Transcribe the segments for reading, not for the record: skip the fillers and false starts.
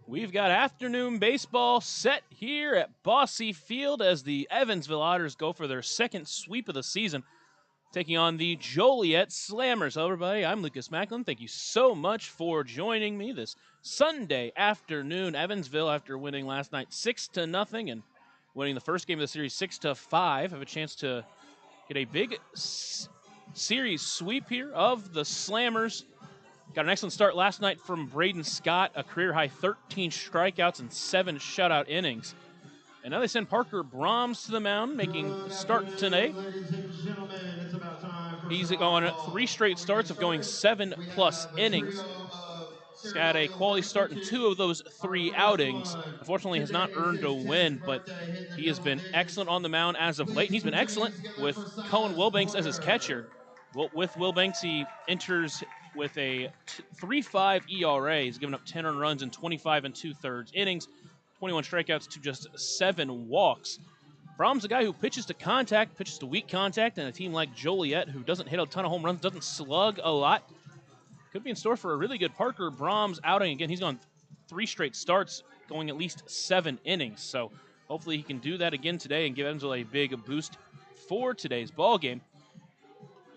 We've got afternoon baseball set here at Bosse Field as the Evansville Otters go for their second sweep of the season, taking on the Joliet Slammers. Hello, everybody. I'm Lucas Macklin. Thank you so much for joining me this Sunday afternoon. Evansville, after winning last night 6-0 and winning the first game of the series 6-5, have a chance to get a big series sweep here of the Slammers. Got an excellent start last night from Braden Scott, a career-high 13 strikeouts and 7 shutout innings. And now they send Parker Brahms to the mound, making the start today. He's on 3 straight starts of going 7+ innings. He's got a quality start in 2 of those 3 outings. Unfortunately, has not earned a win, but he has been excellent on the mound as of late. And he's been excellent with Cohen Wilbanks as his catcher. Well, with Wilbanks, he enters with a 3.5 ERA. He's given up 10 earned runs in 25 2/3 innings, 21 strikeouts to just 7 walks. Brahms, a guy who pitches to contact, pitches to weak contact, and a team like Joliet, who doesn't hit a ton of home runs, doesn't slug a lot, could be in store for a really good Parker Brahms outing. Again, he's gone 3 straight starts, going at least 7 innings. So hopefully he can do that again today and give Evansville a big boost for today's ball game.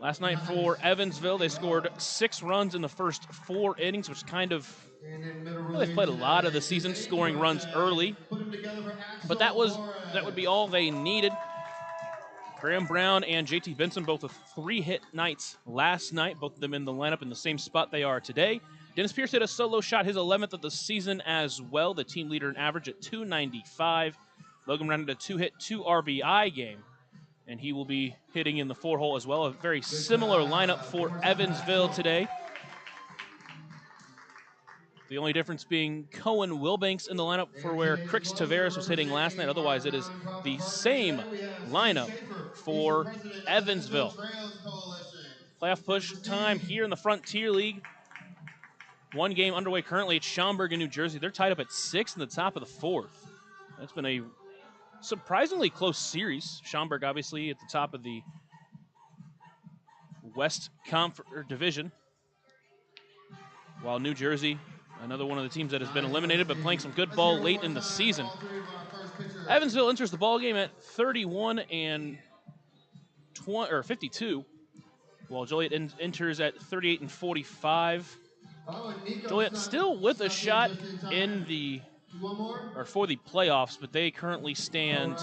Last night for Evansville, they scored 6 runs in the first 4 innings, which kind of, well, they've played a lot of the season scoring runs early, but that would be all they needed. Graham Brown and JT Benson both with 3 hit nights last night, both of them in the lineup in the same spot they are today. Dennis Pierce hit a solo shot, his 11th of the season as well, the team leader in average at .295. Logan rounded a 2-hit, 2 RBI game, and he will be hitting in the 4-hole as well. A very similar lineup for Evansville today. The only difference being Cohen Wilbanks in the lineup for where Crix Taveras was hitting last night. Otherwise, it is the same lineup for Evansville. Playoff push time here in the Frontier League. 1 game underway currently at Schaumburg in New Jersey. They're tied up at 6 in the top of the 4th. That's been a surprisingly close series. Schaumburg obviously at the top of the West Division, while New Jersey, another one of the teams that has been eliminated but playing some good ball late in the season. Evansville enters the ball game at 31-52, while Joliet enters at 38-45. Joliet still with a shot in for the playoffs, but they currently stand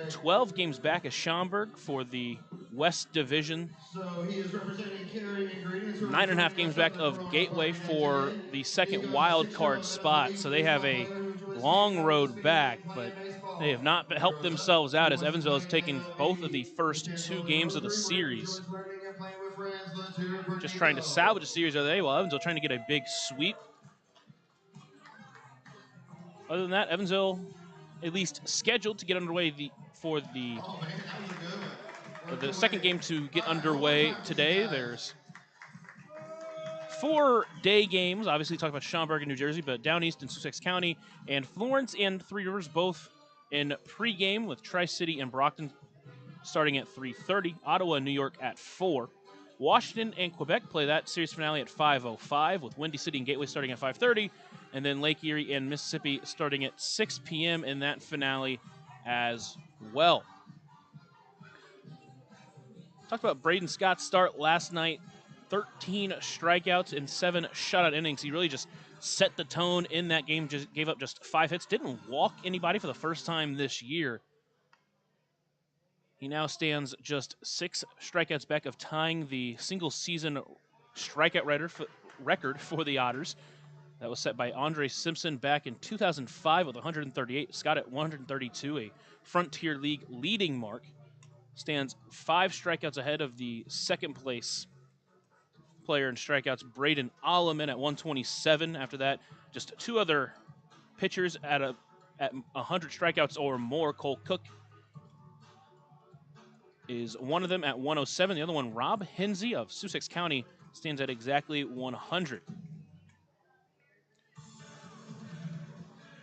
12 games back of Schaumburg for the West Division. 9.5 games back of Gateway for the second wild card spot. So they have a long road back, but they have not helped themselves out as Evansville has taken both of the first 2 games of the series. Just trying to salvage a series of the day, while Evansville trying to get a big sweep. Other than that, Evansville at least scheduled to get underway for the second game to get underway today. There's 4 day games. Obviously, talk about Schaumburg in New Jersey, but down east in Sussex County, and Florence and Three Rivers both in pregame with Tri-City and Brockton starting at 3:30. Ottawa and New York at 4. Washington and Quebec play that series finale at 5:05, with Windy City and Gateway starting at 5:30, and then Lake Erie and Mississippi starting at 6 p.m. in that finale as well. Talked about Braden Scott's start last night. 13 strikeouts and 7 shutout innings. He really just set the tone in that game, just gave up just 5 hits, didn't walk anybody for the first time this year. He now stands just 6 strikeouts back of tying the single-season strikeout record for the Otters. That was set by Andre Simpson back in 2005 with 138. Scott at 132, a Frontier League leading mark. Stands 5 strikeouts ahead of the second-place player in strikeouts, Braden Alleman at 127. After that, just 2 other pitchers at 100 strikeouts or more. Cole Cook is one of them at 107. The other one, Rob Hinsey of Sussex County, stands at exactly 100.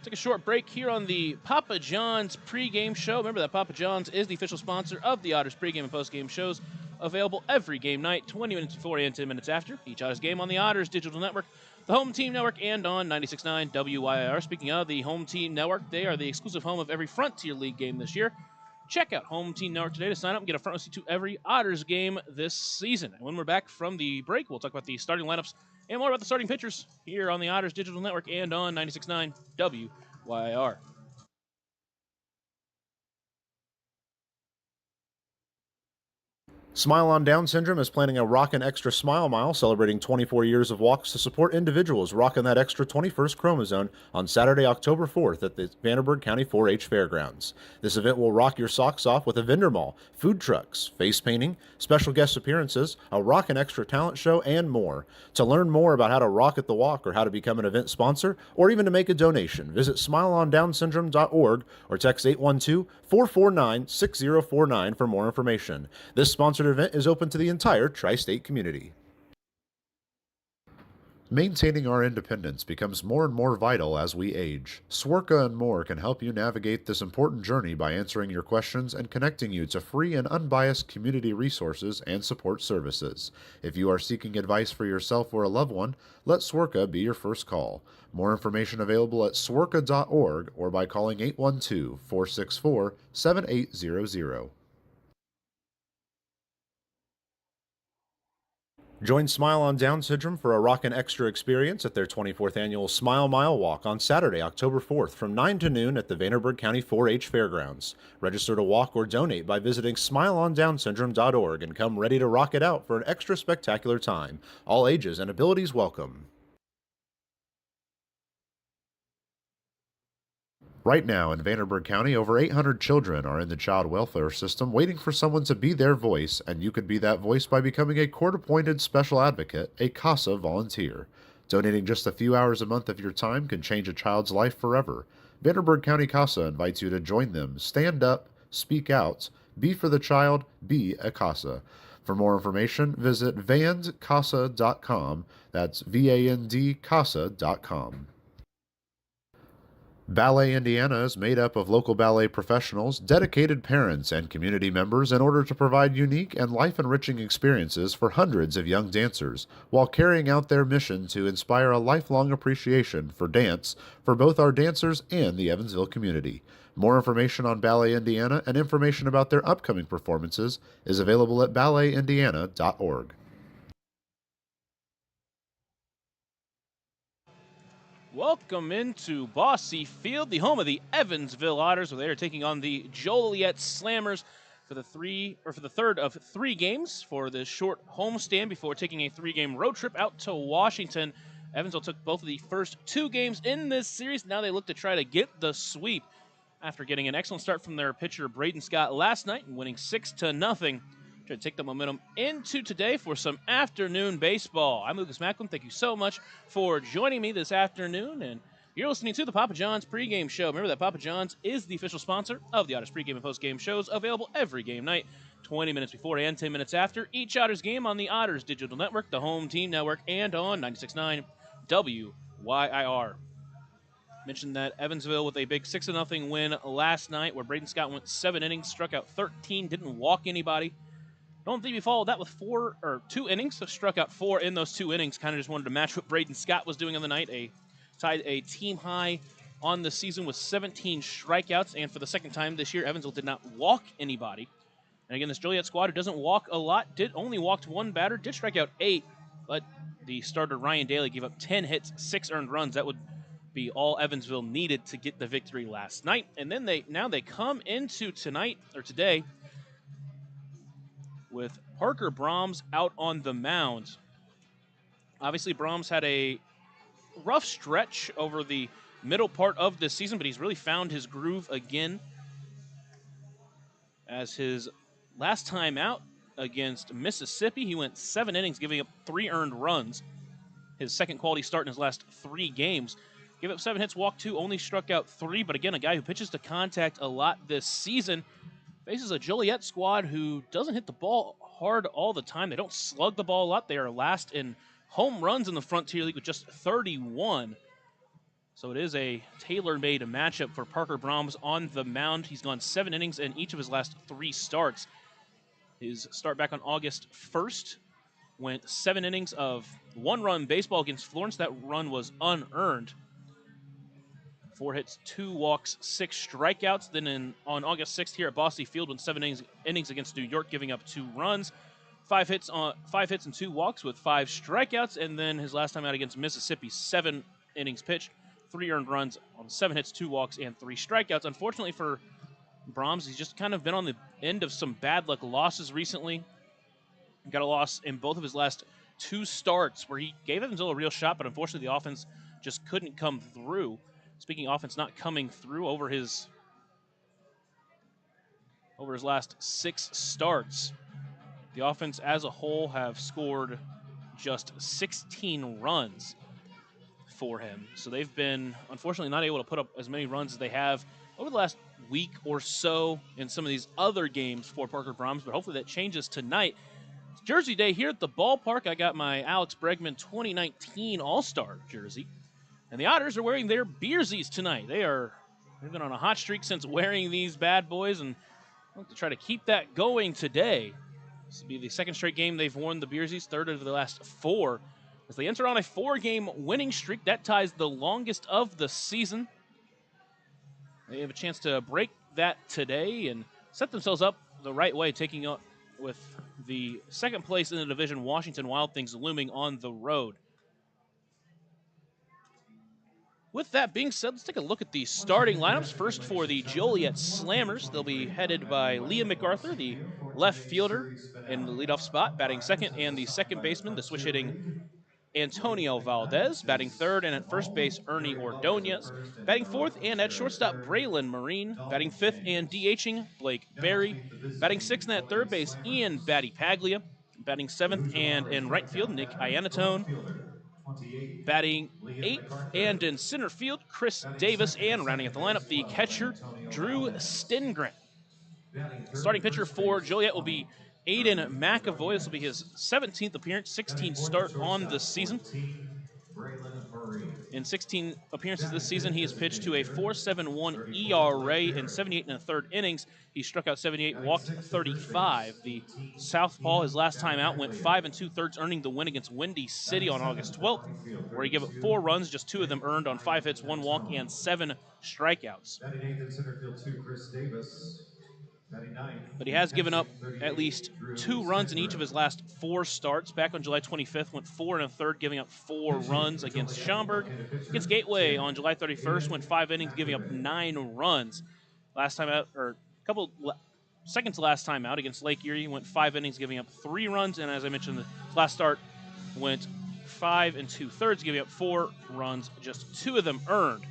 Take a short break here on the Papa John's pregame show. Remember that Papa John's is the official sponsor of the Otters pregame and postgame shows. available every game night, 20 minutes before and 10 minutes after each Otters game on the Otters Digital Network, the Home Team Network, and on 96.9 WYIR. Speaking of the Home Team Network, they are the exclusive home of every Frontier League game this year. Check out Home Team Network today to sign up and get a front row seat to every Otters game this season. And when we're back from the break, we'll talk about the starting lineups and more about the starting pitchers here on the Otters Digital Network and on 96.9 WYIR. Smile on Down Syndrome is planning a Rockin' Extra Smile Mile celebrating 24 years of walks to support individuals rocking that extra 21st chromosome on Saturday, October 4th at the Vanderburgh County 4-H Fairgrounds. This event will rock your socks off with a vendor mall, food trucks, face painting, special guest appearances, a Rockin' Extra talent show, and more. To learn more about how to rock at the walk or how to become an event sponsor or even to make a donation, visit smileondownsyndrome.org or text 812-449-6049 for more information. This sponsored event is open to the entire tri-state community. Maintaining our independence becomes more and more vital as we age. Swerka and More can help you navigate this important journey by answering your questions and connecting you to free and unbiased community resources and support services. If you are seeking advice for yourself or a loved one, let Swerka be your first call. More information available at swerka.org or by calling 812-464-7800. Join Smile on Down Syndrome for a Rockin' Extra experience at their 24th annual Smile Mile Walk on Saturday, October 4th from 9 to noon at the Vanderburgh County 4-H Fairgrounds. Register to walk or donate by visiting smileondownsyndrome.org and come ready to rock it out for an extra spectacular time. All ages and abilities welcome. Right now in Vanderburgh County, over 800 children are in the child welfare system waiting for someone to be their voice, and you could be that voice by becoming a court-appointed special advocate, a CASA volunteer. Donating just a few hours a month of your time can change a child's life forever. Vanderburgh County CASA invites you to join them. Stand up, speak out, be for the child, be a CASA. For more information, visit vandcasa.com. That's VANDCASA.com. Ballet Indiana is made up of local ballet professionals, dedicated parents, and community members in order to provide unique and life-enriching experiences for hundreds of young dancers, while carrying out their mission to inspire a lifelong appreciation for dance for both our dancers and the Evansville community. More information on Ballet Indiana and information about their upcoming performances is available at balletindiana.org. Welcome into Bosse Field, the home of the Evansville Otters, where they are taking on the Joliet Slammers for the third of three games for this short homestand before taking a three-game road trip out to Washington. Evansville took both of the first two games in this series. Now they look to try to get the sweep after getting an excellent start from their pitcher Braden Scott last night and winning 6-0. Try to take the momentum into today for some afternoon baseball. I'm Lucas Macklin. Thank you so much for joining me this afternoon. And you're listening to the Papa John's pregame show. Remember that Papa John's is the official sponsor of the Otters pregame and postgame shows, available every game night, 20 minutes before and 10 minutes after each Otters game on the Otters Digital Network, the Home Team Network, and on 96.9 WYIR. Mentioned that Evansville with a big 6-0 win last night, where Braden Scott went 7 innings, struck out 13, didn't walk anybody. Don't think we followed that with 2 innings, so struck out 4 in those 2 innings. Kind of just wanted to match what Braden Scott was doing on the night. Tied a team high on the season with 17 strikeouts, and for the second time this year, Evansville did not walk anybody. And again, this Joliet squad, who doesn't walk a lot, only walked 1 batter, did strike out 8, but the starter Ryan Daly gave up 10 hits, 6 earned runs. That would be all Evansville needed to get the victory last night. And then they come into today with Parker Brahms out on the mound. Obviously, Brahms had a rough stretch over the middle part of this season, but he's really found his groove again. As his last time out against Mississippi, he went 7 innings, giving up 3 earned runs. His second quality start in his last 3 games. Gave up 7 hits, walked 2, only struck out 3. But again, a guy who pitches to contact a lot this season. Faces a Joliet squad who doesn't hit the ball hard all the time. They don't slug the ball a lot. They are last in home runs in the Frontier League with just 31. So it is a tailor-made matchup for Parker Brahms on the mound. He's gone 7 innings in each of his last 3 starts. His start back on August 1st went 7 innings of 1-run baseball against Florence. That run was unearned. 4 hits, 2 walks, 6 strikeouts. Then on August 6th here at Bosse Field, went 7 innings against New York, giving up 2 runs. 5 hits and 2 walks with 5 strikeouts. And then his last time out against Mississippi, 7 innings pitched, 3 earned runs on 7 hits, 2 walks, and 3 strikeouts. Unfortunately for Brahms, he's just kind of been on the end of some bad luck losses recently. Got a loss in both of his last 2 starts where he gave Evansville a real shot, but unfortunately the offense just couldn't come through. Speaking of offense not coming through, over his last 6 starts, the offense as a whole have scored just 16 runs for him. So they've been, unfortunately, not able to put up as many runs as they have over the last week or so in some of these other games for Parker Brahms, but hopefully that changes tonight. It's Jersey Day here at the ballpark. I got my Alex Bregman 2019 All-Star jersey, and the Otters are wearing their Beersies tonight. They've been on a hot streak since wearing these bad boys, and I want to try to keep that going today. This will be the 2nd straight game they've worn the Beersies, 3rd of the last 4. As they enter on a 4-game winning streak, that ties the longest of the season. They have a chance to break that today and set themselves up the right way, taking up with the 2nd place in the division, Washington Wild Things, looming on the road. With that being said, let's take a look at the starting lineups. First for the Joliet Slammers, they'll be headed by Liam MacArthur, the left fielder in the leadoff spot, batting second, and the second baseman, the switch-hitting Antonio Valdez, batting third, and at first base, Ernie Ordonez, batting fourth, and at shortstop, Braylon Marine, batting fifth and DHing, Blake Berry, batting sixth, and at third base, Ian Batty Paglia, batting seventh, and in right field, Nick Iannatone, batting eighth, and in center field, Chris Davis, and rounding out the lineup, the catcher, Drew Stengren. Starting pitcher for Joliet will be Aiden McAvoy. This will be his 17th appearance, 16th start on the season. In 16 appearances this season, he has pitched to a 4.71 ERA in 78 1/3 innings. He struck out 78, walked 35. The southpaw, his last time out, went 5 2/3, earning the win against Windy City on August 12th, where he gave up 4 runs, just 2 of them earned on 5 hits, 1 walk, and 7 strikeouts. But he has given up at least 2 runs in each of his last 4 starts. Back on July 25th, went 4 1/3, giving up 4 runs against Schaumburg. Against Gateway on July 31st, went 5 innings, giving up 9 runs. Last time out, or second to last time out against Lake Erie, went 5 innings, giving up 3 runs. And as I mentioned, the last start went 5 2/3, giving up 4 runs, just 2 of them earned.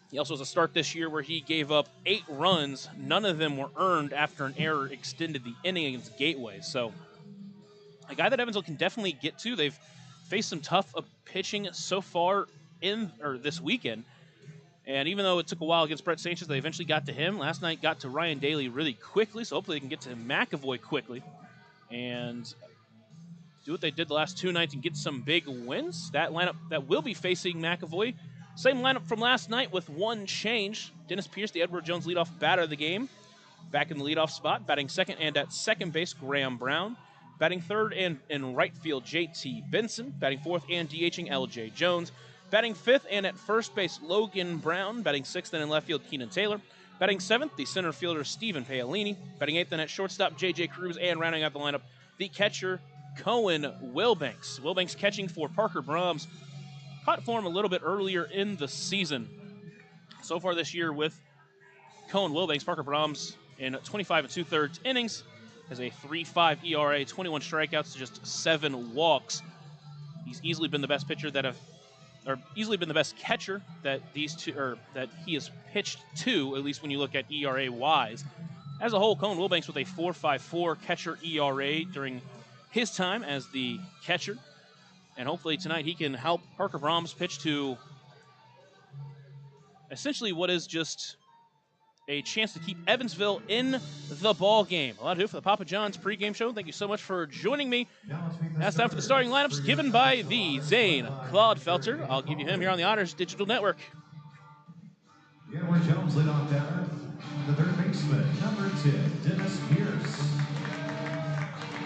He also has a start this year where he gave up 8 runs. None of them were earned after an error extended the inning against Gateway. So a guy that Evansville can definitely get to. They've faced some tough pitching so far this weekend. And even though it took a while against Brett Sanchez, they eventually got to him. Last night got to Ryan Daly really quickly, so hopefully they can get to McAvoy quickly and do what they did the last 2 nights and get some big wins. That lineup that will be facing McAvoy, same lineup from last night with 1 change. Dennis Pierce, the Edward Jones leadoff batter of the game, back in the leadoff spot, batting second, and at second base, Graham Brown. Batting third and in right field, J.T. Benson. Batting fourth and DHing, L.J. Jones. Batting fifth and at first base, Logan Brown. Batting sixth and in left field, Keenan Taylor. Batting seventh, the center fielder, Stephen Paolini. Batting eighth and at shortstop, J.J. Cruz. And rounding out the lineup, the catcher, Cohen Wilbanks. Wilbanks catching for Parker Brahms. Caught form a little bit earlier in the season. So far this year with Cohen Wilbanks, Parker Brahms in 25 2/3 innings has a 3.5 ERA, 21 strikeouts, just 7 walks. He's easily been the best pitcher easily been the best catcher that that he has pitched to, at least when you look at ERA wise. As a whole, Cohen Wilbanks with a 4.54 catcher ERA during his time as the catcher. And hopefully tonight he can help Parker Brahms pitch to essentially what is just a chance to keep Evansville in the ball game. A lot to do for the Papa John's pregame show. Thank you so much for joining me. Now it's time for the starting lineups given by the Zane Claudefelter. I'll give you him here on the Otters Digital Network. Edward Jones lead off batter. The third baseman, number 10, Dennis Pierce.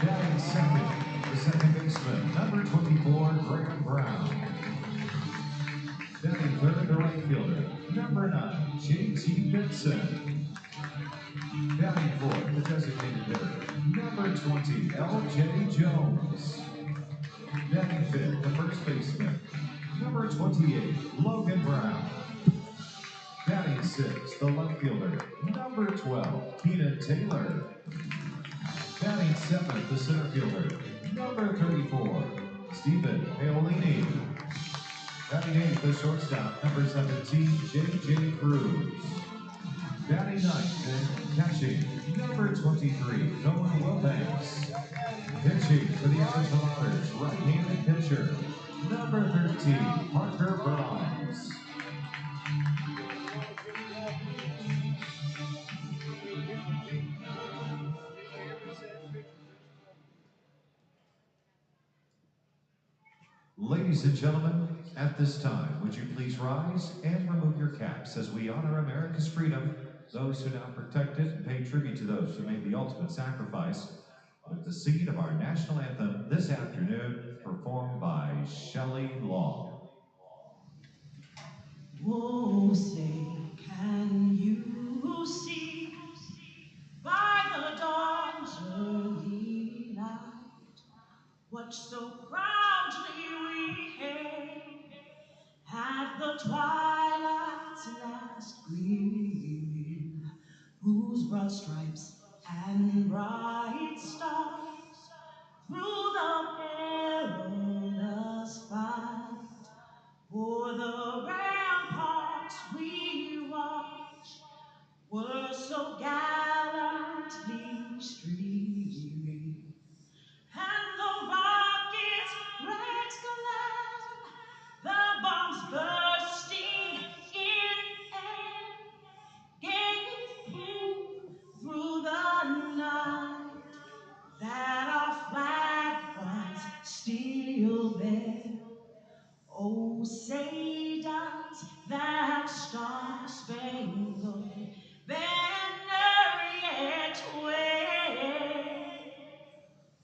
Batting second, the second baseman, number 24, Graham Brown. Batting third, the right fielder, number 9, J.T. Benson. Batting fourth, the designated hitter, number 20, L.J. Jones. Batting fifth, the first baseman, number 28, Logan Brown. Batting sixth, the left fielder, number 12, Keenan Taylor. Batting seventh, the center fielder, number 34, Stephen Paolini. Batting eighth, the shortstop, number 17, J.J. Cruz. Batting ninth and catching, number 23, Noah Wilbanks. Pitching for the Evansville Otters, right-handed pitcher, number 13, Parker Brahms. Ladies and gentlemen, at this time, would you please rise and remove your caps as we honor America's freedom, those who now protect it, and pay tribute to those who made the ultimate sacrifice with the singing of our national anthem this afternoon, performed by Shelley Long. Oh, say, can you see by the dawn's early light what so proudly we hailed at the twilight's last gleaming, whose broad stripes and bright stars through the perilous fight for the ramparts we watch were so gallantly streaming, and the rockets' rays gleam, the bombs bursting in air, gave proof through the night that our flag was still there. Oh, say does that star-spangled banner yet wave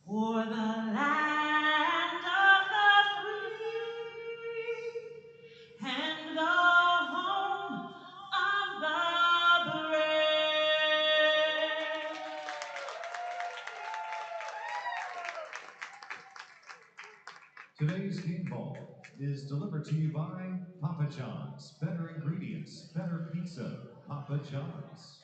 for the land of the free and the home of the brave? Today's game ball is delivered to you by Papa John's. Better ingredients, better pizza, Papa John's.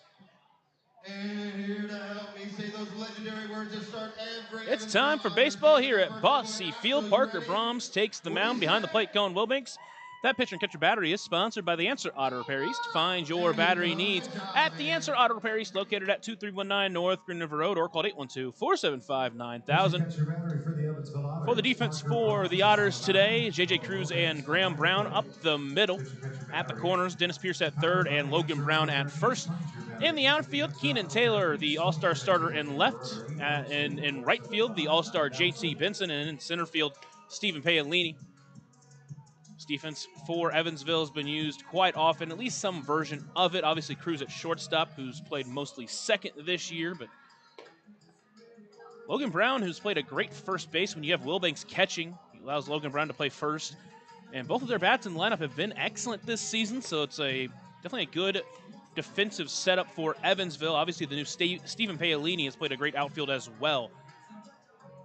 And here to help me say those legendary words that start every... It's time for baseball here at Bossy Field. Parker Brahms takes the mound behind the plate. Cohen Wilbanks. That pitcher and catcher battery is sponsored by the Answer Auto Repair East. Find your battery needs at the Answer Auto Repair East, located at 2319 North Green River Road, or called 812-475-9000. For the defense for the Otters today, J.J. Cruz and Graham Brown up the middle. At the corners, Dennis Pierce at third and Logan Brown at first. In the outfield, Keenan Taylor, the all-star starter in left. In right field, the all-star J.T. Benson. And in center field, Stephen Paolini. This defense for Evansville has been used quite often, at least some version of it. Obviously, Cruz at shortstop, who's played mostly second this year, but Logan Brown, who's played a great first base when you have Wilbanks catching. He allows Logan Brown to play first. And both of their bats in the lineup have been excellent this season, so it's definitely a good defensive setup for Evansville. Obviously, the new Stephen Paolini has played a great outfield as well.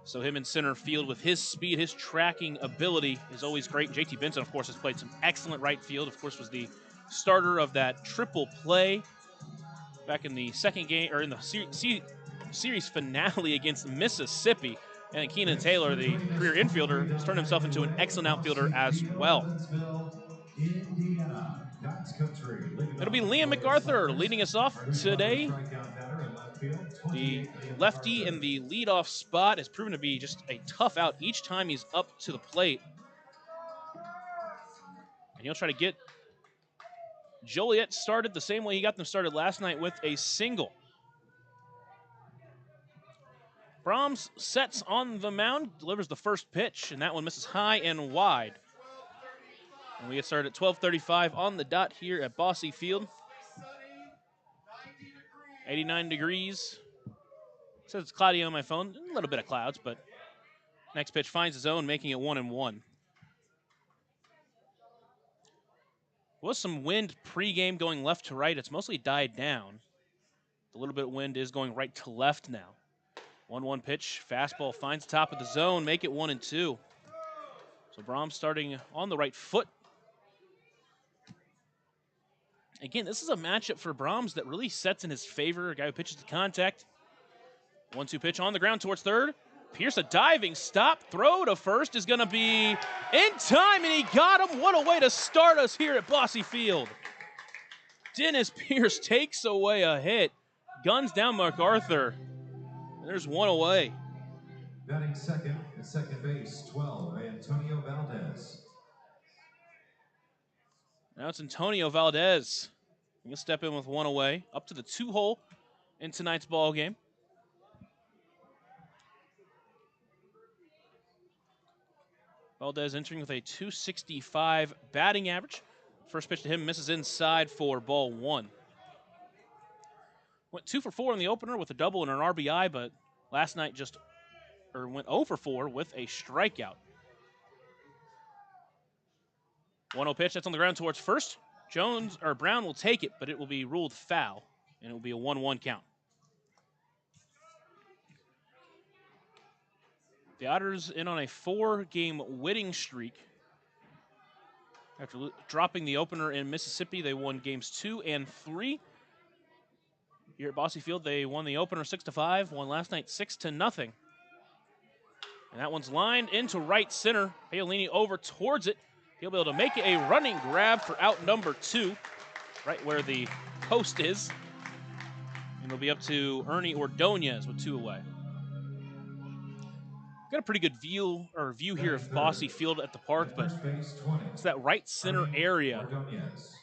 So him in center field with his speed, his tracking ability is always great. JT Benson, of course, has played some excellent right field. Of course, was the starter of that triple play back in the second game, or in the series finale against Mississippi. And Keenan Taylor, the career infielder, has turned himself into an excellent outfielder as well. It'll be Liam MacArthur leading us off today. The lefty in the leadoff spot has proven to be just a tough out each time he's up to the plate. And he'll try to get Joliet started the same way he got them started last night with a single. Brahms sets on the mound, delivers the first pitch, and that one misses high and wide. And we get started at 12:35 on the dot here at Bossy Field. 89 degrees. It says it's cloudy on my phone. A little bit of clouds, but next pitch finds his own, making it 1-1. Was some wind pregame going left to right. It's mostly died down. A little bit of wind is going right to left now. 1-1 pitch. Fastball finds the top of the zone, make it 1-2. So Brahms starting on the right foot. Again, this is a matchup for Brahms that really sets in his favor. A guy who pitches to contact. 1-2 pitch on the ground towards third. Pierce a diving stop. Throw to first is going to be in time, and he got him. What a way to start us here at Bosse Field. Dennis Pierce takes away a hit. Guns down MacArthur. And there's one away. Batting second at second base, 12, Antonio Valdez. Now it's Antonio Valdez. He'll step in with one away. Up to the 2-hole in tonight's ball game. Valdez entering with a .265 batting average. First pitch to him misses inside for ball 1. Went 2 for 4 in the opener with a double and an RBI, but last night went 0 for 4 with a strikeout. 1-0 pitch, that's on the ground towards first. Brown will take it, but it will be ruled foul, and it will be a 1-1 count. The Otters in on a 4-game winning streak. After dropping the opener in Mississippi, they won games 2 and 3. Here at Bosse Field, they won the opener 6-5, won last night 6-0. And that one's lined into right center. Paolini over towards it. He'll be able to make it a running grab for out number 2, right where the post is. And it'll be up to Ernie Ordonez with 2 away. Got a pretty good view here of Bosse Field at the park, but it's that right center area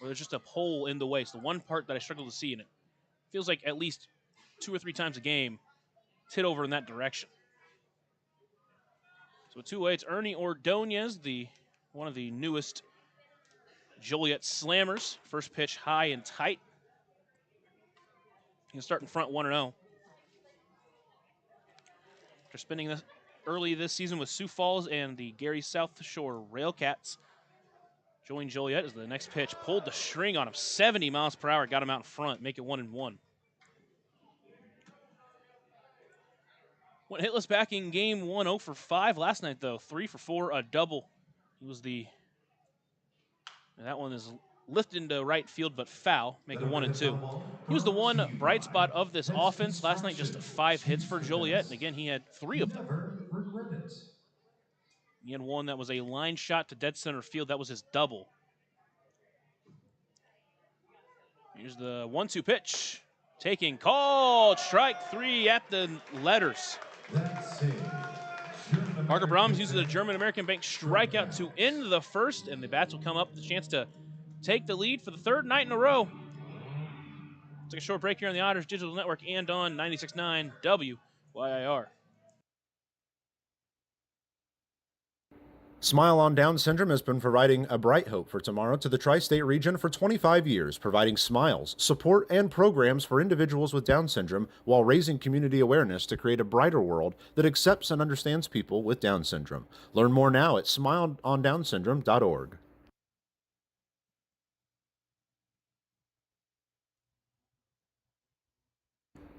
where there's just a hole in the way. It's the one part that I struggle to see in it. Feels like at least 2 or 3 times a game, it's hit over in that direction. So 2 away, it's Ernie Ordonez, one of the newest Joliet Slammers. First pitch high and tight. He'll start in front 1-0. After spending this early this season with Sioux Falls and the Gary South Shore Railcats, joined Joliet as the next pitch pulled the string on him. 70 miles per hour, got him out in front, make it 1-1. Went hitless back in game 1, 0 for 5 last night, though. 3 for 4, a double. That one is lifted into right field, but foul, make it 1-2. He was the one bright spot of this offense. Last night, just 5 hits for Joliet, and again, he had 3 of them. He had one that was a line shot to dead center field. That was his double. Here's the 1-2 pitch. Taking called. Strike 3 at the letters. Parker Brahms uses a German-American Bank strikeout to end the first, and the bats will come up with a chance to take the lead for the 3rd night in a row. Take a short break here on the Otters Digital Network and on 96.9 WYIR. Smile on Down Syndrome has been providing a bright hope for tomorrow to the tri-state region for 25 years, providing smiles, support, and programs for individuals with Down syndrome while raising community awareness to create a brighter world that accepts and understands people with Down syndrome. Learn more now at smileondownsyndrome.org.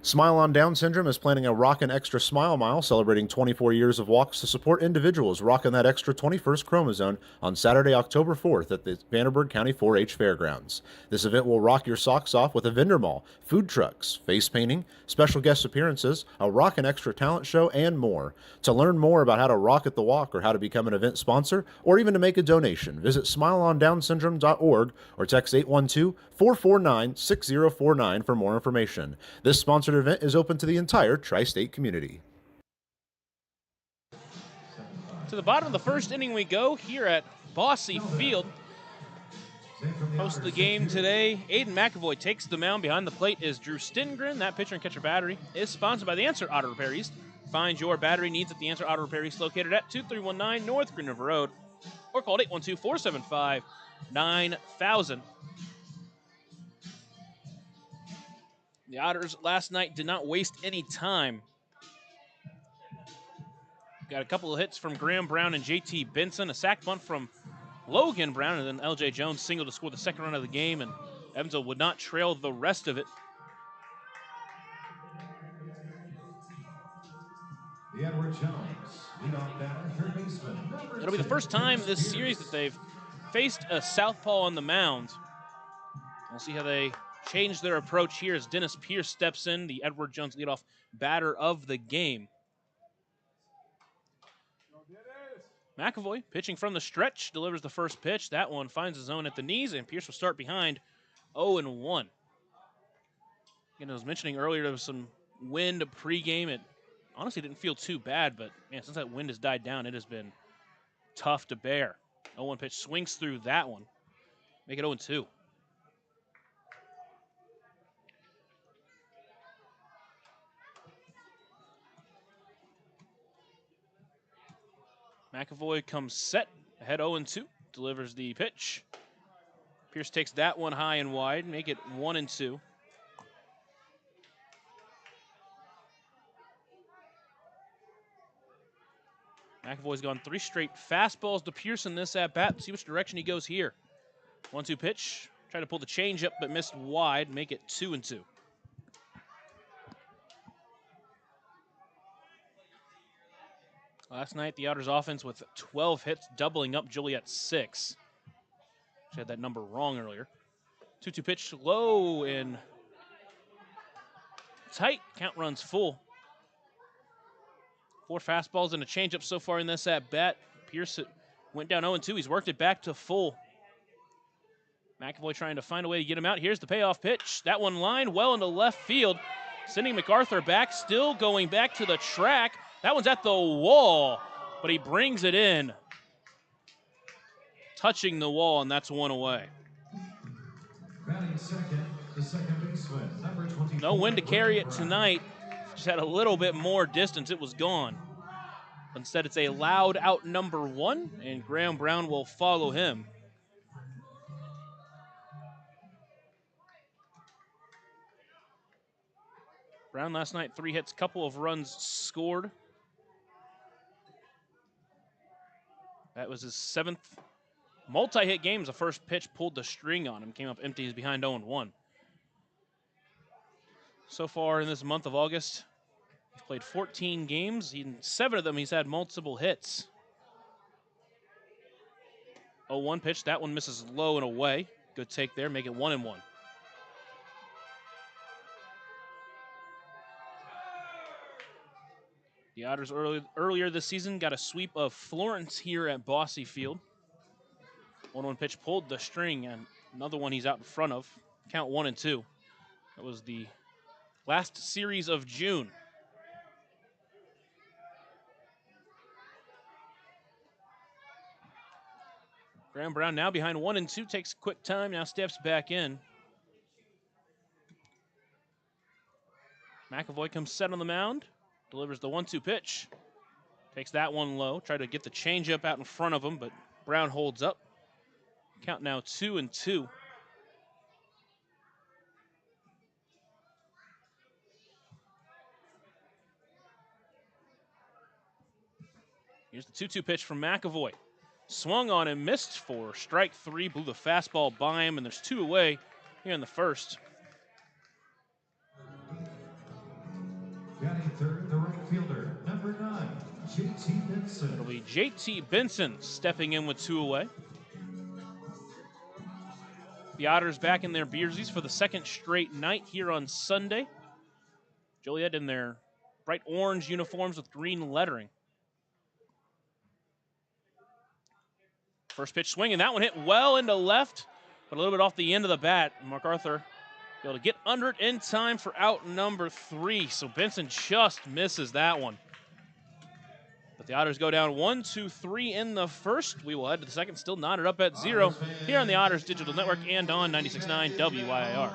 Smile on Down Syndrome is planning a Rockin' Extra Smile Mile celebrating 24 years of walks to support individuals rocking that extra 21st chromosome on Saturday, October 4th at the Vanderburgh County 4-H Fairgrounds. This event will rock your socks off with a vendor mall, food trucks, face painting, special guest appearances, a Rockin' Extra talent show, and more. To learn more about how to rock at the walk or how to become an event sponsor or even to make a donation, visit smileondownsyndrome.org or text 812-449-6049 for more information. This sponsored event is open to the entire tri-state community. To the bottom of the first inning we go here at Bosse Field. Host of the game today, Aiden McAvoy takes the mound. Behind the plate is Drew Stengren. That pitcher and catcher battery is sponsored by the Answer Auto Repair East. Find your battery needs at the Answer Auto Repair East, located at 2319 North Green River Road, or call 812-475-9000. The Otters last night did not waste any time. Got a couple of hits from Graham Brown and JT Benson, a sack bunt from Logan Brown, and then LJ Jones singled to score the second run of the game, and Evansville would not trail the rest of it. The Edward Jones, leadoff batter, third baseman. It'll be the first time this series that they've faced a southpaw on the mound. We'll see how they change their approach here as Dennis Pierce steps in, the Edward Jones leadoff batter of the game. McAvoy pitching from the stretch, delivers the first pitch. That one finds his own at the knees, and Pierce will start behind 0-1. Again, I was mentioning earlier there was some wind pregame. It honestly didn't feel too bad, but man, since that wind has died down, it has been tough to bear. 0-1 pitch swings through that one. Make it 0-2. McAvoy comes set, ahead 0-2, delivers the pitch. Pierce takes that one high and wide, make it 1-2. McAvoy's gone 3 straight fastballs to Pierce in this at-bat. See which direction he goes here. 1-2 pitch, try to pull the change up but missed wide, make it 2-2. Last night, the Otters offense with 12 hits, doubling up Joliet's 6. She had that number wrong earlier. 2-2 pitch, low and tight. Count runs full. 4 fastballs and a changeup so far in this at-bat. Pierce went down 0-2. He's worked it back to full. McAvoy trying to find a way to get him out. Here's the payoff pitch. That one lined well into left field. Sending MacArthur back, still going back to the track. That one's at the wall, but he brings it in. Touching the wall, and that's 1 away. Batting second, the second baseman, number 24. No wind to carry it tonight. Just had a little bit more distance. It was gone. Instead, it's a loud out number 1, and Graham Brown will follow him. Brown last night, 3 hits, couple of runs scored. That was his 7th multi-hit game. The first pitch pulled the string on him, came up empty. He's behind 0-1. So far in this month of August, he's played 14 games. In 7 of them, he's had multiple hits. 0-1 pitch. That one misses low and away. Good take there. Make it 1-1. The Otters earlier this season got a sweep of Florence here at Bosse Field. 1-1 pitch pulled the string, and another one he's out in front of. Count 1-2. That was the last series of June. Graham Brown now behind 1-2, takes quick time, now steps back in. McAvoy comes set on the mound. Delivers the 1-2 pitch. Takes that one low. Tried to get the changeup out in front of him, but Brown holds up. Count now 2-2. Here's the 2-2 pitch from McAvoy. Swung on and missed for strike 3. Blew the fastball by him, and there's 2 away here in the first. Batting third, the right fielder, number 9, JT Benson. It'll be JT Benson stepping in with 2 away. The Otters back in their Beersies for the 2nd straight night here on Sunday. Joliet in their bright orange uniforms with green lettering. First pitch swing, and that one hit well into left, but a little bit off the end of the bat. MacArthur able to get under it in time for out number 3. So Benson just misses that one. But the Otters go down 1-2-3 in the first. We will head to the second, still knotted up at 0 here on the Otters Digital Network and on 96.9 WIR.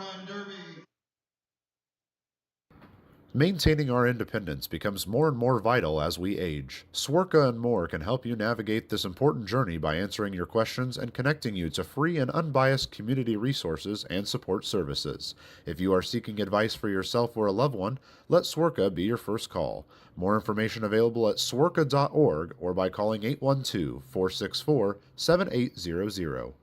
Maintaining our independence becomes more and more vital as we age. Swerka and more can help you navigate this important journey by answering your questions and connecting you to free and unbiased community resources and support services. If you are seeking advice for yourself or a loved one, let Swerka be your first call. More information available at swerka.org or by calling 812 464 7800.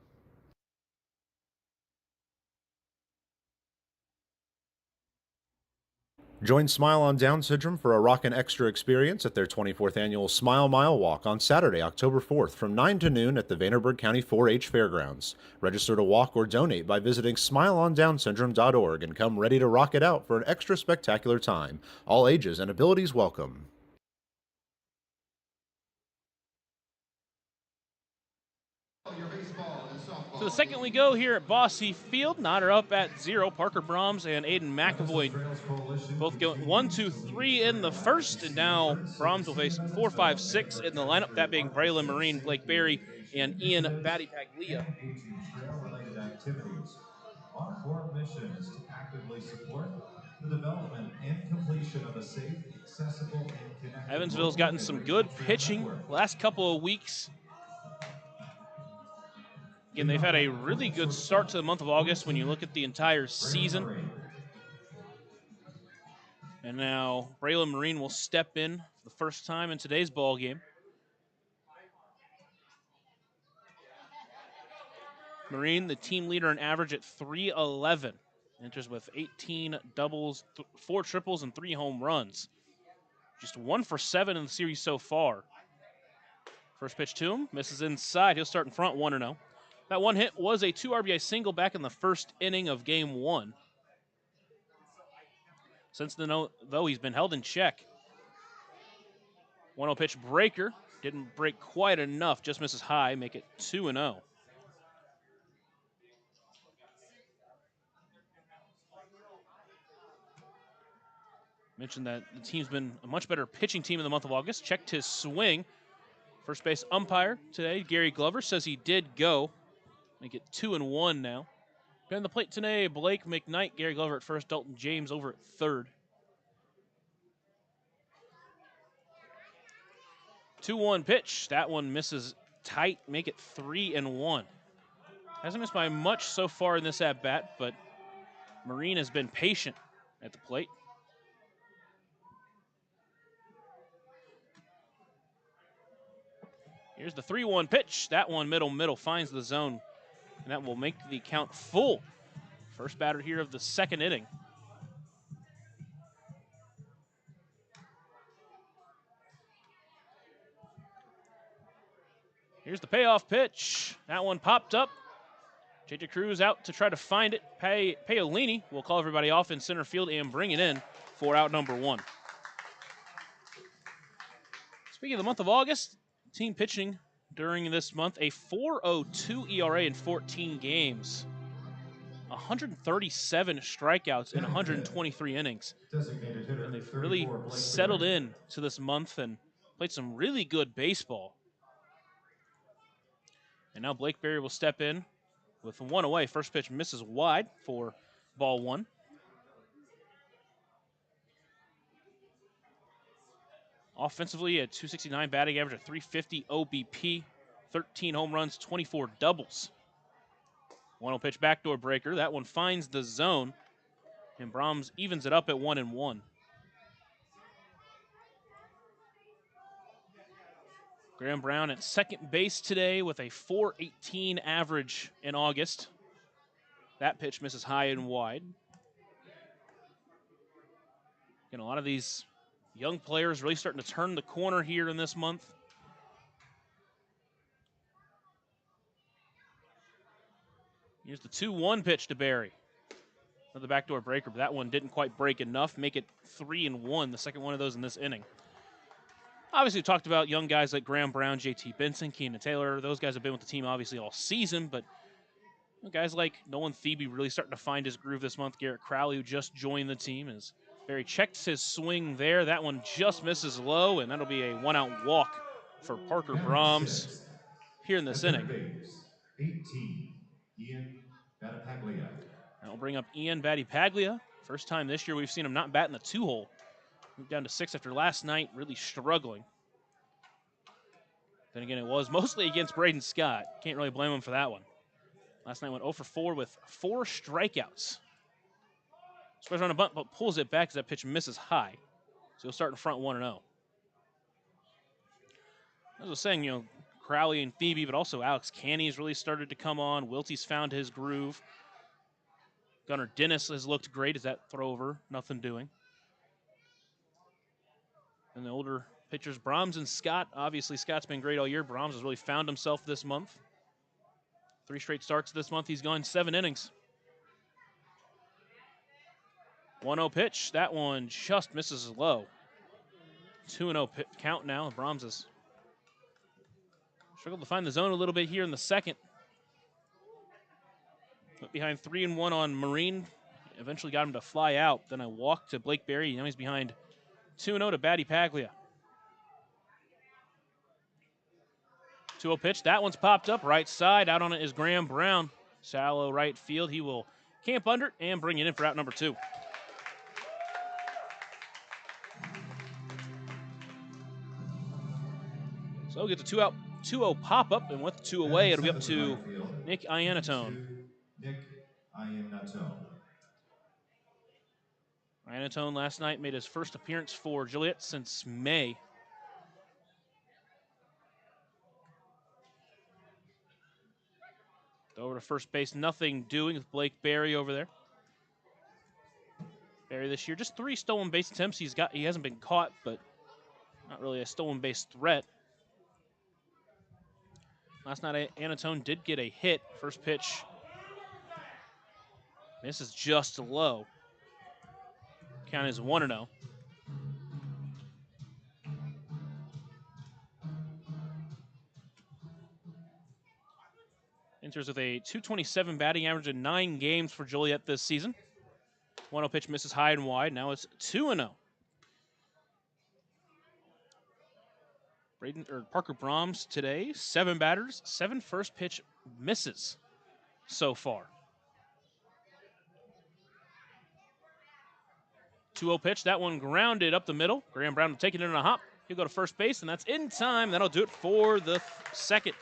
Join Smile on Down Syndrome for a rockin' extra experience at their 24th annual Smile Mile Walk on Saturday, October 4th from 9 to noon at the Vanderburgh County 4-H Fairgrounds. Register to walk or donate by visiting smileondownsyndrome.org and come ready to rock it out for an extra spectacular time. All ages and abilities welcome. Your baseball and softball. So the second we go here at Bossy Field, Nodder up at 0. Parker Brahms and Aiden McAvoy both going 1, 2, 3 in the first, and now Brahms will face 4, 5, 6 in the lineup, that being Braylon Marine, Blake Berry, and Ian Battipaglia. Teaching trail-related activities. Our core mission is to actively support the development and completion of a safe, accessible, and connected Evansville's gotten some good pitching last couple of weeks. Again, they've had a really good start to the month of August when you look at the entire season. And now Braylon Marine will step in for the first time in today's ball game. Marine, the team leader in average at .311. Enters with 18 doubles, 4 triples, and 3 home runs. Just 1 for 7 in the series so far. First pitch to him, misses inside. He'll start in front 1-0. That one hit was a 2 RBI single back in the first inning of game 1. Since then, though, he's been held in check. 1-0 pitch breaker. Didn't break quite enough, just misses high, make it 2-0. Mentioned that the team's been a much better pitching team in the month of August. Checked his swing. First base umpire today, Gary Glover, says he did go. Make it 2-1 now. Behind the plate today, Blake McKnight, Gary Glover at first, Dalton James over at third. 2-1 pitch. That one misses tight, make it 3-1. Hasn't missed by much so far in this at-bat, but Marine has been patient at the plate. Here's the 3-1 pitch. That one middle finds the zone, and that will make the count full. First batter here of the second inning. Here's the payoff pitch. That one popped up. JJ Cruz out to try to find it. Paolini will call everybody off in center field and bring it in for out number 1. Speaking of the month of August, team pitching during this month, a 4.02 ERA in 14 games. 137 strikeouts in 123 innings. And they've really settled in to this month and played some really good baseball. And now Blake Berry will step in with 1 away. First pitch misses wide for ball 1. Offensively, a .269 batting average, a .350 OBP, 13 home runs, 24 doubles. 1-0 pitch backdoor breaker. That one finds the zone, and Brahms evens it up at 1-1. Graham Brown at second base today with a .418 average in August. That pitch misses high and wide. Again, a lot of these young players really starting to turn the corner here in this month. Here's the 2-1 pitch to Berry. Another backdoor breaker, but that one didn't quite break enough. Make it 3-1, the second one of those in this inning. Obviously, we talked about young guys like Graham Brown, JT Benson, Keenan Taylor. Those guys have been with the team obviously all season, but guys like Nolan Thebe really starting to find his groove this month. Garrett Crowley, who just joined the team, is Berry checks his swing there. That one just misses low, and that'll be a 1-out walk for Parker Brahms here in this inning. 18, Ian Battipaglia. That'll bring up Ian Battipaglia. First time this year we've seen him not bat in the 2-hole. Moved down to 6 after last night, really struggling. Then again, it was mostly against Braden Scott. Can't really blame him for that one. Last night went 0 for 4 with 4 strikeouts. Especially on a bunt, but pulls it back as that pitch misses high. So he'll start in front 1-0. As I was saying, Crowley and Phoebe, but also Alex Canny's really started to come on. Wiltie's found his groove. Gunnar Dennis has looked great as that throw over, nothing doing. And the older pitchers, Brahms and Scott. Obviously, Scott's been great all year. Brahms has really found himself this month. 3 straight starts this month. He's gone 7 innings. 1-0 pitch. That one just misses low. 2-0 count now. Brahms has struggled to find the zone a little bit here in the second. Went behind 3-1 on Marine. Eventually got him to fly out. Then I walked to Blake Berry. Now he's behind 2-0 to Batty Paglia. 2-0 pitch. That one's popped up right side. Out on it is Graham Brown. Shallow right field. He will camp under it and bring it in for out number 2. So gets a 2-0 pop-up, and with 2 away, it'll be up to Nick Iannatone. Nick Iannatone. Iannatone last night made his first appearance for Joliet since May. Over to first base, nothing doing with Blake Berry over there. Berry this year, just 3 stolen base attempts. He hasn't been caught, but not really a stolen base threat. Last night, Iannatone did get a hit. First pitch misses just low. Count is 1-0. Enters with a .227 batting average in 9 games for Joliet this season. 1-0 pitch misses high and wide. Now it's 2-0. Parker Brahms today, 7 batters, 7 first pitch misses so far. 2-0 pitch, that one grounded up the middle. Graham Brown will take it in a hop. He'll go to first base, and that's in time. That'll do it for the second.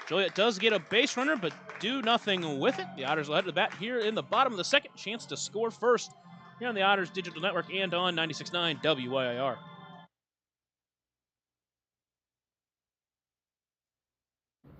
Joliet does get a base runner, but do nothing with it. The Otters will head to the bat here in the bottom of the second. Chance to score first here on the Otters Digital Network and on 96.9 WYIR.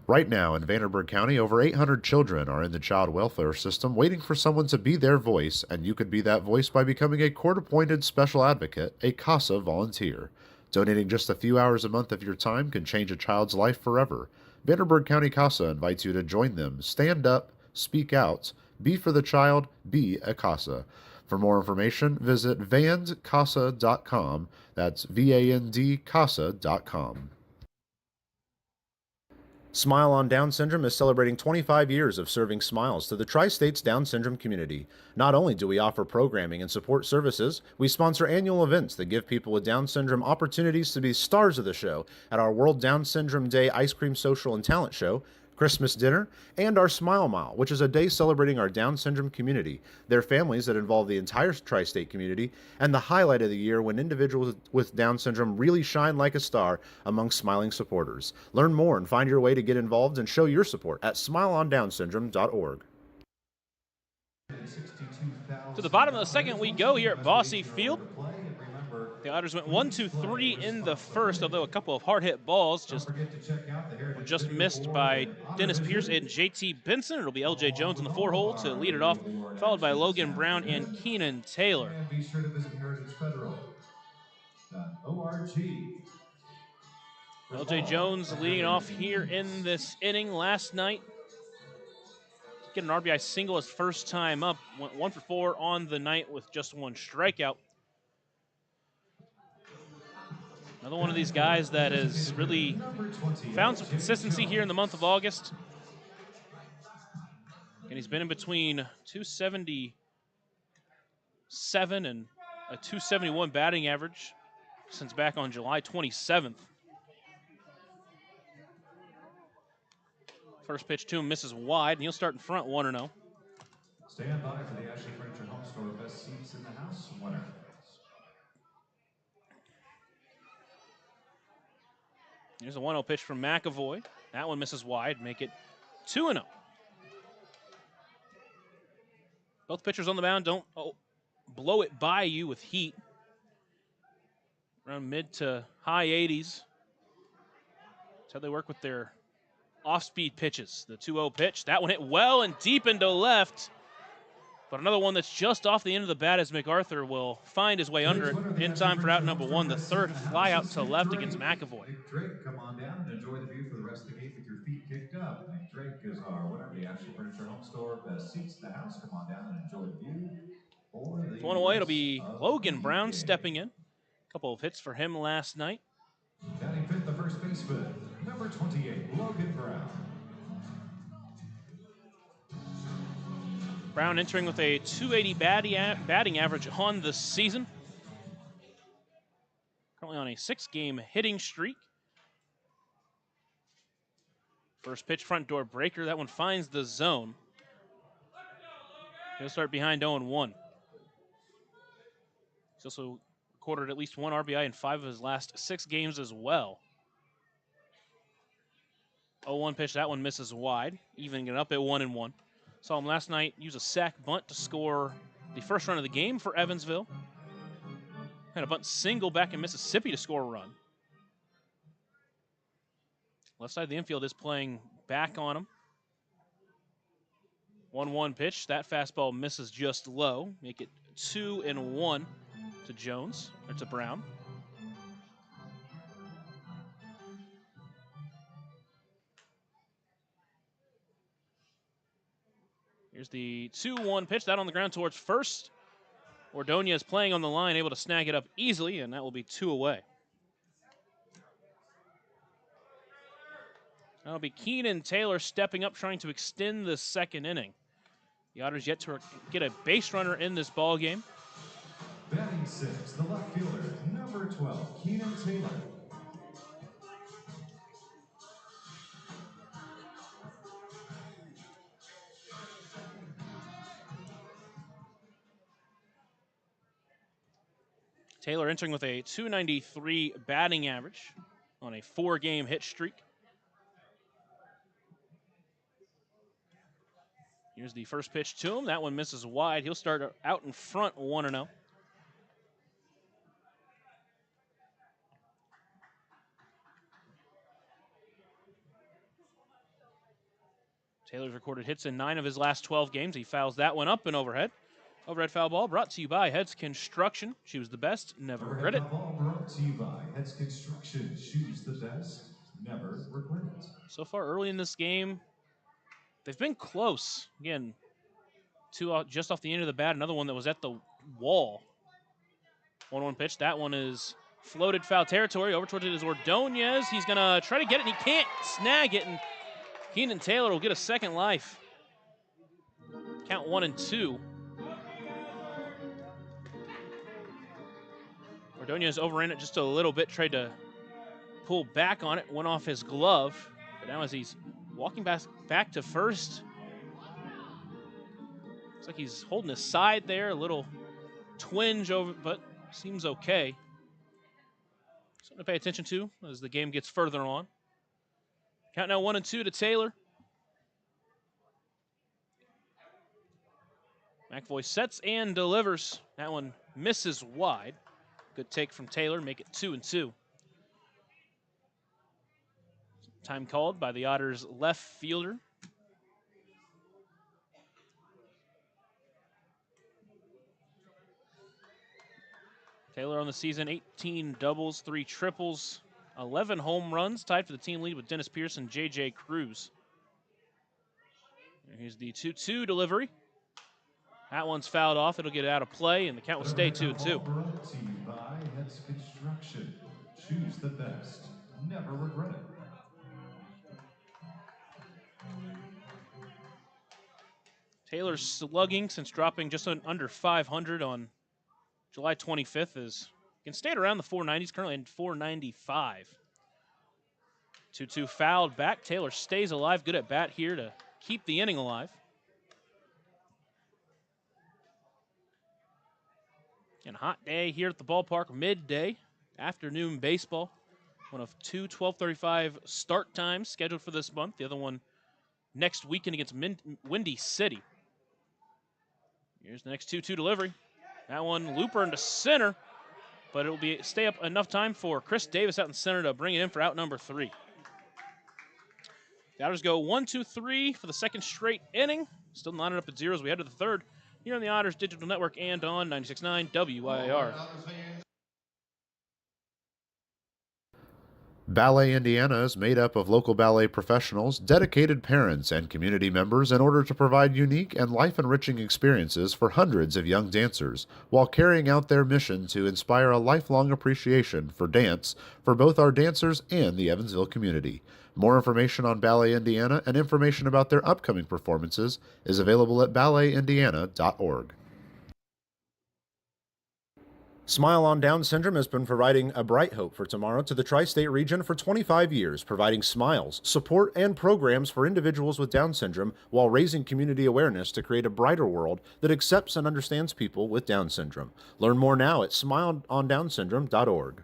Right now in Vanderburgh County, over 800 children are in the child welfare system waiting for someone to be their voice, and you could be that voice by becoming a court-appointed special advocate, a CASA volunteer. Donating just a few hours a month of your time can change a child's life forever. Vanderburgh County CASA invites you to join them. Stand up, speak out, be for the child, be a CASA. For more information, visit vandcasa.com. That's VANDCASA.com. Smile on Down Syndrome is celebrating 25 years of serving smiles to the Tri-States Down Syndrome community. Not only do we offer programming and support services, we sponsor annual events that give people with Down Syndrome opportunities to be stars of the show at our World Down Syndrome Day Ice Cream Social and Talent Show, Christmas dinner, and our Smile Mile, which is a day celebrating our Down syndrome community, their families that involve the entire tri-state community, and the highlight of the year when individuals with Down syndrome really shine like a star among smiling supporters. Learn more and find your way to get involved and show your support at smileondownsyndrome.org. To the bottom of the second we go here at Bosse Field. The Otters went 1-2-3 in the first, although a couple of hard-hit balls were just missed by Dennis Pierce and JT Benson. It'll be LJ Jones in the 4-hole to lead it off, followed by Logan Brown and Keenan Taylor. And be sure to visit heritageFederal.org. LJ Jones leading off here in this inning last night. Get an RBI single his first time up. Went 1 for 4 on the night with just 1 strikeout. Another one of these guys that has really found some consistency here in the month of August. And he's been in between 277 and a 271 batting average since back on July 27th. First pitch to him misses wide, and he'll start in front 1-0. Stand by for the Ashley Furniture Home Store Best Seat Here's a 1-0 pitch from McAvoy. That one misses wide, make it 2-0. Both pitchers on the mound don't blow it by you with heat. Around mid to high 80s. That's how they work with their off-speed pitches. The 2-0 pitch, that one hit well and deep into left. But another one that's just off the end of the bat as MacArthur will find his way under it in time for out number one. The third fly out to left against McAvoy. Nick Drake, come on down and enjoy the view for the rest of the game with your feet kicked up. Nick Drake is our winner. The Action Furniture Home Store, best seats in the house. Come on down and enjoy the view. For the One away, it'll be rest of Logan the Brown game. stepping in. A couple of hits for him last night. Batting fifth, the first baseman, number 28, Logan Brown. Brown entering with a .280 batting average on the season. Currently on a 6-game hitting streak. First pitch, front door breaker. That one finds the zone. He'll start behind 0-1. He's also recorded at least 1 RBI in 5 of his last 6 games as well. 0-1 pitch, that one misses wide, evening it up at 1-1. Saw him last night use a sac bunt to score the first run of the game for Evansville. Had a bunt single back in Mississippi to score a run. Left side of the infield is playing back on him. 1-1 pitch. That fastball misses just low. Make it 2-1 to Jones, or to Brown. Here's the 2-1 pitch. That on the ground towards first. Ordonez playing on the line, able to snag it up easily, and that will be 2 away. That'll be Keenan Taylor stepping up, trying to extend the second inning. The Otters yet to get a base runner in this ball game. Batting sixth, the left fielder, number 12, Keenan Taylor. Taylor entering with a .293 batting average on a 4-game hit streak. Here's the first pitch to him. That one misses wide. He'll start out in front 1-0. Taylor's recorded hits in 9 of his last 12 games. He fouls that one up and overhead. Overhead foul ball brought to you by Heads Construction. Choose the best, never regret it. Overhead foul ball brought to you by Heads Construction. Choose the best, never regret it. So far early in this game, they've been close. Again, 2 just off the end of the bat. Another one that was at the wall. 1-1 pitch. That one is floated foul territory. Over towards it is Ordonez. He's going to try to get it, and he can't snag it. And Keenan Taylor will get a second life. Count 1-2. Ordonez overran it just a little bit, tried to pull back on it, went off his glove. But now as he's walking back to first, looks like he's holding his side there, a little twinge over, but seems okay. Something to pay attention to as the game gets further on. Count now 1-2 to Taylor. McAvoy sets and delivers. That one misses wide. Good take from Taylor, make it 2-2. Time called by the Otters left fielder. Taylor on the season, 18 doubles, 3 triples, 11 home runs, tied for the team lead with Dennis Pierce and J.J. Cruz. Here's the 2-2 delivery. That one's fouled off. It'll get out of play, and the count will stay 2-2. Brought to you by Heads Construction. Choose the best, never regret it. Taylor's slugging since dropping just under 500 on July 25th is can stayed around the 490s, currently in 495. 2-2 fouled back. Taylor stays alive. Good at bat here to keep the inning alive. And a hot day here at the ballpark, midday, afternoon baseball. One of two 12:35 start times scheduled for this month. The other one next weekend against Windy City. Here's the next 2-2 delivery. That one looper into center, but it will stay up enough time for Chris Davis out in center to bring it in for out number 3. The Otters go 1-2-3 for the second straight inning. Still lining up at zeros. We head to the third here on the Otters Digital Network and on 96.9 WIR. Ballet Indiana is made up of local ballet professionals, dedicated parents, and community members in order to provide unique and life-enriching experiences for hundreds of young dancers, while carrying out their mission to inspire a lifelong appreciation for dance for both our dancers and the Evansville community. More information on Ballet Indiana and information about their upcoming performances is available at balletindiana.org. Smile on Down Syndrome has been providing a bright hope for tomorrow to the tri-state region for 25 years, providing smiles, support, and programs for individuals with Down syndrome while raising community awareness to create a brighter world that accepts and understands people with Down syndrome. Learn more now at smileondownsyndrome.org.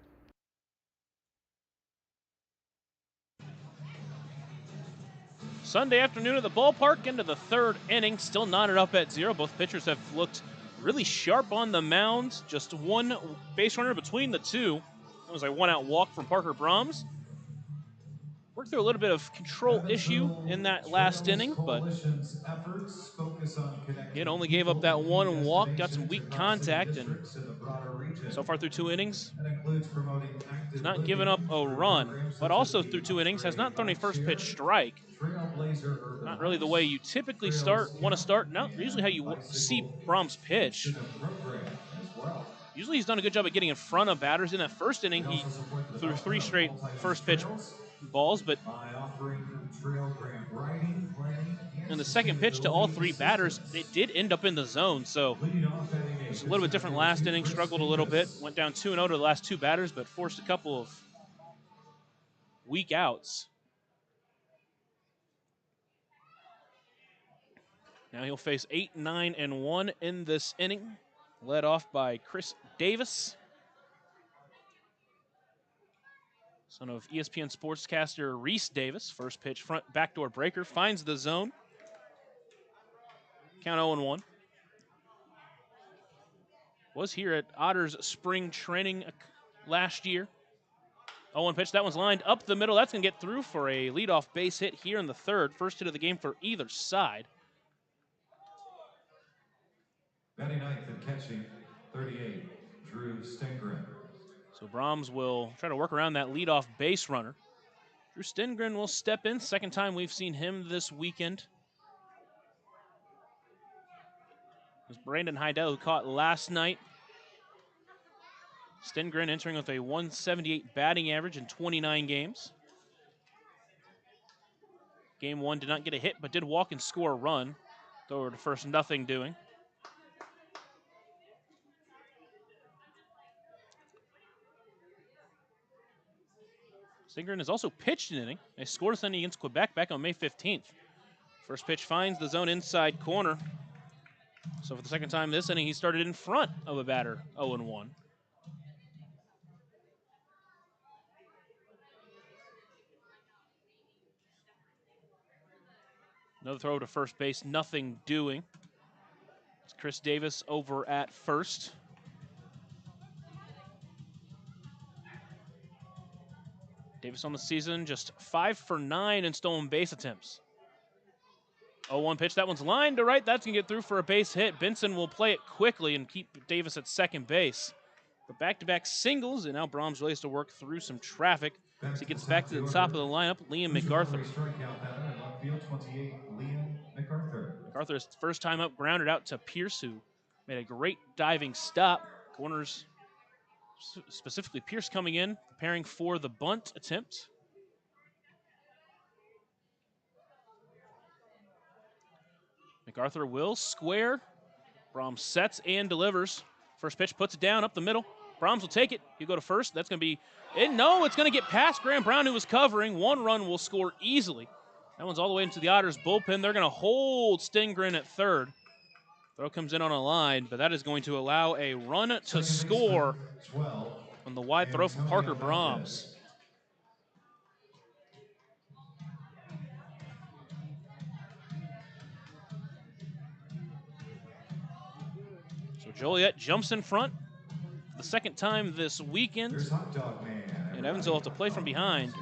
Sunday afternoon at the ballpark into the third inning, still knotted up at 0. Both pitchers have looked really sharp on the mound. Just one base runner between the two. That was a one-out walk from Parker Brahms. Worked through a little bit of control issue in that last inning, but it only gave up that one walk, got some weak contact, and so far through 2 innings, has not given up a run, but also through 2 innings has not thrown a first pitch strike. Not really the way you typically want to start. Not usually how you see Brahms pitch. Usually he's done a good job at getting in front of batters. In that first inning, he threw 3 straight first pitch balls, but in the second pitch to all 3 batters, it did end up in the zone. So it was a little bit different last inning, struggled a little bit, went down 2-0 to the last 2 batters, but forced a couple of weak outs. Now he'll face 8, 9, and 1 in this inning, led off by Chris Davis, son of ESPN sportscaster Reese Davis. First pitch, front backdoor breaker, finds the zone. Count 0-1. Was here at Otters spring training last year. 0-1 pitch, that one's lined up the middle. That's going to get through for a leadoff base hit here in the third. First hit of the game for either side. Batting ninth and catching, 38, Drew Stengren. So Brahms will try to work around that leadoff base runner. Drew Stengren will step in. Second time we've seen him this weekend. It was Brandon Heidel who caught last night. Stengren entering with a 178 batting average in 29 games. Game 1 did not get a hit, but did walk and score a run. Throw to first, nothing doing. Stengren has also pitched an inning. They scored this inning against Quebec back on May 15th. First pitch finds the zone inside corner. So for the second time this inning, he started in front of a batter, 0-1. Another throw to first base, nothing doing. It's Chris Davis over at first. Davis on the season, just 5 for 9 in stolen base attempts. 0-1 pitch, that one's lined to right. That's going to get through for a base hit. Benson will play it quickly and keep Davis at second base. But back-to-back singles, and now Brahms really has to work through some traffic as he gets back to the top of the lineup, Liam MacArthur. MacArthur's first time up, grounded out to Pierce, who made a great diving stop. Corners, specifically Pierce coming in, preparing for the bunt attempt. MacArthur will square. Brahms sets and delivers. First pitch puts it down up the middle. Brahms will take it. He'll go to first. That's going to be in. No, it's going to get past Graham Brown, who was covering. 1 run will score easily. That one's all the way into the Otters bullpen. They're going to hold Stengren at third. Throw comes in on a line, but that is going to allow a run to score on the wide throw from Parker Brahms. Joliet jumps in front the second time this weekend. There's Hot Dog Man. And Evansville will have to play from behind.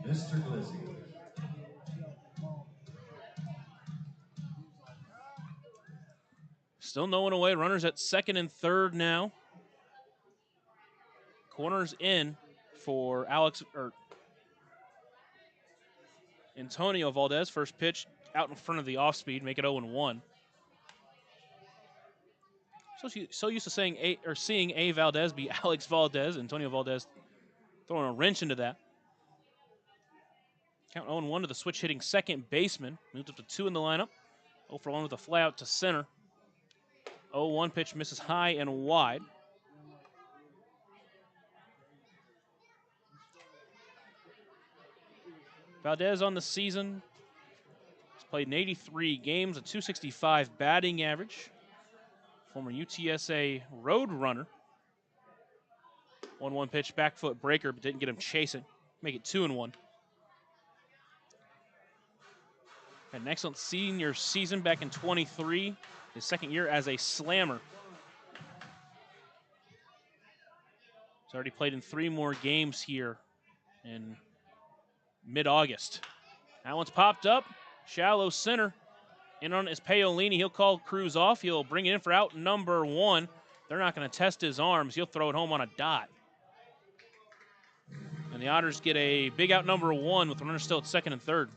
Mr. Glizzy. Still no one away. Runners at second and third now. Corners in for Antonio Valdez. First pitch out in front of the off speed, make it 0-1. So used to seeing A Valdez be Alex Valdez. Antonio Valdez throwing a wrench into that. Count 0-1 to the switch hitting second baseman. Moved up to 2 in the lineup. 0 for 1 with a fly out to center. 0-1 pitch misses high and wide. Valdez on the season has played in 83 games, a .265 batting average. Former UTSA road runner. 1-1 pitch, back foot breaker, but didn't get him chasing. Make it 2-1. Had an excellent senior season back in 23, his second year as a slammer. He's already played in 3 more games here in mid-August. That one's popped up, shallow center. In on is Paolini. He'll call Cruz off. He'll bring it in for out number 1. They're not going to test his arms. He'll throw it home on a dot. And the Otters get a big out number 1 with runners still at second and third.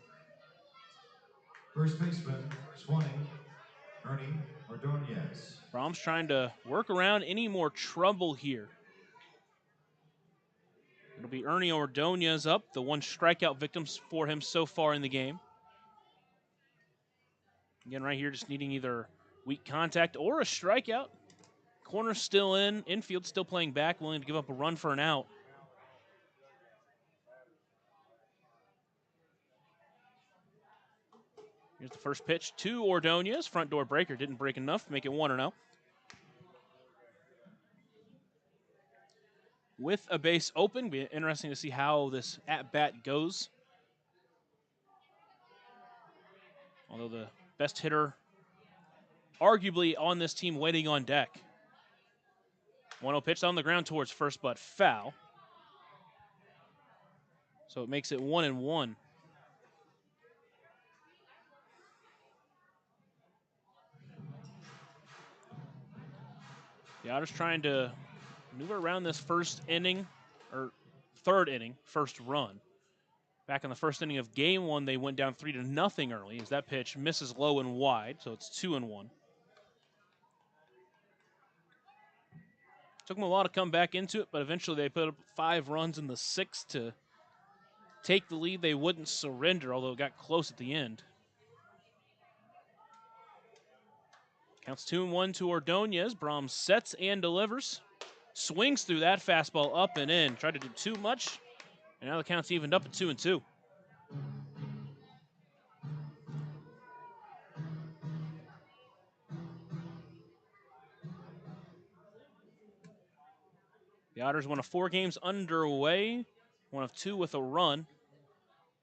First baseman, 20, Ernie Ordonez. Brahms trying to work around any more trouble here. It'll be Ernie Ordonez up, the 1 strikeout victims for him so far in the game. Again, right here, just needing either weak contact or a strikeout. Corner still in, infield still playing back, willing to give up a run for an out. Here's the first pitch to Ordonez. Front door breaker, didn't break enough, make it 1-0. With a base open, be interesting to see how this at-bat goes. Although the best hitter, arguably on this team, waiting on deck. 1-0 pitch on the ground towards first, but foul. So it makes it 1-1. The Otters trying to maneuver around this first inning, or third inning, first run. Back in the first inning of game 1, they went down 3-0 early as that pitch misses low and wide, so it's 2-1. Took them a while to come back into it, but eventually they put up 5 runs in the 6th to take the lead. They wouldn't surrender, although it got close at the end. Counts 2-1 to Ordonez. Brahms sets and delivers. Swings through that fastball up and in. Tried to do too much, and now the count's evened up at 2-2. The Otters won a 4 games underway, 1 of 2 with a run.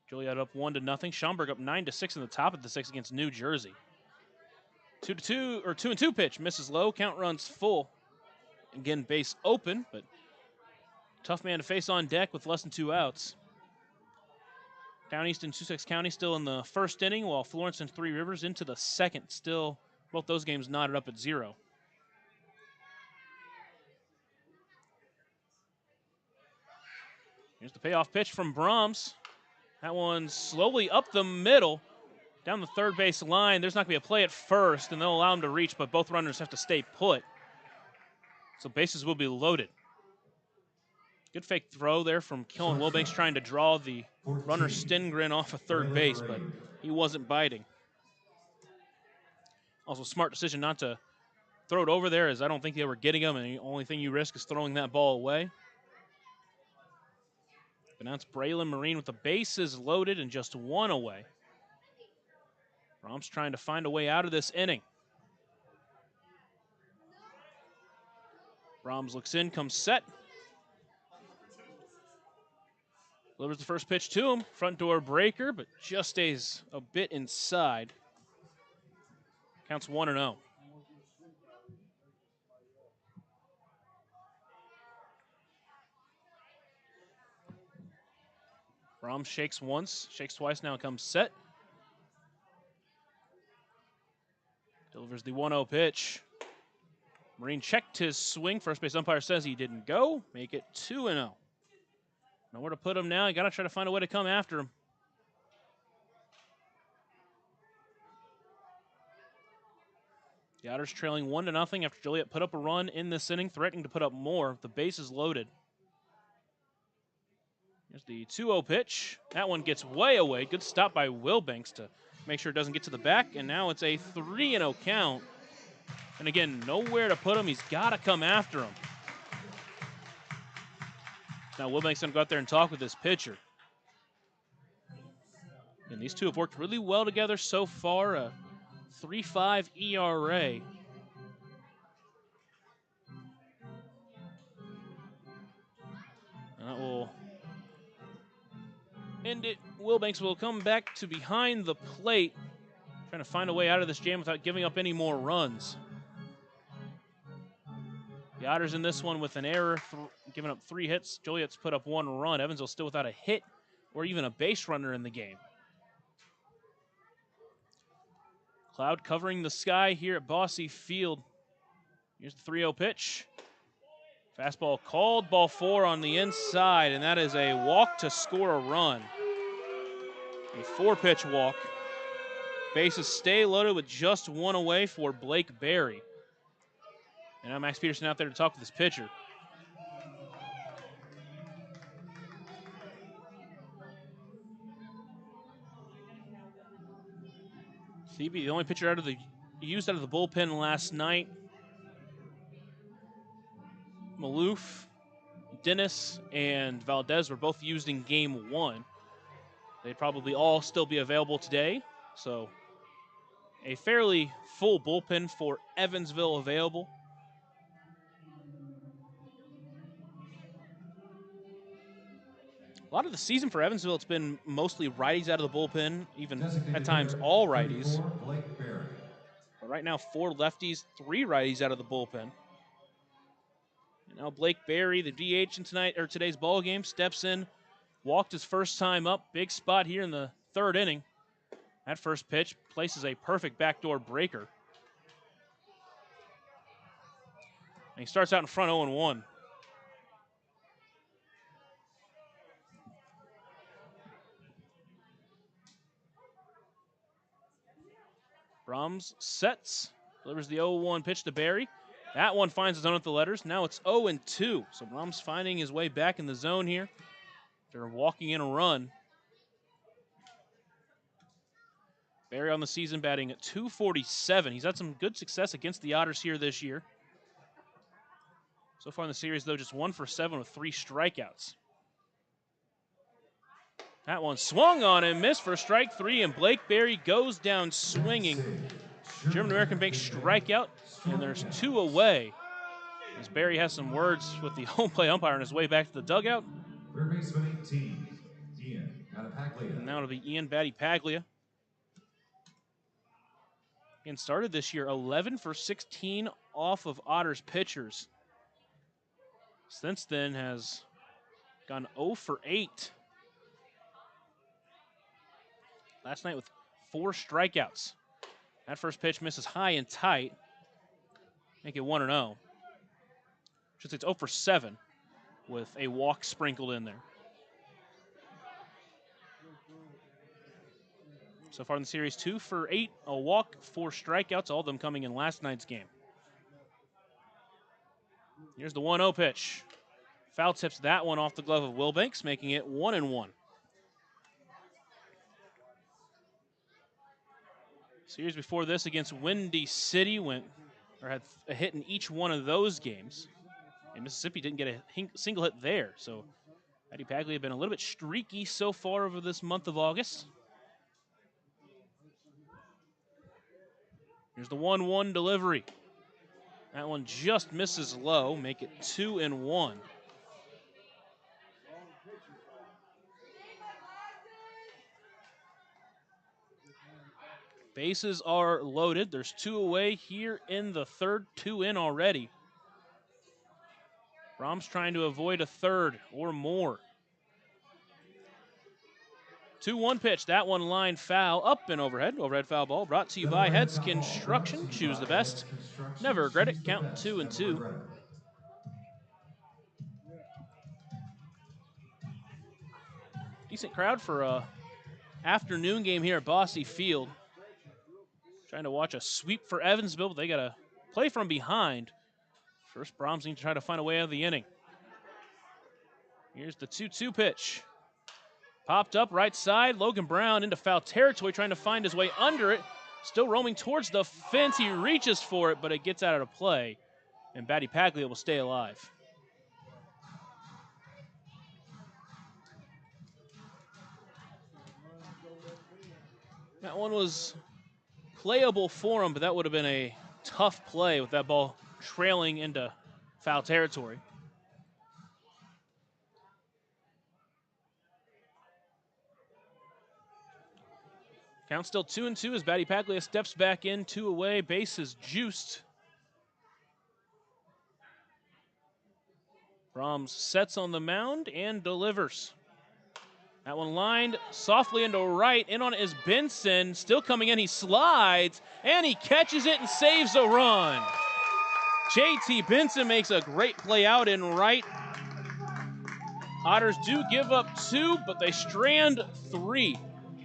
Joliet up 1-0. Schaumburg up 9-6 in the top of the 6th against New Jersey. 2-2 pitch misses low. Count runs full. Again, base open, but tough man to face on deck with less than 2 outs. Down east in Sussex County still in the first inning, while Florence and Three Rivers into the second. Still, both those games knotted up at 0. Here's the payoff pitch from Brahms. That one's slowly up the middle, down the third base line. There's not going to be a play at first, and they'll allow him to reach, but both runners have to stay put. So bases will be loaded. Good fake throw there from Kellen Wilbanks, trying to draw the runner Stengren off of third base, but he wasn't biting. Also, smart decision not to throw it over there, as I don't think they were getting him, and the only thing you risk is throwing that ball away. But now it's Braylon Marine with the bases loaded and just 1 away. Brahms trying to find a way out of this inning. Brahms looks in, comes set. Delivers the first pitch to him. Front door breaker, but just stays a bit inside. Counts 1-0. Brahms shakes once, shakes twice, now comes set. Delivers the 1-0 pitch. Marine checked his swing. First base umpire says he didn't go. Make it 2-0. Nowhere to put him now. You got to try to find a way to come after him. The Otters trailing 1-0 after Joliet put up a run in this inning, threatening to put up more. The base is loaded. Here's the 2-0 pitch. That one gets way away. Good stop by Wilbanks to make sure it doesn't get to the back. And now it's a 3-0 count. And again, nowhere to put him. He's got to come after him. Now Wilbanks going to go out there and talk with this pitcher. And these two have worked really well together so far. A 3.5 ERA. And that will end it. Wilbanks will come back to behind the plate, trying to find a way out of this jam without giving up any more runs. The Otters in this one with an error, giving up 3 hits. Joliet's put up 1 run. Evansville still without a hit or even a base runner in the game. Cloud covering the sky here at Bosse Field. Here's the 3-0 pitch. Fastball called, ball 4 on the inside, and that is a walk to score a run. A 4-pitch walk. Bases stay loaded with just 1 away for Blake Berry. And now Max Peterson out there to talk with his pitcher. CB, the only pitcher used out of the bullpen last night. Maloof, Dennis, and Valdez were both used in game 1. They'd probably all still be available today. So a fairly full bullpen for Evansville available. A lot of the season for Evansville, it's been mostly righties out of the bullpen, even at times all righties. But right now, 4 lefties, 3 righties out of the bullpen. And now Blake Berry, the DH in today's ball game, steps in, walked his first time up. Big spot here in the 3rd inning. That first pitch places a perfect backdoor breaker. And he starts out in front 0-1. Brahms sets, delivers the 0-1 pitch to Berry. That one finds the zone at the letters. Now it's 0-2. So Brahms finding his way back in the zone here. They're walking in a run. Berry on the season batting at .247. He's had some good success against the Otters here this year. So far in the series, though, just 1 for 7 with 3 strikeouts. That one swung on and missed for strike 3, and Blake Berry goes down swinging. German-American bank strikeout, and there's 2 away. As Berry has some words with the home plate umpire on his way back to the dugout. Third baseman 18, Ian Battipaglia. And now it'll be Ian Battipaglia. And started this year 11 for 16 off of Otters pitchers. Since then has gone 0 for 8. Last night with 4 strikeouts. That first pitch misses high and tight. Make it 1-0. Should say it's 0 for 7 with a walk sprinkled in there. So far in the series, 2 for 8, a walk, 4 strikeouts, all of them coming in last night's game. Here's the 1-0 pitch. Foul tips that one off the glove of Wilbanks, making it 1-1. Series before this against Windy City had a hit in each one of those games. And Mississippi didn't get a single hit there. So Battipaglia had been a little bit streaky so far over this month of August. Here's the 1-1 delivery. That one just misses low, make it 2-1. Bases are loaded. There's 2 away here in the third, 2 in already. Brahms trying to avoid a third or more. 2-1 pitch. That one line foul, up and overhead. Overhead foul ball brought to you by Heads Construction. Choose the best. Never regret it. Count 2-2. Decent crowd for a afternoon game here at Bosse Field. Trying to watch a sweep for Evansville, but they got to play from behind. First, Brahms needs to try to find a way out of the inning. Here's the 2-2 pitch. Popped up right side. Logan Brown into foul territory, trying to find his way under it. Still roaming towards the fence. He reaches for it, but it gets out of play. And Batty Paglia will stay alive. That one was playable for him, but that would have been a tough play with that ball trailing into foul territory. Count still 2-2 as Batty Paglia steps back in, 2 away, base is juiced. Brahms sets on the mound and delivers. That one lined softly into right, in on it is Benson, still coming in, he slides, and he catches it and saves a run. JT Benson makes a great play out in right. Otters do give up 2, but they strand 3.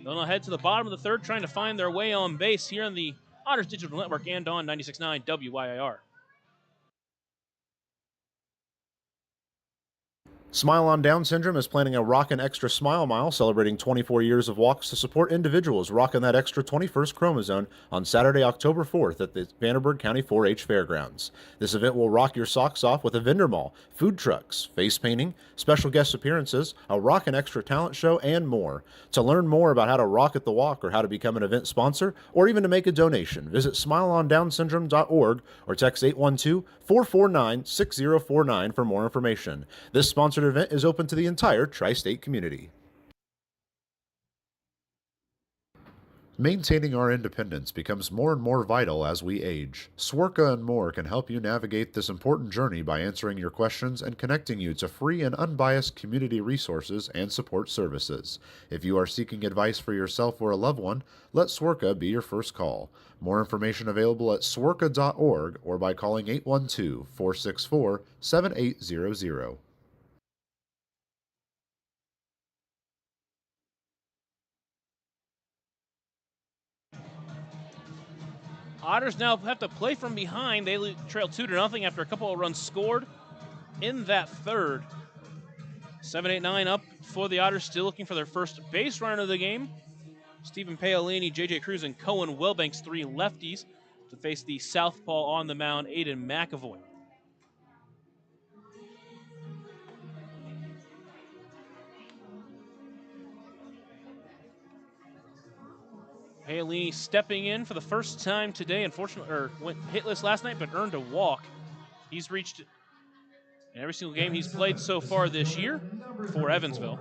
They'll head to the bottom of the third, trying to find their way on base here on the Otters Digital Network and on 96.9 WYIR. Smile on Down Syndrome is planning a Rockin' Extra Smile Mile celebrating 24 years of walks to support individuals rocking that extra 21st chromosome on Saturday, October 4th at the Vanderburgh County 4-H Fairgrounds. This event will rock your socks off with a vendor mall, food trucks, face painting, special guest appearances, a Rockin' Extra talent show, and more. To learn more about how to rock at the walk or how to become an event sponsor or even to make a donation, visit smileondownsyndrome.org or text 812-449-6049 for more information. This sponsored event is open to the entire tri-state community. Maintaining our independence becomes more and more vital as we age. Swerka and More can help you navigate this important journey by answering your questions and connecting you to free and unbiased community resources and support services. If you are seeking advice for yourself or a loved one, let Swerka be your first call. More information available at swerka.org or by calling 812-464-7800. Otters now have to play from behind. They trail 2-0 after a couple of runs scored in that third. 7-8-9 up for the Otters, still looking for their first base runner of the game. Stephen Paolini, J.J. Cruz, and Cohen Wilbanks, 3 lefties, to face the southpaw on the mound, Aiden McAvoy. Paolini stepping in for the first time today. Unfortunately, went hitless last night, but earned a walk. He's reached in every single game he's played so far this year for Evansville.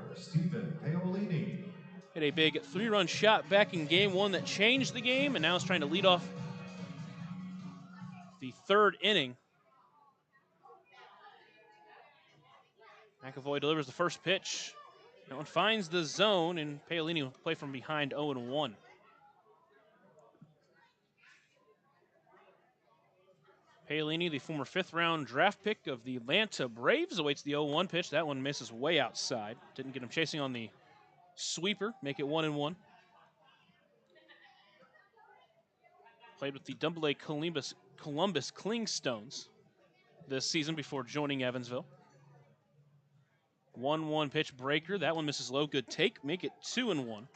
Hit a big 3-run shot back in game 1 that changed the game, and now is trying to lead off the third inning. McAvoy delivers the first pitch. That one finds the zone, and Paolini will play from behind 0-1. Paolini, the former 5th-round draft pick of the Atlanta Braves, awaits the 0-1 pitch. That one misses way outside. Didn't get him chasing on the sweeper, make it 1-1. Played with the Double-A Columbus Clingstones this season before joining Evansville. 1-1 pitch breaker. That one misses low. Good take. Make it 2-1.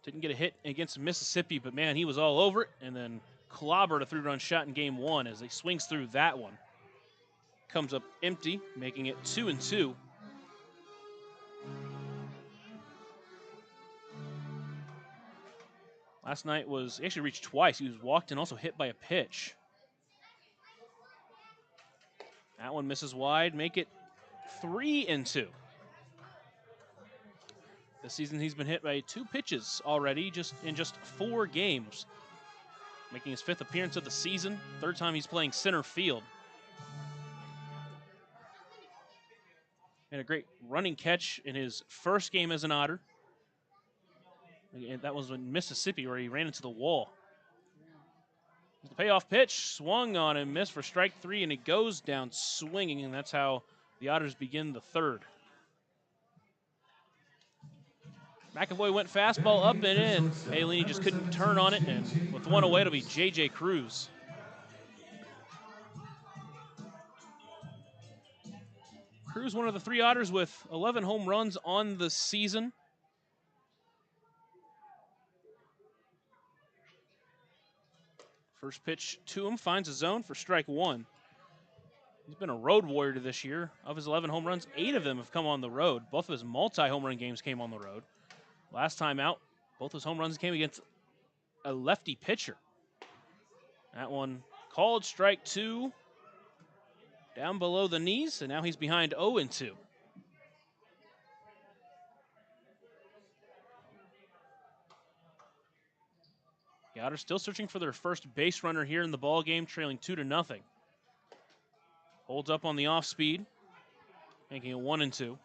Didn't get a hit against Mississippi, but man, he was all over it, and then clobbered a 3-run shot in game 1 as he swings through that one. Comes up empty, making it 2-2. Last night he actually reached twice. He was walked and also hit by a pitch. That one misses wide, make it 3-2. This season he's been hit by 2 pitches already in just 4 games. Making his 5th appearance of the season, 3rd time he's playing center field. And a great running catch in his first game as an Otter. And that was in Mississippi where he ran into the wall. The payoff pitch swung on and missed for strike 3, and it goes down swinging, and that's how the Otters begin the 3rd. McAvoy went fastball up and in. Haley just couldn't turn on it, and with 1 away, it'll be J.J. Cruz. Cruz, one of the 3 Otters with 11 home runs on the season. First pitch to him, finds a zone for strike 1. He's been a road warrior this year. Of his 11 home runs, 8 of them have come on the road. Both of his multi-home run games came on the road. Last time out, both his home runs came against a lefty pitcher. That one called strike 2, down below the knees, and now he's behind 0-2. The Otters still searching for their first base runner here in the ball game, trailing 2-0. Holds up on the off speed, making it 1-2.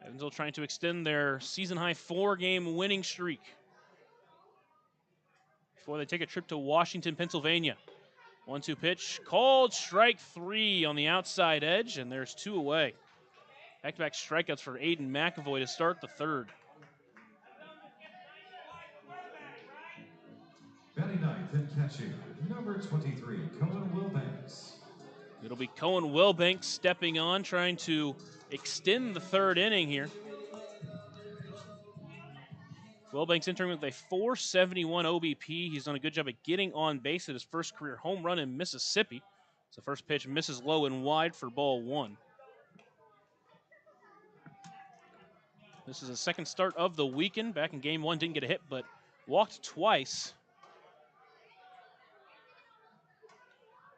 Evansville trying to extend their season-high 4-game winning streak before they take a trip to Washington, Pennsylvania. 1-2 pitch, called strike 3 on the outside edge, and there's 2 away. Back-to-back strikeouts for Aiden McAvoy to start the 3rd. Batting ninth and catching, number 23, Cohen Wilbanks. It'll be Cohen Wilbanks stepping on, trying to extend the 3rd inning here. Wilbanks entering with a 471 OBP. He's done a good job at getting on base at his first career home run in Mississippi. So first pitch misses low and wide for ball 1. This is the 2nd start of the weekend. Back in game 1, didn't get a hit, but walked twice.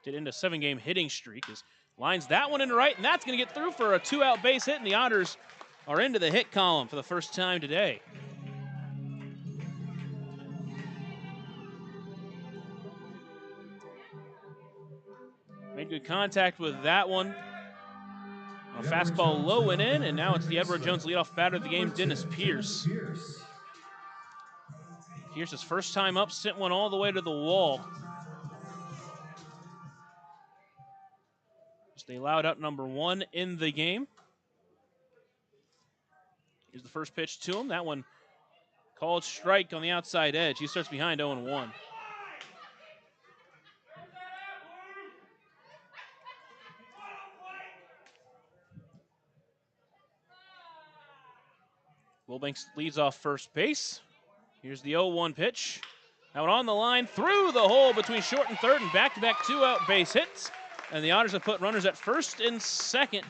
Did end a 7-game hitting streak. His lines that one into right, and that's going to get through for a 2-out base hit, and the Otters are into the hit column for the first time today. Made good contact with that one. A fastball low and in, and now it's the Edward Jones leadoff batter of the game, Dennis Pierce. Pierce's first time up, sent one all the way to the wall. Just a loud out number 1 in the game. Here's the first pitch to him. That one called strike on the outside edge. He starts behind 0-1. Wilbanks leads off first base. Here's the 0-1 pitch. Out on the line, through the hole between short and 3rd, and back-to-back 2-out base hits. And the Otters have put runners at 1st and 2nd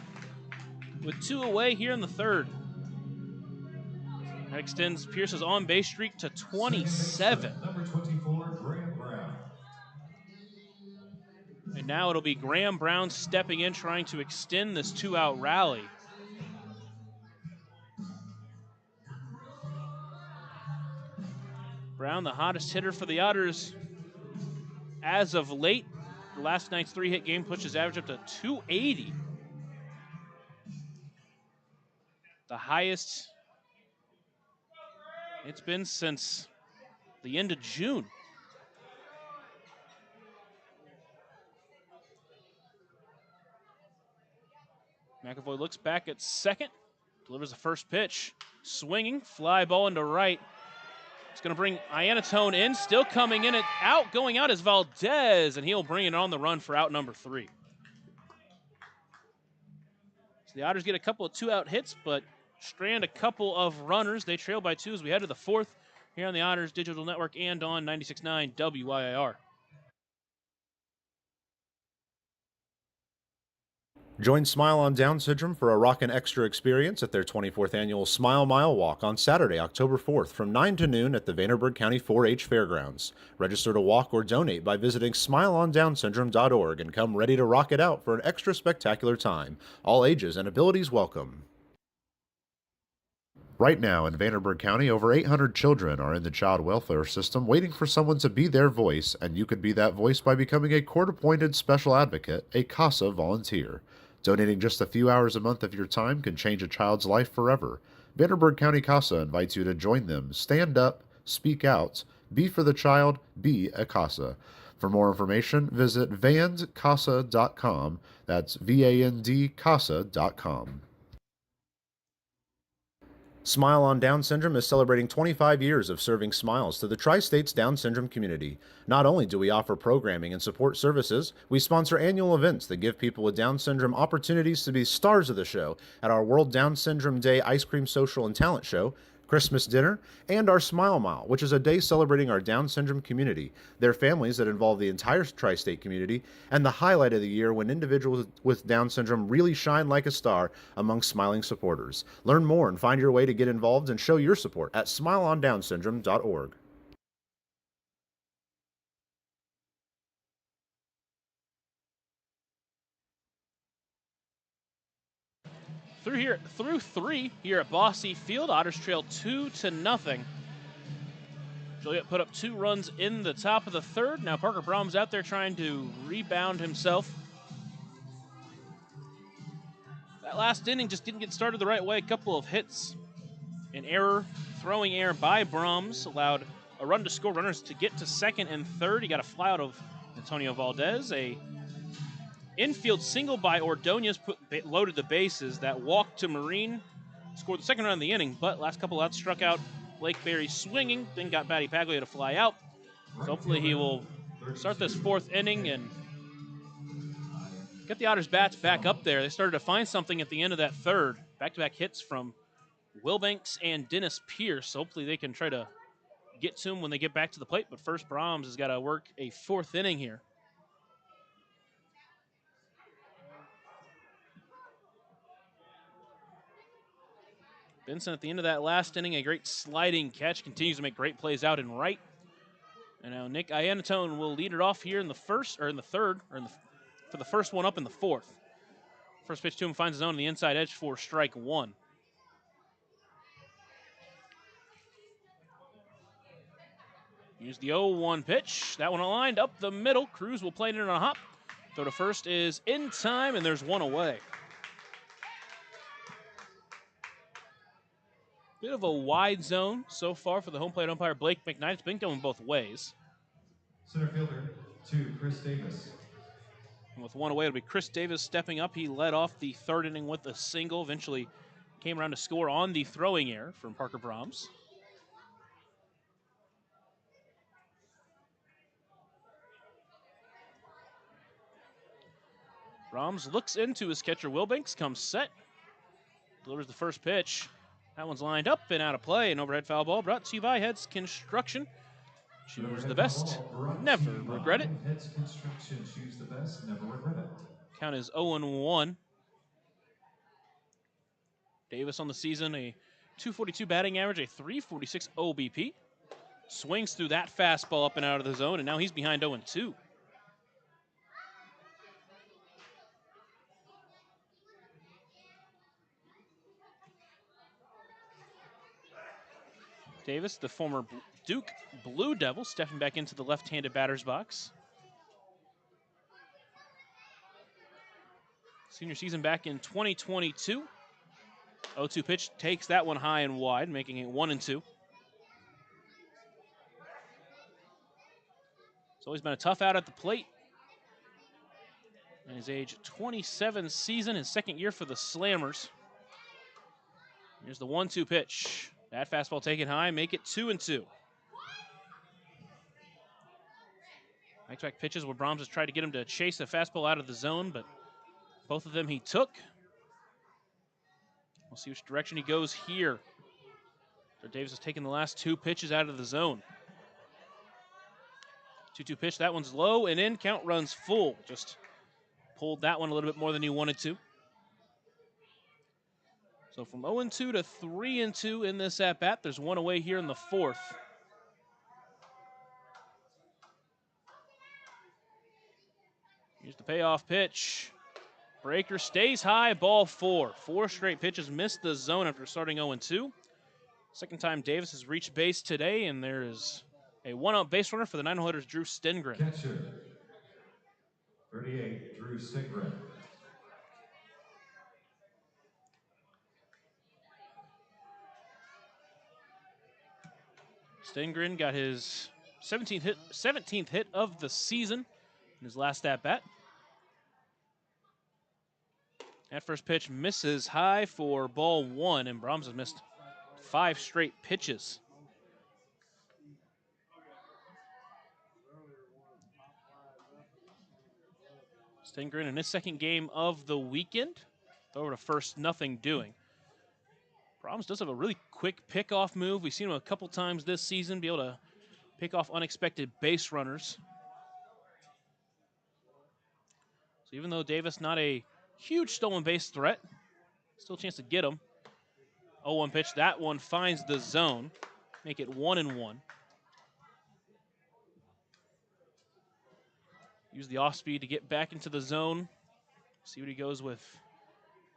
with 2 away here in the 3rd. That extends Pierce's on-base streak to 27. Number 24, Graham Brown. And now it'll be Graham Brown stepping in, trying to extend this 2-out rally. Brown, the hottest hitter for the Otters as of late. Last night's 3-hit game pushed his average up to 280. The highest it's been since the end of June. McAvoy looks back at 2nd, delivers the first pitch. Swinging, fly ball into right. It's going to bring Iannatone in, still coming in and out. Going out is Valdez, and he'll bring it on the run for out number 3. So the Otters get a couple of 2-out hits, but strand a couple of runners. They trail by 2 as we head to the 4th here on the Otters Digital Network and on 96.9 WIIR. Join Smile on Down Syndrome for a rockin' extra experience at their 24th annual Smile Mile Walk on Saturday, October 4th from 9 to noon at the Vanderburgh County 4-H Fairgrounds. Register to walk or donate by visiting smileondownsyndrome.org and come ready to rock it out for an extra spectacular time. All ages and abilities welcome. Right now in Vanderburgh County, over 800 children are in the child welfare system waiting for someone to be their voice, and you could be that voice by becoming a court-appointed special advocate, a CASA volunteer. Donating just a few hours a month of your time can change a child's life forever. Vanderburgh County CASA invites you to join them. Stand up, speak out, be for the child, be a CASA. For more information, visit vandcasa.com. That's VAND CASA.com. Smile on Down Syndrome is celebrating 25 years of serving smiles to the Tri-States Down Syndrome community. Not only do we offer programming and support services, we sponsor annual events that give people with Down Syndrome opportunities to be stars of the show at our World Down Syndrome Day Ice Cream Social and Talent Show, Christmas dinner, and our Smile Mile, which is a day celebrating our Down syndrome community, their families that involve the entire tri-state community, and the highlight of the year when individuals with Down syndrome really shine like a star among smiling supporters. Learn more and find your way to get involved and show your support at smileondownsyndrome.org. Through three here at Bosse Field, Otters trail 2-0. Joliet put up 2 runs in the top of the third. Now Parker Brahms out there trying to rebound himself. That last inning just didn't get started the right way. A couple of hits, an error, throwing error by Brahms allowed a run to score, runners to get to second and third. He got a fly out of Antonio Valdez. A infield single by Ordonez loaded the bases. That walk to Marine scored the second run of the inning, but last couple outs struck out Blake Berry swinging, then got Batty Paglia to fly out. So hopefully he will start this 4th inning and get the Otters bats back up there. They started to find something at the end of that third. Back-to-back hits from Wilbanks and Dennis Pierce. Hopefully they can try to get to him when they get back to the plate, but first Brahms has got to work a 4th inning here. Benson at the end of that last inning, a great sliding catch, continues to make great plays out and right. And now Nick Iannatone will lead it off here in the first, or in the third, or for the first one up in the 4th. First pitch to him finds his own on the inside edge for strike 1. Here's the 0-1 pitch. That one lined up the middle. Cruz will play it in on a hop. Throw to first is in time, and there's one away. Bit of a wide zone so far for the home plate umpire, Blake McKnight. It's been going both ways. Center fielder, 2, Chris Davis. And with one away, it'll be Chris Davis stepping up. He led off the 3rd inning with a single. Eventually came around to score on the throwing error from Parker Brahms. Brahms looks into his catcher, Wilbanks, comes set, delivers the first pitch. That one's lined up and out of play. An overhead foul ball brought to you by Heads Construction. Choose the best, never regret it. Heads Construction, choose the best, never regret it. Count is 0-1. Davis on the season, a .242 batting average, a .346 OBP. Swings through that fastball up and out of the zone, and now he's behind 0-2. Davis, the former Duke Blue Devil, stepping back into the left-handed batter's box. Senior season back in 2022. 0-2 pitch takes that one high and wide, making it 1-2. It's always been a tough out at the plate. In his age 27 season, his 2nd year for the Slammers. Here's the 1-2 pitch. That fastball taken high, make it 2-2. Back-to-back pitches where Brahms has tried to get him to chase the fastball out of the zone, but both of them he took. We'll see which direction he goes here. So Davis has taken the last 2 pitches out of the zone. 2-2 pitch, that one's low and in, count runs full. Just pulled that one a little bit more than he wanted to. So from 0-2 to 3-2 in this at-bat. There's one away here in the fourth. Here's the payoff pitch. Breaker stays high, ball 4. 4 straight pitches missed the zone after starting 0-2. Second time Davis has reached base today, and there is a one-out base runner for the Nine hitters, Drew Stengren. Catcher, 38, Drew Stengren. Stengren got his 17th hit of the season in his last at-bat. That first pitch misses high for ball 1, and Brahms has missed 5 straight pitches. Stengren in his second game of the weekend. Over to first, nothing doing. Brahms does have a really quick pickoff move. We've seen him a couple times this season be able to pick off unexpected base runners. So even though Davis not a huge stolen base threat, still a chance to get him. 0-1 pitch, that one finds the zone. Make it 1-1. Use the off speed to get back into the zone. See what he goes with.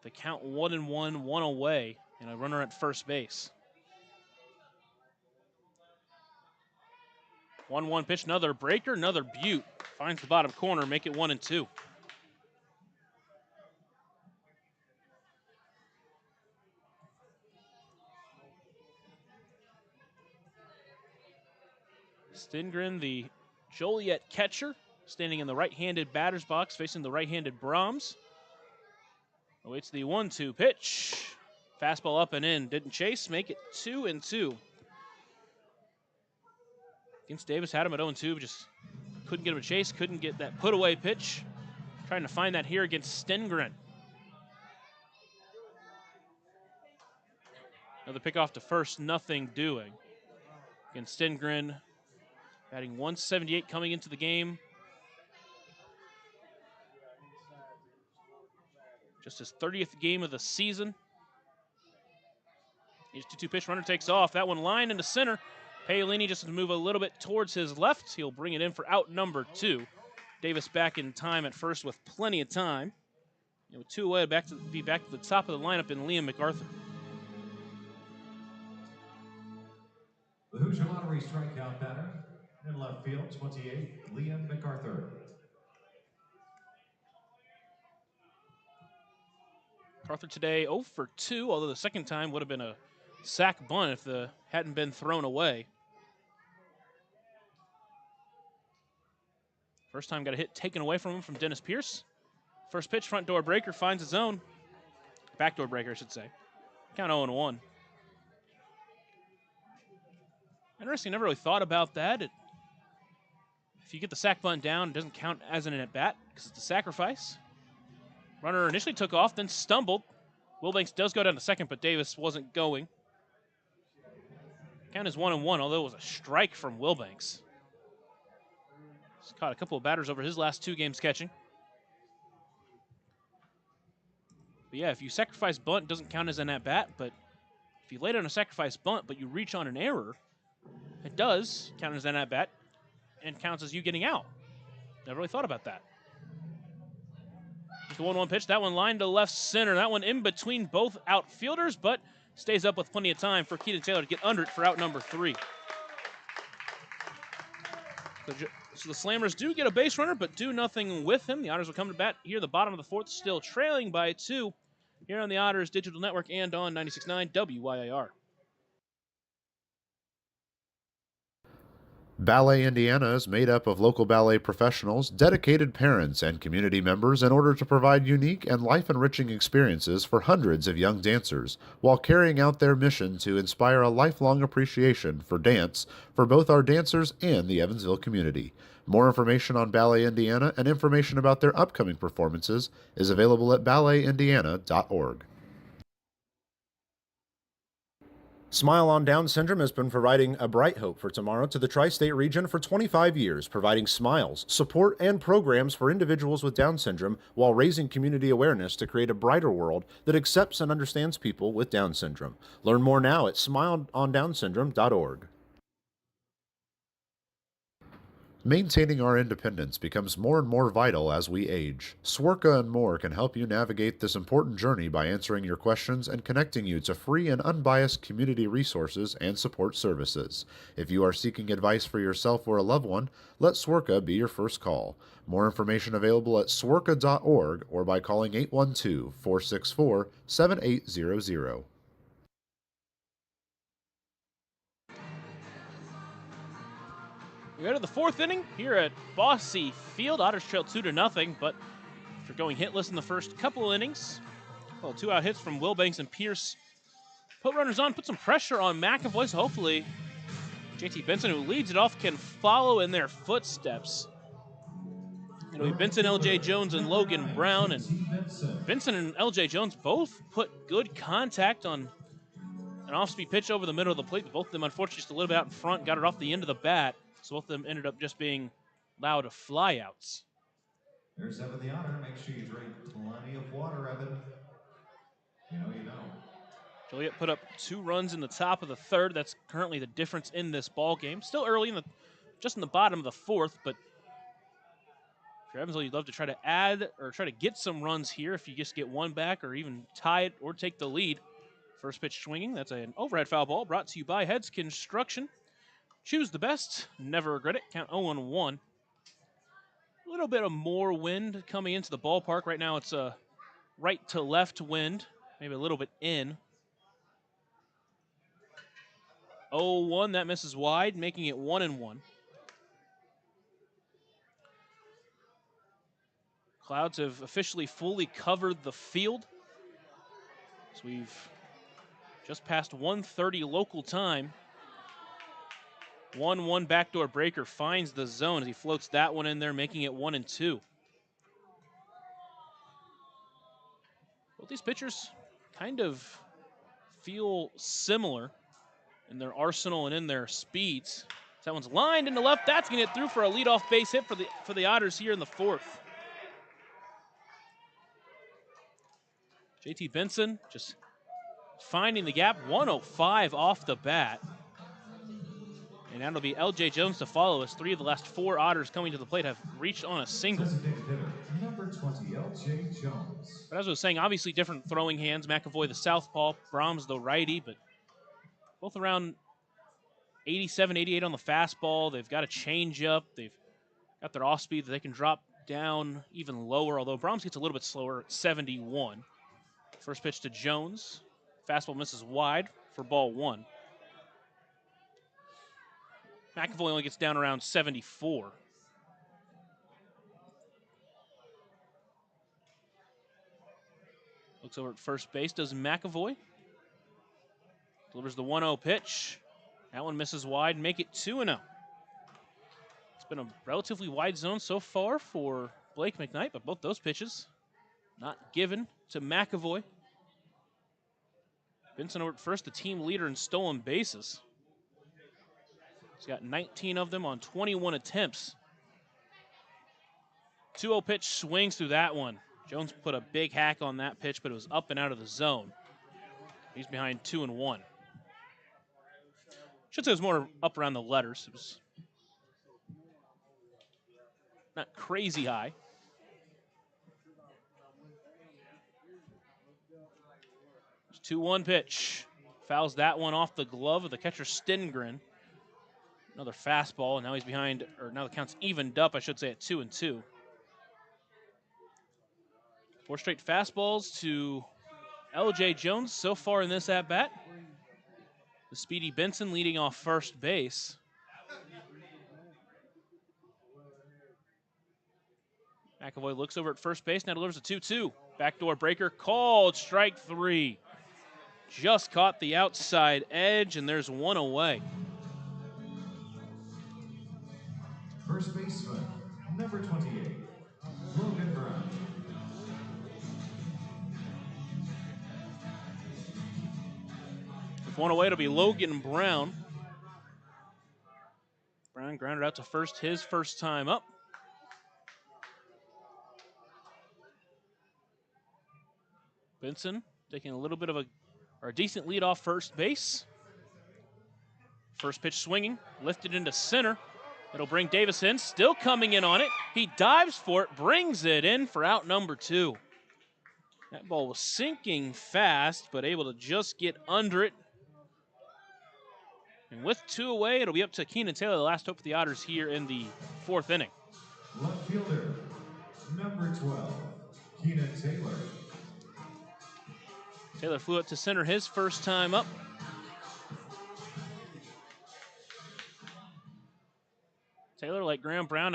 The count 1-1, one away, and a runner at first base. 1-1 pitch, another breaker, another Butte. Finds the bottom corner, make it 1-2. Stengren, the Joliet catcher, standing in the right-handed batter's box, facing the right-handed Brahms. Awaits the 1-2 pitch. Fastball up and in, didn't chase, make it 2-2. Against Davis, had him at 0-2, just couldn't get him a chase, couldn't get that put-away pitch. Trying to find that here against Stengren. Another pickoff to first, nothing doing. Against Stengren, batting 178 coming into the game. Just his 30th game of the season. Here's 2-2 pitch, runner takes off. That one lined into center. Paolini just to move a little bit towards his left. He'll bring it in for out number 2. Davis back in time at first with plenty of time. With 2 away, be back to the top of the lineup in Liam MacArthur. The Hoosier Lottery strikeout batter in left field, 28, Liam MacArthur. MacArthur today 0 for 2, although the second time would have been a sac bunt if the hadn't been thrown away. First time got a hit taken away from him from Dennis Pierce. First pitch, front door breaker, finds his own. Backdoor breaker, I should say. Count 0-1. Interesting, never really thought about that. If you get the sac bunt down, it doesn't count as an at-bat because it's a sacrifice. Runner initially took off, then stumbled. Wilbanks does go down to second, but Davis wasn't going. Count is 1-1, although it was a strike from Wilbanks. He's caught a couple of batters over his last 2 games catching. But yeah, if you sacrifice bunt, it doesn't count as an at-bat, but if you lay down a sacrifice bunt, but you reach on an error, it does count as an at-bat and counts as you getting out. Never really thought about that. Just the 1-1 pitch. That one lined to left center. That one in between both outfielders, but stays up with plenty of time for Keaton Taylor to get under it for out number 3. So the Slammers do get a base runner, but do nothing with him. The Otters will come to bat here, the bottom of the 4th, still trailing by 2 here on the Otters Digital Network and on 96.9 WYIR. Ballet Indiana is made up of local ballet professionals, dedicated parents, and community members in order to provide unique and life-enriching experiences for hundreds of young dancers, while carrying out their mission to inspire a lifelong appreciation for dance for both our dancers and the Evansville community. More information on Ballet Indiana and information about their upcoming performances is available at balletindiana.org. Smile on Down Syndrome has been providing a bright hope for tomorrow to the tri-state region for 25 years, providing smiles, support, and programs for individuals with Down syndrome while raising community awareness to create a brighter world that accepts and understands people with Down syndrome. Learn more now at smileondownsyndrome.org. Maintaining our independence becomes more and more vital as we age. Swerka and more can help you navigate this important journey by answering your questions and connecting you to free and unbiased community resources and support services. If you are seeking advice for yourself or a loved one, let Swerka be your first call. More information available at swerka.org or by calling 812-464-7800. We go to the fourth inning here at Bosse Field. Otters trail 2-0, but after going hitless in the first couple of innings, well, 2-out hits from Wilbanks and Pierce put runners on, put some pressure on McAvoy, so hopefully JT Benson, who leads it off, can follow in their footsteps. It'll be Benson, LJ Jones, and Logan Brown, and Benson and LJ Jones both put good contact on an off-speed pitch over the middle of the plate, but both of them, unfortunately, just a little bit out in front, got it off the end of the bat. So both of them ended up just being loud flyouts. There's Evan the Otter. Make sure you drink plenty of water, Evan. You know. Joliet put up 2 runs in the top of the third. That's currently the difference in this ball game. Still early just in the bottom of the fourth, but if you're Evansville, you'd love to try to add or try to get some runs here if you just get one back or even tie it or take the lead. First pitch swinging. That's an overhead foul ball brought to you by Heads Construction. Choose the best, never regret it. Count 0-1. A little bit of more wind coming into the ballpark. Right now it's a right to left wind, maybe a little bit in. 0-1, that misses wide, making it 1-1. Clouds have officially fully covered the field. So we've just passed 1:30 local time. 1-1 backdoor breaker finds the zone as he floats that one in there, making it 1-2. Both these pitchers kind of feel similar in their arsenal and in their speeds. That one's lined into left. That's going to get through for a leadoff base hit for the Otters here in the fourth. JT Benson just finding the gap. 105 off the bat. And that'll be LJ Jones to follow as 3 of the last 4 Otters coming to the plate have reached on a single. Designated hitter, number 20, LJ Jones. But as I was saying, obviously different throwing hands. McAvoy the southpaw, Brahms the righty, but both around 87, 88 on the fastball. They've got a changeup. They've got their off speed that they can drop down even lower, although Brahms gets a little bit slower at 71. First pitch to Jones. Fastball misses wide for ball 1. McAvoy only gets down around 74. Looks over at first base, does McAvoy. Delivers the 1-0 pitch. That one misses wide, make it 2-0. It's been a relatively wide zone so far for Blake McKnight, but both those pitches not given to McAvoy. Benson over at first, the team leader in stolen bases. He's got 19 of them on 21 attempts. 2-0 pitch swings through that one. Jones put a big hack on that pitch, but it was up and out of the zone. He's behind 2-1. Should say it was more up around the letters. It was not crazy high. It's 2-1 pitch. Fouls that one off the glove of the catcher Stengren. Another fastball, and now he's behind, or now the count's evened up, I should say, at 2-2. 4 straight fastballs to LJ Jones so far in this at-bat. The speedy Benson leading off first base. McAvoy looks over at first base, now delivers a 2-2. Backdoor breaker called, strike 3. Just caught the outside edge, and there's one away. First baseman, number 28, Logan Brown. one away. It'll be Logan Brown. Brown grounded out to first, his first time up. Benson taking a little bit of a decent lead off first base. First pitch swinging, lifted into center. It'll bring Davis in, still coming in on it. He dives for it, brings it in for out number 2. That ball was sinking fast, but able to just get under it. And with 2 away, it'll be up to Keenan Taylor, the last hope for the Otters here in the 4th inning. Left fielder, number 12, Keenan Taylor. Taylor flew up to center his first time up. Taylor, like Graham Brown,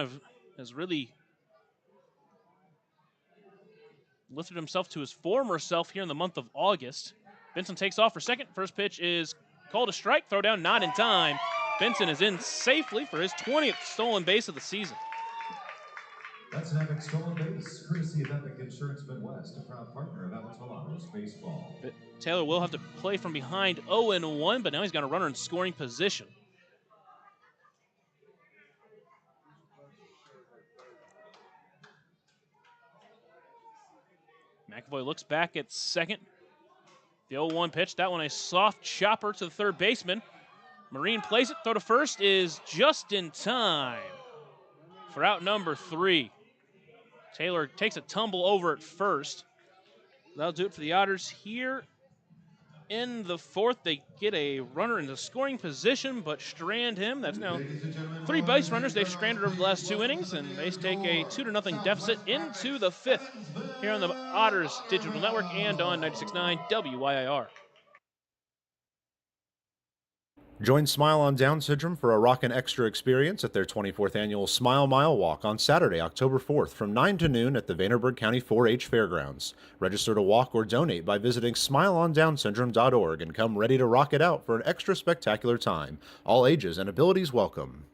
has really lifted himself to his former self here in the month of August. Benson takes off for second. First pitch is called a strike. Throw down, not in time. Benson is in safely for his 20th stolen base of the season. That's an epic stolen base, courtesy of Epic Insurance Midwest, a proud partner of Evansville Otters baseball. But Taylor will have to play from behind 0-1, but now he's got a runner in scoring position. McAvoy looks back at second. The 0-1 pitch, that one a soft chopper to the third baseman. Marine plays it, throw to first is just in time for out number 3. Taylor takes a tumble over at first. That'll do it for the Otters here in the 4th. They get a runner into scoring position, but strand him. That's now 3 base runners they've stranded over the last 2 innings, and they take a 2-0 deficit into the 5th here on the Otters Digital Network and on 96.9 WYIR. Join Smile on Down Syndrome for a rockin' extra experience at their 24th annual Smile Mile Walk on Saturday, October 4th from 9 to noon at the Vanderburgh County 4-H Fairgrounds. Register to walk or donate by visiting smileondownsyndrome.org and come ready to rock it out for an extra spectacular time. All ages and abilities welcome.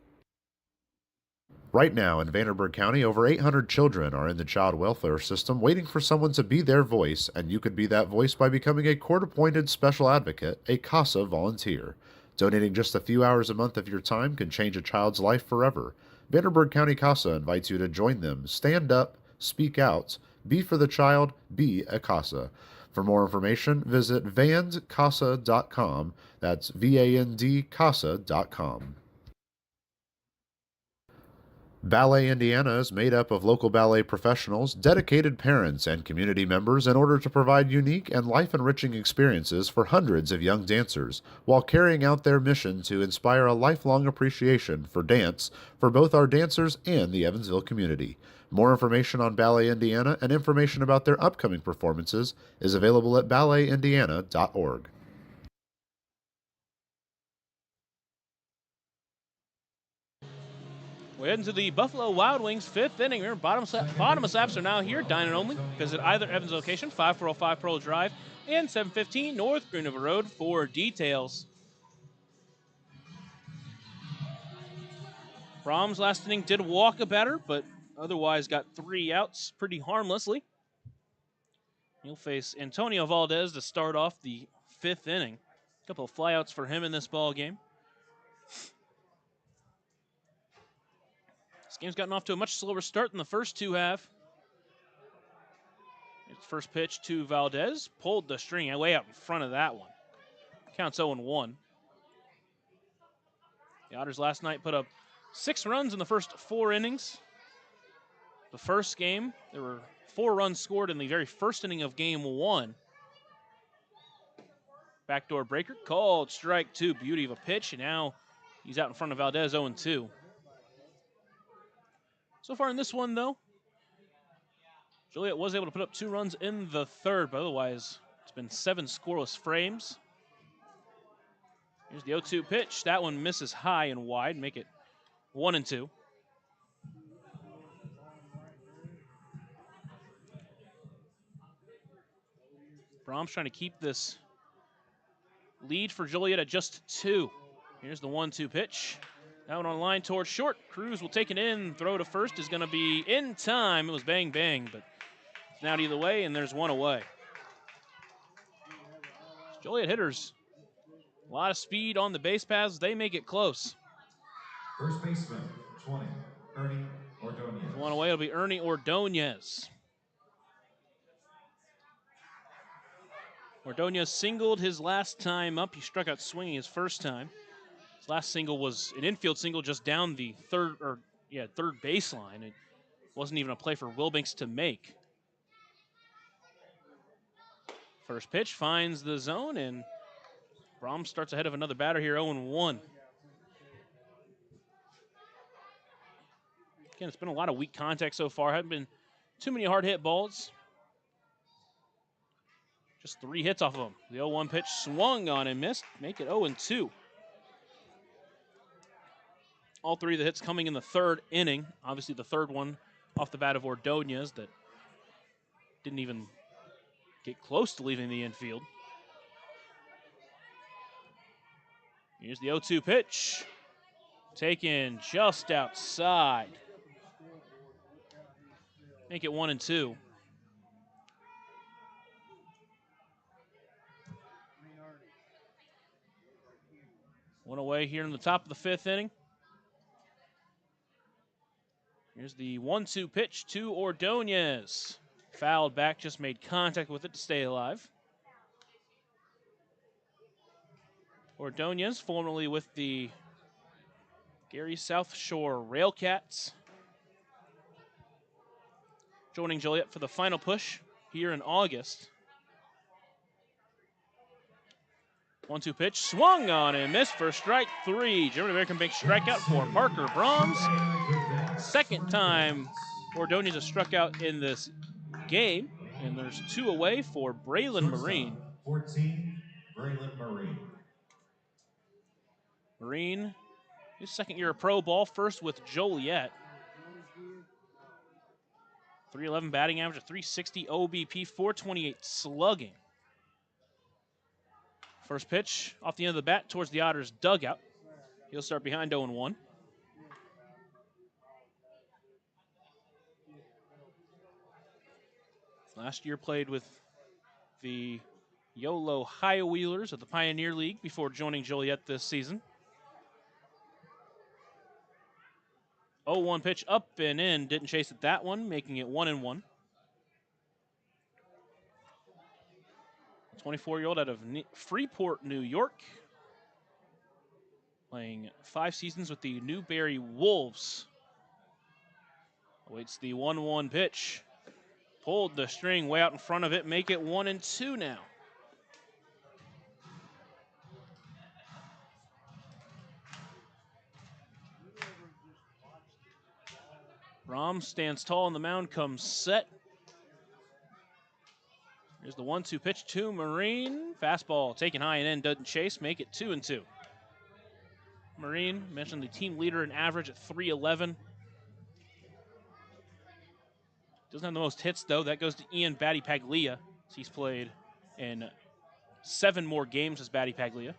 Right now in Vanderburgh County, over 800 children are in the child welfare system waiting for someone to be their voice, and you could be that voice by becoming a court-appointed special advocate, a CASA volunteer. Donating just a few hours a month of your time can change a child's life forever. Vanderburgh County CASA invites you to join them. Stand up, speak out, be for the child, be a CASA. For more information, visit vandcasa.com. That's VAND-CASA.com. Ballet Indiana is made up of local ballet professionals, dedicated parents, and community members in order to provide unique and life-enriching experiences for hundreds of young dancers, while carrying out their mission to inspire a lifelong appreciation for dance for both our dancers and the Evansville community. More information on Ballet Indiana and information about their upcoming performances is available at balletindiana.org. We're heading to the Buffalo Wild Wings 5th inning. Remember, bottom of slaps are now here, dining only. Visit either Evansville location, 5405 Pearl Drive and 715 North Green River Road for details. Brahms last inning did walk a batter, but otherwise got 3 outs pretty harmlessly. He'll face Antonio Valdez to start off the 5th inning. A couple of flyouts for him in this ball game. This game's gotten off to a much slower start than the first 2 have. First pitch to Valdez. Pulled the string way out in front of that one. Counts 0-1. The Otters last night put up 6 runs in the first 4 innings. The first game, there were 4 runs scored in the very first inning of game 1. Backdoor breaker, called strike 2. Beauty of a pitch, and now he's out in front of Valdez, 0-2. So far in this one, though, Joliet was able to put up 2 runs in the 3rd, but otherwise it's been 7 scoreless frames. Here's the 0-2 pitch. That one misses high and wide, make it 1-2. Brahms trying to keep this lead for Joliet at just 2. Here's the 1-2 pitch. That one on line towards short. Cruz will take it in. Throw to first is going to be in time. It was bang, bang, but it's out either way, and there's 1 away. Joliet hitters A lot of speed on the base paths. They make it close. First baseman, 20, Ernie Ordonez. If one away, it'll be Ernie Ordonez. Ordonez singled his last time up. He struck out swinging his first time. His last single was an infield single just down the third baseline. It wasn't even a play for Wilbanks to make. First pitch finds the zone, and Brahms starts ahead of another batter here, 0-1. Again, it's been a lot of weak contact so far. Haven't been too many hard hit balls. Just 3 hits off of him. The 0-1 pitch swung on and missed. Make it 0-2. All 3 of the hits coming in the third inning. Obviously the third one off the bat of Ordonez that didn't even get close to leaving the infield. Here's the 0-2 pitch. Taken just outside. Make it 1-2. One away here in the top of the 5th inning. Here's the 1-2 pitch to Ordonez. Fouled back, just made contact with it to stay alive. Ordonez, formerly with the Gary South Shore Railcats, joining Joliet for the final push here in August. 1-2 pitch, swung on and missed for strike 3. German-American bank strikeout for Parker Brahms. Second time Ordonez has struck out in this game, and there's 2 away for Braylon Marine. 14, Braylon Marine. Marine, his second year of pro ball, first with Joliet. .311 batting average, a .360 OBP, .428 slugging. First pitch off the end of the bat towards the Otters dugout. He'll start behind 0-1. Last year played with the YOLO High Wheelers of the Pioneer League before joining Joliet this season. 0-1 pitch up and in, didn't chase it that one, making it 1-1. 24-year-old out of Freeport, New York, playing 5 seasons with the Newberry Wolves. Awaits the 1-1 pitch. Pulled the string way out in front of it, make it 1-2 now. Brahms stands tall on the mound, comes set. Here's the 1-2 pitch to Marine. Fastball taken high and in, doesn't chase, make it 2-2. Marine, mentioned the team leader in average at .311. Doesn't have the most hits, though. That goes to Ian Batty Paglia. He's played in 7 more games as Batty Paglia.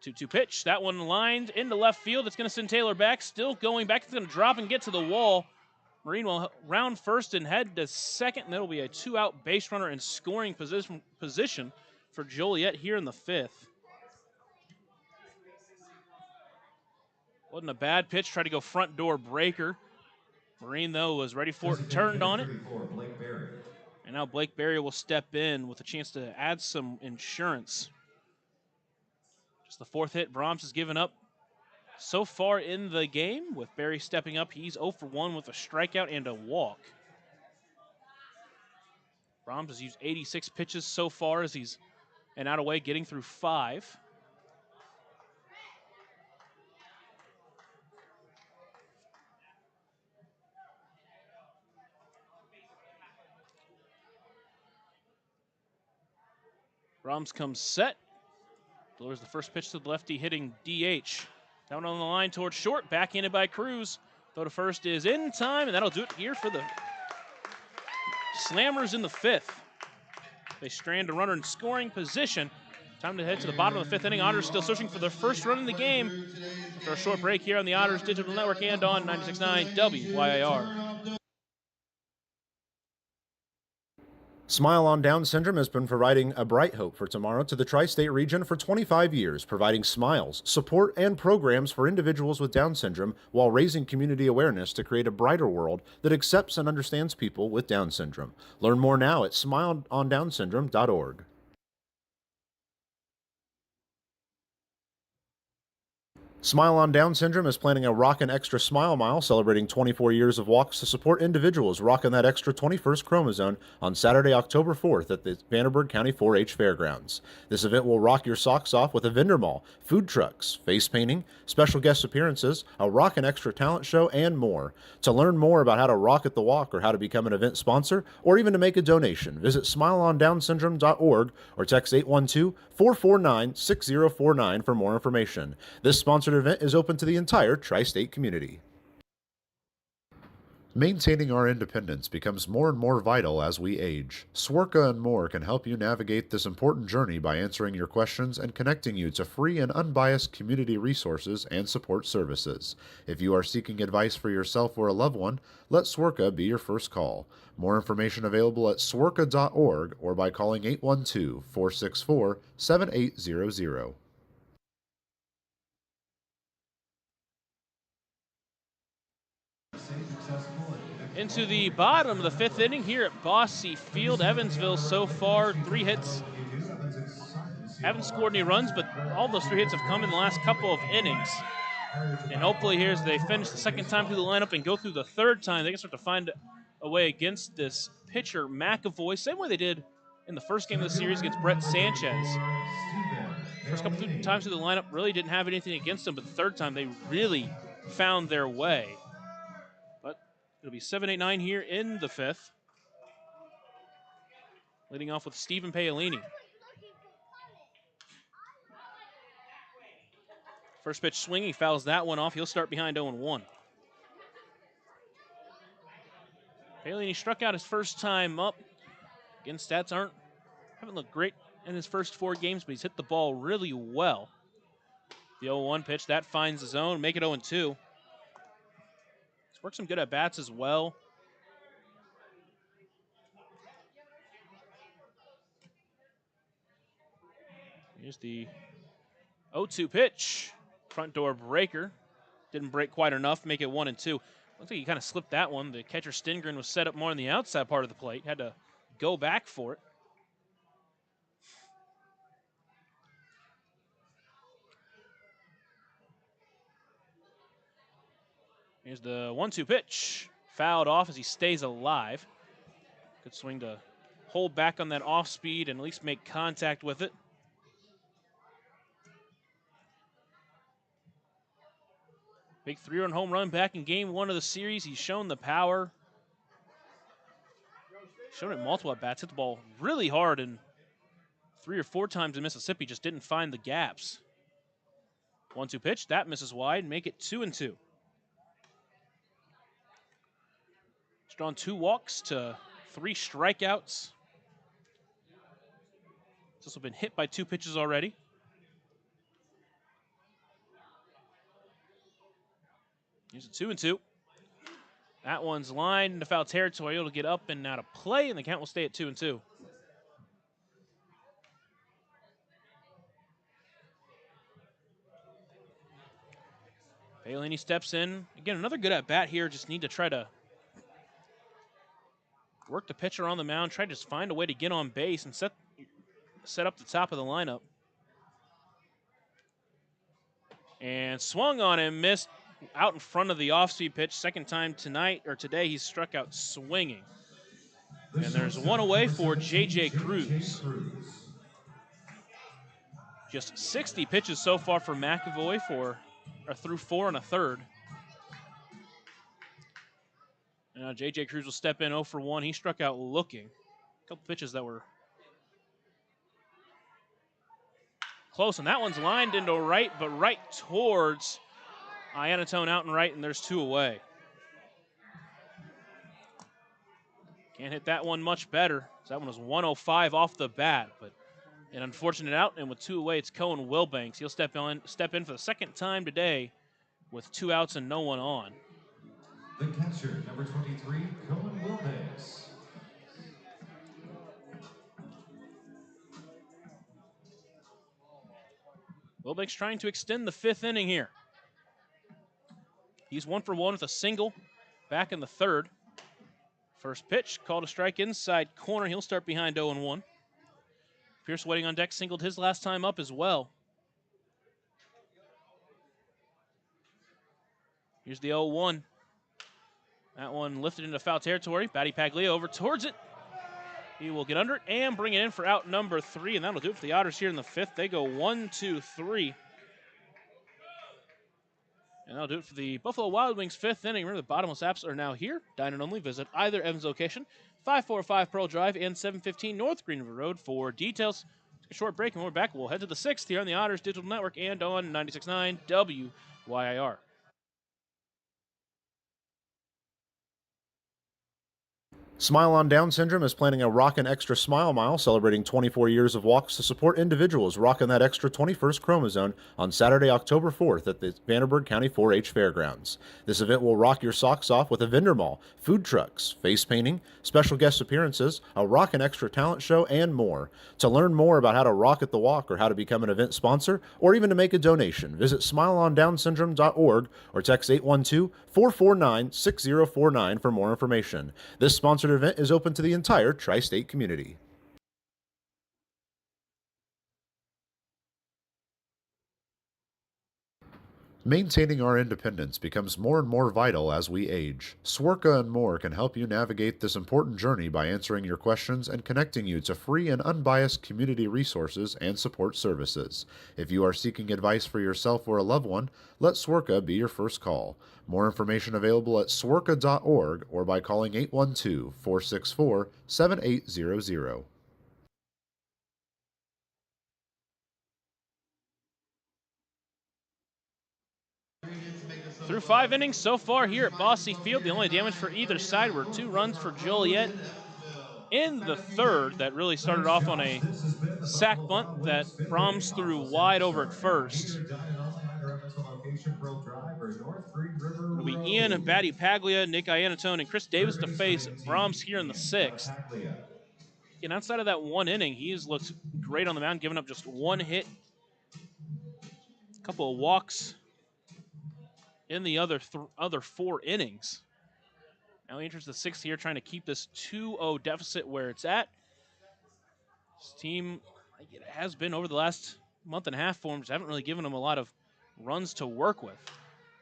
2-2 pitch. That one lined into left field. It's going to send Taylor back. Still going back. It's going to drop and get to the wall. Marine will round first and head to second, and that'll be a 2-out base runner in scoring position for Joliet here in the 5th. Wasn't a bad pitch. Tried to go front door breaker. Marine, though, was ready for it and turned on it. And now Blake Berry will step in with a chance to add some insurance. Just the 4th hit Brahms has given up so far in the game. With Berry stepping up, he's 0 for 1 with a strikeout and a walk. Brahms has used 86 pitches so far as he's an out away, getting through 5. Brahms comes set. Delivers the first pitch to the lefty hitting DH. Down on the line towards short, backhanded by Cruz. Throw to first is in time, and that'll do it here for the Slammers in the 5th. They strand a runner in scoring position. Time to head to the bottom of the 5th inning. Otters still searching for their first run in the game. After a short break here on the Otters Digital Network and on 96.9 WYIR. Smile on Down Syndrome has been providing a bright hope for tomorrow to the tri-state region for 25 years, providing smiles, support, and programs for individuals with Down syndrome while raising community awareness to create a brighter world that accepts and understands people with Down syndrome. Learn more now at smileondownsyndrome.org. Smile on Down Syndrome is planning a Rockin' Extra Smile Mile celebrating 24 years of walks to support individuals rocking that extra 21st chromosome on Saturday, October 4th at the Vanderburgh County 4-H Fairgrounds. This event will rock your socks off with a vendor mall, food trucks, face painting, special guest appearances, a Rockin' Extra talent show, and more. To learn more about how to rock at the walk or how to become an event sponsor or even to make a donation, visit smileondownsyndrome.org or text 812-449-6049 for more information. This sponsored event is open to the entire tri-state community. Maintaining our independence becomes more and more vital as we age. Swerka and More can help you navigate this important journey by answering your questions and connecting you to free and unbiased community resources and support services. If you are seeking advice for yourself or a loved one, let Swerka be your first call. More information available at swerka.org or by calling 812-464-7800. Into the bottom of the fifth inning here at Bosse Field. Evansville so far, 3 hits. Haven't scored any runs, but all those 3 hits have come in the last couple of innings. And hopefully here as they finish the second time through the lineup and go through the third time, they can start to find a way against this pitcher, McAvoy. Same way they did in the first game of the series against Brett Sanchez. First couple times through the lineup really didn't have anything against them, but the third time they really found their way. But it'll be 7-8-9 here in the fifth. Leading off with Stephen Paolini. First pitch swinging, fouls that one off. He'll start behind 0-1. Paolini struck out his first time up. Again, stats haven't looked great in his first 4 games, but he's hit the ball really well. The 0-1 pitch, that finds the zone, make it 0-2. He's worked some good at-bats as well. Here's the 0-2 pitch. Front door breaker. Didn't break quite enough, make it 1-2. Looks like he kind of slipped that one. The catcher Stingren was set up more on the outside part of the plate. Had to go back for it. Here's the 1-2 pitch. Fouled off as he stays alive. Good swing to hold back on that off speed and at least make contact with it. Big 3-run home run back in game 1 of the series. He's shown the power. Shown it multiple at-bats. Hit the ball really hard and 3 or 4 times in Mississippi. Just didn't find the gaps. 1-2 pitch. That misses wide. Make it 2-2. He's drawn 2 walks to 3 strikeouts. He's also been hit by 2 pitches already. Here's a 2-2. That one's lined into foul territory. Able to get up and out of play, and the count will stay at 2-2. Paolini steps in. Again, another good at-bat here. Just need to try to work the pitcher on the mound, try to just find a way to get on base and set up the top of the lineup. And swung on him, missed out in front of the off-speed pitch. Second time tonight, or today, he's struck out swinging. And there's one away for J.J. Cruz. Just 60 pitches so far for McAvoy through 4 1/3. And now J.J. Cruz will step in 0-for-1. He struck out looking. A couple pitches that were close, and that one's lined into right, but right towards Iannatone out and right, and there's 2 away. Can't hit that one much better. That one was 105 off the bat, but an unfortunate out, and with 2 away, it's Cohen Wilbanks. He'll step in for the second time today with 2 outs and no one on. The catcher, number 23, Cohen Wilbanks. Wilbeck's trying to extend the 5th inning here. He's 1 for 1 with a single back in the 3rd. First pitch, called a strike inside corner. He'll start behind 0-1. Pierce waiting on deck, singled his last time up as well. Here's the 0-1. That one lifted into foul territory. Batty Paglia over towards it. He will get under it and bring it in for out number 3, and that'll do it for the Otters here in the 5th. They go 1, 2, 3. And that'll do it for the Buffalo Wild Wings 5th inning. Remember, the bottomless apps are now here. Dine and only. Visit either Evansville location, 545 Pearl Drive and 715 North Green River Road for details. Take a short break, and when we're back, we'll head to the 6th here on the Otters Digital Network and on 96.9 WYIR. Smile on Down Syndrome is planning a Rockin' Extra Smile Mile celebrating 24 years of walks to support individuals rocking that extra 21st chromosome on Saturday, October 4th at the Vanderburgh County 4-H Fairgrounds. This event will rock your socks off with a vendor mall, food trucks, face painting, special guest appearances, a Rockin' Extra talent show, and more. To learn more about how to rock at the walk or how to become an event sponsor or even to make a donation, visit smileondownsyndrome.org or text 812-449-6049 for more information. This sponsored event is open to the entire tri-state community. Maintaining our independence becomes more and more vital as we age. Swerka and More can help you navigate this important journey by answering your questions and connecting you to free and unbiased community resources and support services. If you are seeking advice for yourself or a loved one, let Swerka be your first call. More information available at swerka.org or by calling 812-464-7800. Through 5 innings so far here at Bosse Field, the only damage for either side were 2 runs for Joliet in the 3rd. That really started off on a sac bunt that Brahms threw wide over at first. It'll be Ian and Batty Paglia, Nick Iannatone, and Chris Davis to face Brahms here in the 6th. And outside of that 1 inning, he's looked great on the mound, giving up just 1 hit, a couple of walks in the other 4 innings. Now he enters the 6th here, trying to keep this 2-0 deficit where it's at. This team, it has been over the last month and a half for him, just haven't really given him a lot of runs to work with.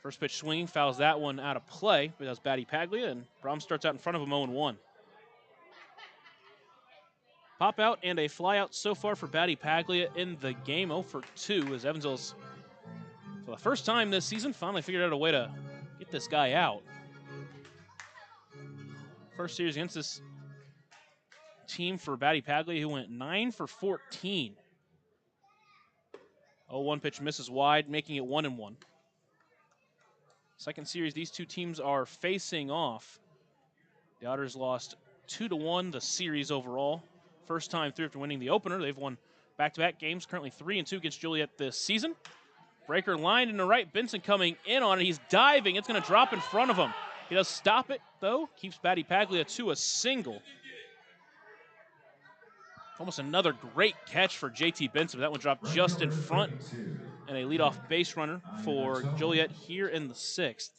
First pitch swinging, fouls that one out of play, but that's Batty Paglia, and Brahms starts out in front of him 0-1. Pop out and a fly out so far for Batty Paglia in the game. 0 for 2 as Evansville's, for the first time this season, finally figured out a way to get this guy out. First series against this team for Batty Paglia, who went 9 for 14. 0-1 pitch misses wide, making it 1-1. Second series, these two teams are facing off. The Otters lost 2-1 the series overall. First time through after winning the opener. They've won back-to-back games, currently 3-2 against Joliet this season. Breaker lined in the right, Benson coming in on it. He's diving, it's gonna drop in front of him. He does stop it though, keeps Batty Paglia to a single. Almost another great catch for JT Benson, but that one dropped just in front. And a leadoff base runner for Joliet here in the 6th.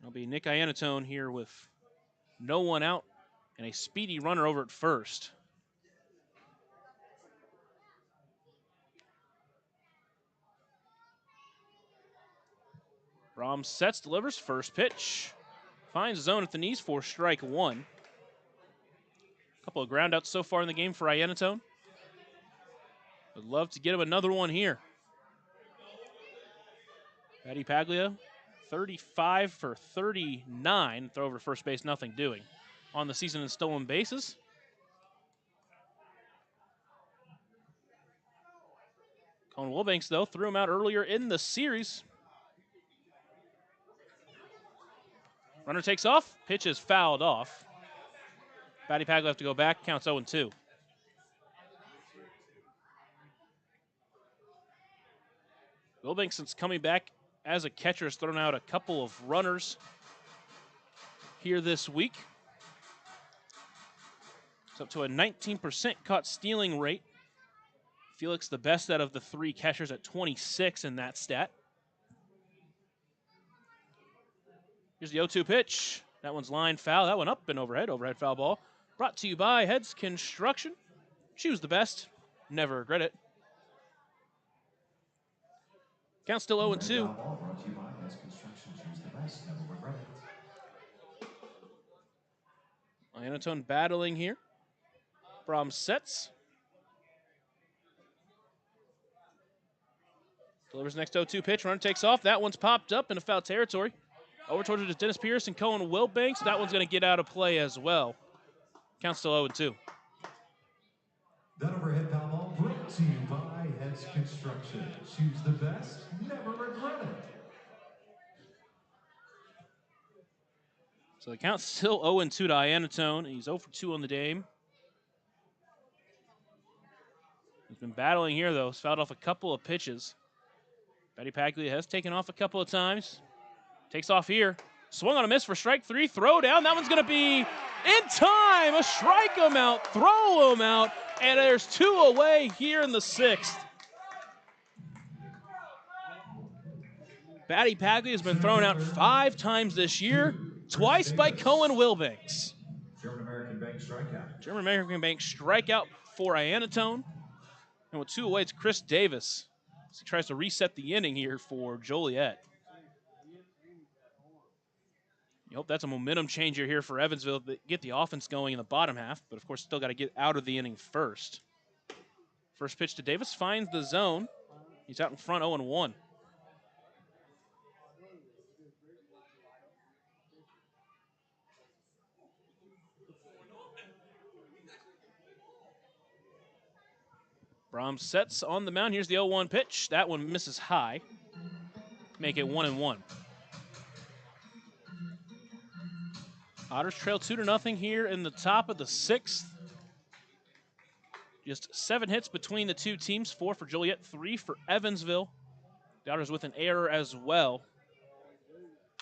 It'll be Nick Iannatone here with no one out and a speedy runner over at first. Brahms sets, delivers, first pitch. Finds zone at the knees for strike 1. Couple of groundouts so far in the game for Iannatone. Would love to get him another one here. Batty Paglia, 35 for 39. Throw over to first base, nothing doing. On the season in stolen bases. Colin Wilbanks, though, threw him out earlier in the series. Runner takes off, pitch is fouled off. Batty Paglia will have to go back, counts 0-2. Wilbanks, since coming back as a catcher, has thrown out a couple of runners here this week. It's up to a 19% caught stealing rate Felix, the best out of the three catchers at 26 in that stat. Here's the 0-2 pitch. That one's line foul. That one up and overhead. Overhead foul ball. Brought to you by Heads Construction. Choose the best. Never regret it. Count still 0-2. Brought to you by Heads Construction. Choose the best. Never regret it. Iannatone battling here. Brahms sets. Delivers next 0-2 pitch. Runner takes off. That one's popped up into foul territory. Over towards it is Dennis Pierce and Cohen Wilbanks. That one's going to get out of play as well. Count still 0-2. That overhead foul ball brought to you by Heads Construction. Choose the best. Never regret it. So the count's still 0-2 to Iannatone. He's 0 for 2 on the game. He's been battling here, though. He's fouled off a couple of pitches. Betty Paglia has taken off a couple of times. Takes off here. Swung on a miss for strike 3. Throw down. That one's going to be in time. A strike him out. Throw him out. And there's 2 away here in the 6th. Batty Paglia has been thrown out 5 times this year. Twice by Cohen Wilbanks. German American Bank strikeout. German American Bank strikeout for Iannatone. And with 2 away, it's Chris Davis. He tries to reset the inning here for Joliet. You hope that's a momentum changer here for Evansville to get the offense going in the bottom half, but of course still got to get out of the inning first. First pitch to Davis finds the zone. He's out in front 0-1. Brahms sets on the mound. Here's the 0-1 pitch. That one misses high. Make it 1-1. Otters trail 2-0 here in the top of the 6th. Just 7 hits between the two teams. 4 for Joliet, 3 for Evansville. The Otters with an error as well.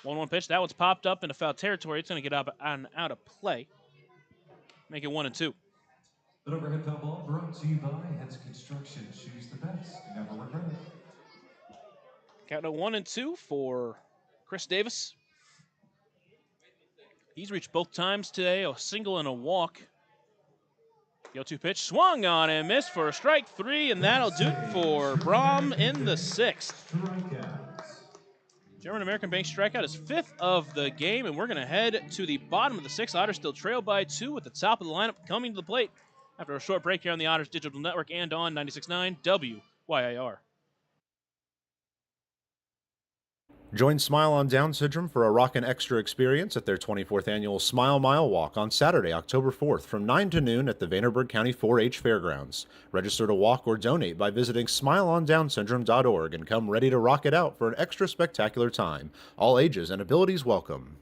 1-1 pitch. That one's popped up into foul territory. It's going to get out of play. Make it 1-2. That overhead foul ball brought to you by Heads Construction. Choose the best. Never regret it. Count 1-2 for Chris Davis. He's reached both times today, a single and a walk. The 0-2 pitch swung on and missed for a strike 3, and that'll do it for Brahm in the 6th. German American Bank strikeout is 5th of the game, and we're going to head to the bottom of the 6th. Otters still trail by 2 at the top of the lineup, coming to the plate after a short break here on the Otters Digital Network and on 96.9 WYIR. Join Smile on Down Syndrome for a rockin' extra experience at their 24th annual Smile Mile Walk on Saturday, October 4th from 9 to noon at the Vanderburgh County 4-H Fairgrounds. Register to walk or donate by visiting smileondownsyndrome.org and come ready to rock it out for an extra spectacular time. All ages and abilities welcome.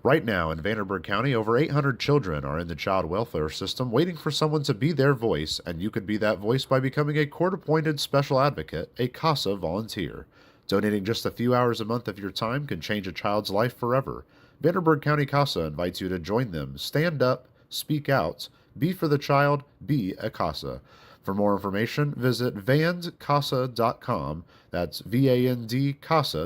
Right now in Vanderburgh County, over 800 children are in the child welfare system waiting for someone to be their voice, and you could be that voice by becoming a court-appointed special advocate, a CASA volunteer. Donating just a few hours a month of your time can change a child's life forever. Vanderburgh County CASA invites you to join them. Stand up, speak out, be for the child, be a CASA. For more information, visit vandcasa.com. That's VAND-CASA.com.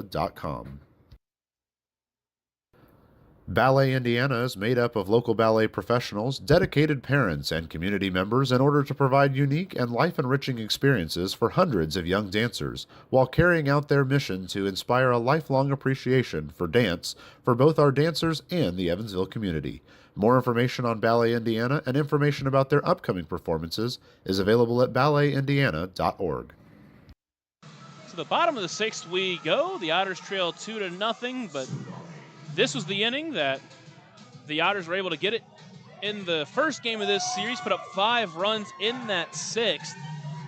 Ballet Indiana is made up of local ballet professionals, dedicated parents, and community members in order to provide unique and life-enriching experiences for hundreds of young dancers, while carrying out their mission to inspire a lifelong appreciation for dance for both our dancers and the Evansville community. More information on Ballet Indiana and information about their upcoming performances is available at balletindiana.org. To the bottom of the 6th we go. The Otters trail 2-0, but this was the inning that the Otters were able to get it in the first game of this series, put up 5 runs in that 6th.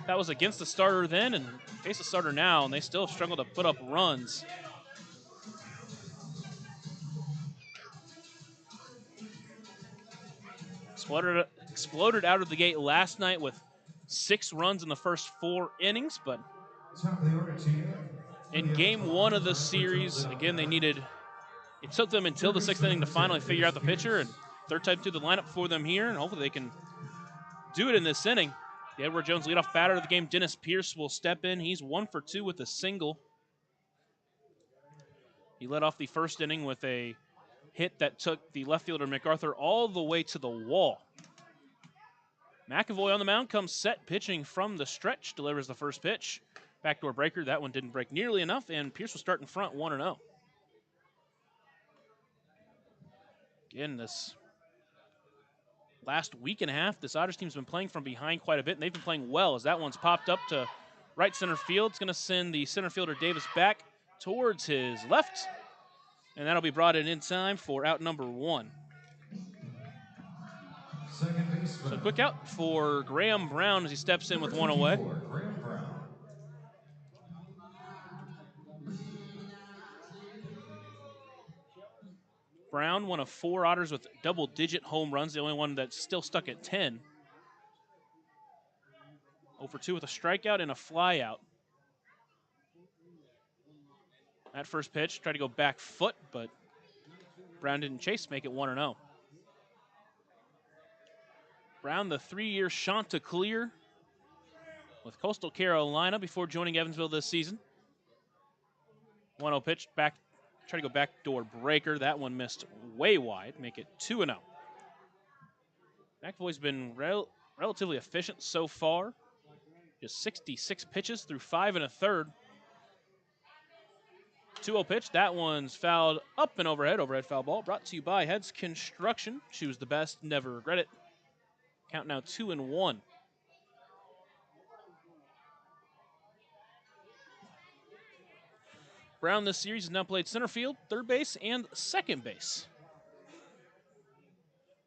That was against the starter then and face the starter now, and they still struggled to put up runs. Exploded out of the gate last night with 6 runs in the first 4 innings, but Top of the order to you, In game 1 of the series, again, it took them until the 6th inning to finally figure out the pitcher, and third time through the lineup for them here, and hopefully they can do it in this inning. The Edward Jones leadoff batter of the game, Dennis Pierce, will step in. He's 1 for 2 with a single. He led off the first inning with a hit that took the left fielder MacArthur all the way to the wall. McAvoy on the mound comes set, pitching from the stretch, delivers the first pitch. Backdoor breaker, that one didn't break nearly enough, and Pierce will start in front 1-0. Again, this last week and a half, this Otters team's been playing from behind quite a bit, and they've been playing well as that one's popped up to right center field. It's going to send the center fielder Davis back towards his left, and that'll be brought in time for out number 1. So quick out for Graham Brown as he steps in with 1 away. Brown, one of 4 Otters with double-digit home runs, the only one that's still stuck at 10. 0 for 2 with a strikeout and a flyout. That first pitch, tried to go back foot, but Brown didn't chase, make it 1-0. Brown, the 3-year Chanticleer with Coastal Carolina before joining Evansville this season. 1-0 pitch, back, try to go backdoor breaker. That one missed way wide, make it 2-0. McAvoy's been relatively efficient so far. Just 66 pitches through 5 1/3. 2-0 pitch, that one's fouled up and overhead foul ball. Brought to you by Heads Construction. Choose the best, never regret it. Count now 2-1. Brown this series has now played center field, third base, and second base.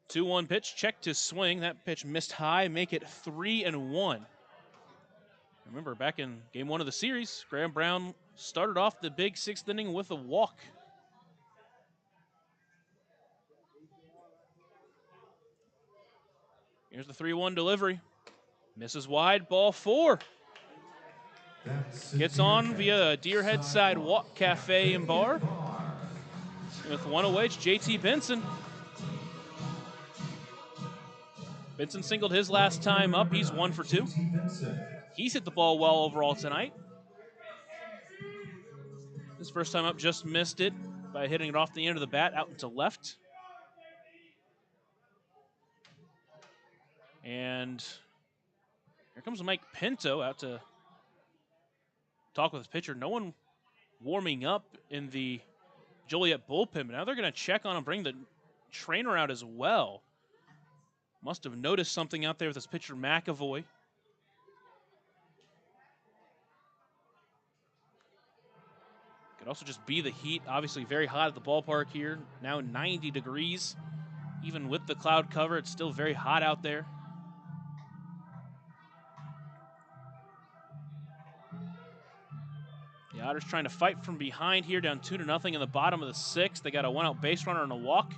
2-1 pitch, check to swing. That pitch missed high, make it 3-1. Remember, back in game 1 of the series, Graham Brown started off the big 6th inning with a walk. Here's the 3-1 delivery. Misses wide, ball 4. Gets on via Deerhead Sidewalk Cafe and Bar. With 1 away, it's JT Benson. Benson singled his last time up. He's 1 for 2. He's hit the ball well overall tonight. His first time up just missed it by hitting it off the end of the bat out into left. And here comes Mike Pinto out to talk with his pitcher. No one warming up in the Joliet bullpen, but now they're going to check on him, bring the trainer out as well. Must have noticed something out there with his pitcher McAvoy. Could also just be the heat. Obviously very hot at the ballpark here. Now 90 degrees. Even with the cloud cover, it's still very hot out there. The Otters trying to fight from behind here, down 2-0 in the bottom of the 6th. They got a 1-out base runner and a walk.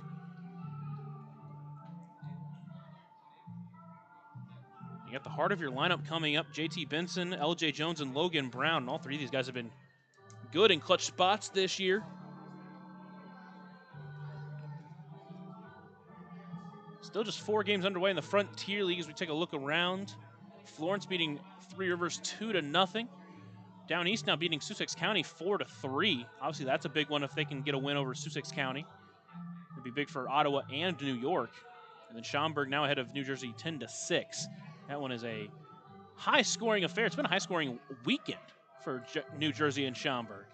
You got the heart of your lineup coming up. JT Benson, LJ Jones, and Logan Brown. And all 3 of these guys have been good in clutch spots this year. Still just 4 games underway in the Frontier League as we take a look around. Florence beating Three Rivers 2-0. Down east now beating Sussex County 4-3. Obviously that's a big one if they can get a win over Sussex County. It'd be big for Ottawa and New York. And then Schaumburg now ahead of New Jersey 10-6. That one is a high-scoring affair. It's been a high-scoring weekend for New Jersey and Schaumburg.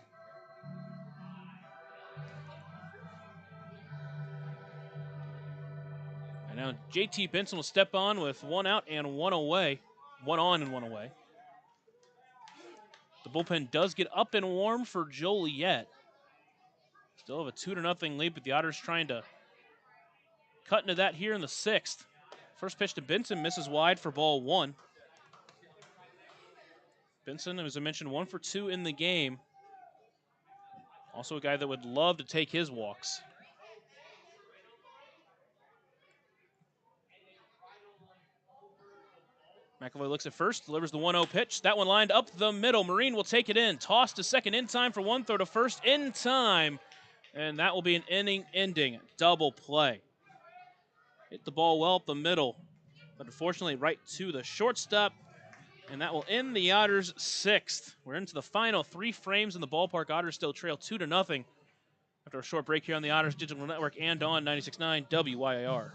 And now JT Benson will step on with 1 out and 1 away. 1 on and 1 away. The bullpen does get up and warm for Joliet. Still have a 2-0 lead, but the Otters trying to cut into that here in the 6th. First pitch to Benson, misses wide for ball 1. Benson, as I mentioned, 1 for 2 in the game. Also a guy that would love to take his walks. McAvoy looks at first, delivers the 1-0 pitch. That one lined up the middle. Marine will take it in. Toss to second in time for one, throw to first in time. And that will be an inning-ending double play. Hit the ball well up the middle, but unfortunately right to the shortstop. And that will end the Otters' sixth. We're into the final 3 frames in the ballpark. Otters still trail 2-0 after a short break here on the Otters Digital Network and on 96.9 WYAR.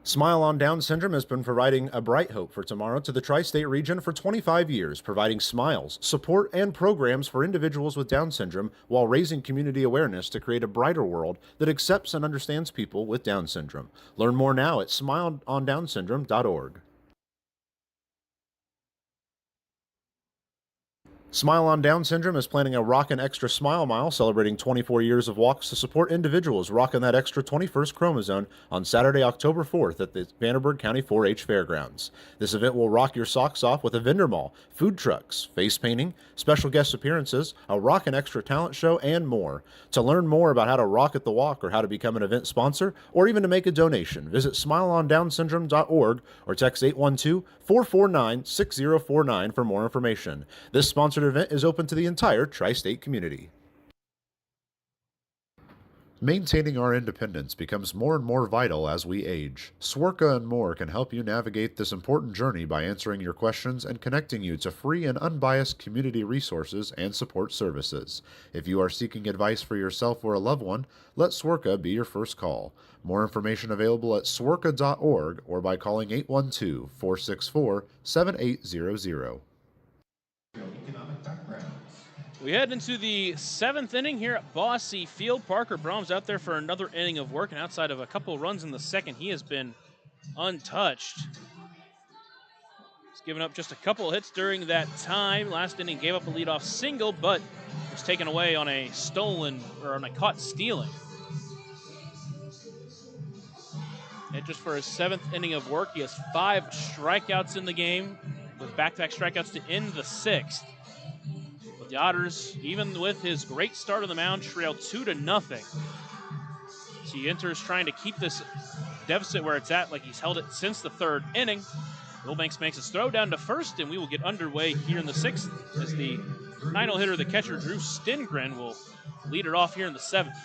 Smile on Down Syndrome has been providing a bright hope for tomorrow to the tri-state region for 25 years, providing smiles, support, and programs for individuals with Down syndrome while raising community awareness to create a brighter world that accepts and understands people with Down syndrome. Learn more now at smileondownsyndrome.org. Smile on Down Syndrome is planning a Rockin' Extra Smile Mile celebrating 24 years of walks to support individuals rocking that extra 21st chromosome on Saturday, October 4th at the Vanderburgh County 4-H Fairgrounds. This event will rock your socks off with a vendor mall, food trucks, face painting, special guest appearances, a Rockin' Extra talent show, and more. To learn more about how to rock at the walk or how to become an event sponsor or even to make a donation, visit smileondownsyndrome.org or text 812-449-6049 for more information. This sponsored event is open to the entire tri-state community. Maintaining our independence becomes more and more vital as we age. Swerka and More can help you navigate this important journey by answering your questions and connecting you to free and unbiased community resources and support services. If you are seeking advice for yourself or a loved one, let Swerka be your first call. More information available at swerka.org or by calling 812-464-7800. Economic backgrounds. We head into the 7th inning here at Bosse Field. Parker Brahms out there for another inning of work, and outside of a couple runs in the second, he has been untouched. He's given up just a couple of hits during that time. Last inning gave up a leadoff single, but was taken away on a caught stealing. And just for his 7th inning of work, he has 5 strikeouts in the game, with back-to-back strikeouts to end the 6th. But the Otters, even with his great start on the mound, trail 2-0. So he enters trying to keep this deficit where it's at, like he's held it since the 3rd inning. Wilbanks makes his throw down to first, and we will get underway here in the 6th as the final hitter, the catcher, Drew Stengren, will lead it off here in the 7th.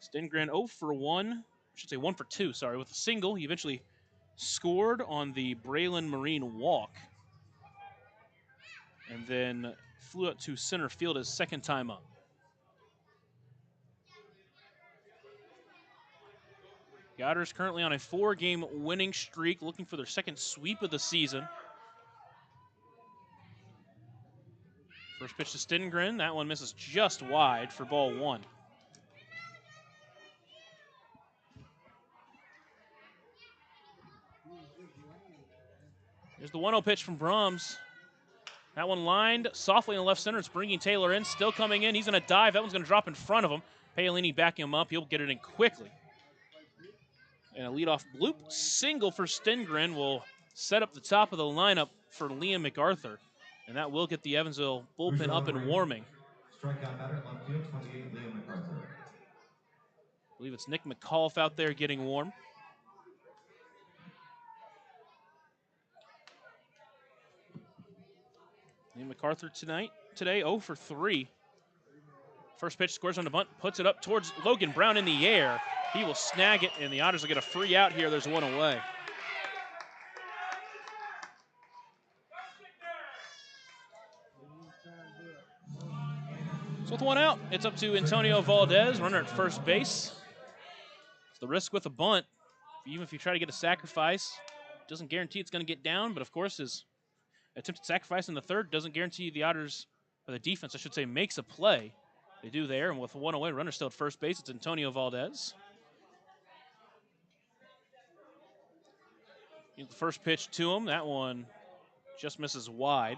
Stengren 0 for 1, I should say 1 for 2, sorry, with a single. He eventually scored on the Braylon Marine walk, and then flew out to center field his 2nd time up. The Otters currently on a 4-game winning streak, looking for their 2nd sweep of the season. First pitch to Stengren, that one misses just wide for ball 1. Here's the 1-0 pitch from Brahms. That one lined softly in the left center. It's bringing Taylor in, still coming in. He's going to dive. That one's going to drop in front of him. Paolini backing him up. He'll get it in quickly. And a leadoff bloop single for Stengren will set up the top of the lineup for Liam MacArthur. And that will get the Evansville bullpen up and warming. Strikeout batter at left field, 28, Liam MacArthur. I believe it's Nick McAuliffe out there getting warm. Liam MacArthur today 0 for 3. First pitch, scores on the bunt, puts it up towards Logan Brown in the air. He will snag it, and the Otters will get a free out here. There's one away. So with one out, it's up to Antonio Valdez, runner at first base. It's the risk with a bunt. Even if you try to get a sacrifice, doesn't guarantee it's going to get down, but of course his attempted sacrifice in the 3rd doesn't guarantee the Otters, or the defense, I should say, makes a play. They do there, and with one away, runner still at first base, it's Antonio Valdez. The first pitch to him, that one just misses wide.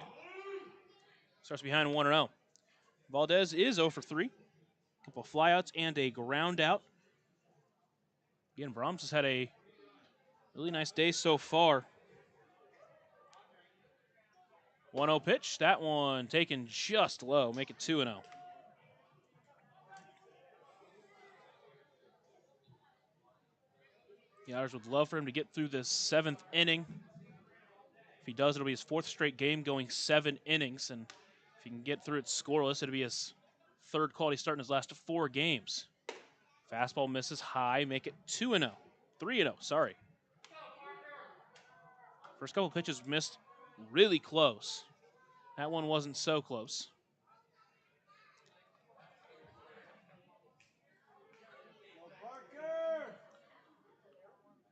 Starts behind 1-0. Valdez is 0 for 3. A couple of flyouts and a ground out. Again, Brahms has had a really nice day so far. 1-0 pitch, that one taken just low, make it 2-0. The Otters would love for him to get through this 7th inning. If he does, it'll be his 4th straight game going 7 innings. And if he can get through it scoreless, it'll be his 3rd quality start in his last 4 games. Fastball misses high, make it 2-0. 3-0, sorry. First couple pitches missed really close. That one wasn't so close.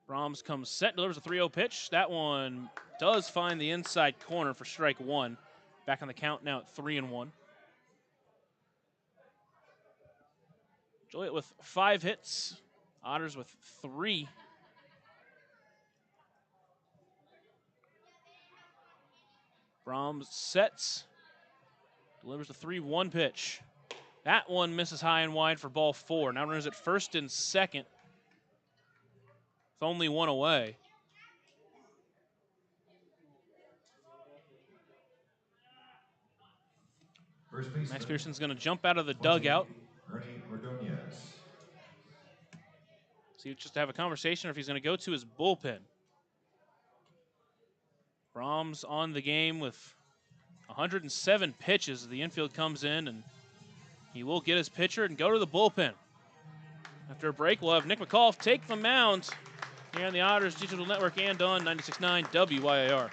Brahms comes set, delivers a 3-0 pitch. That one does find the inside corner for strike 1. Back on the count now at 3-1. Joliet with 5 hits. Otters with 3. Brahms sets, delivers the 3-1 pitch. That one misses high and wide for ball 4. Now runners at first and second with only 1 away. Max Pearson's going to jump out of the dugout. See, just to have a conversation or if he's going to go to his bullpen. Brahms on the game with 107 pitches. The infield comes in, and he will get his pitcher and go to the bullpen. After a break, we'll have Nick McAuliffe take the mound here on the Otters Digital Network and on 96.9 WYAR.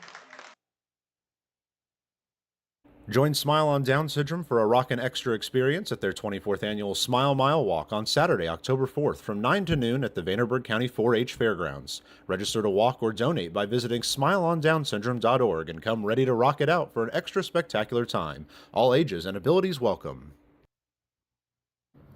Join Smile on Down Syndrome for a rockin' extra experience at their 24th annual Smile Mile Walk on Saturday, October 4th from 9 to noon at the Vanderburgh County 4-H Fairgrounds. Register to walk or donate by visiting smileondownsyndrome.org and come ready to rock it out for an extra spectacular time. All ages and abilities welcome.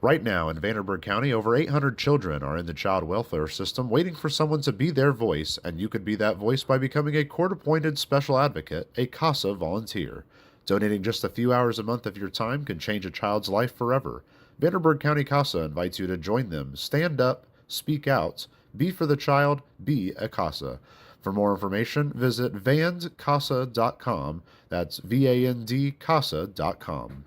Right now in Vanderburgh County, over 800 children are in the child welfare system waiting for someone to be their voice, and you could be that voice by becoming a court-appointed special advocate, a CASA volunteer. Donating just a few hours a month of your time can change a child's life forever. Vanderburgh County CASA invites you to join them. Stand up, speak out, be for the child, be a CASA. For more information, visit vandcasa.com. That's V-A-N-D CASA.com.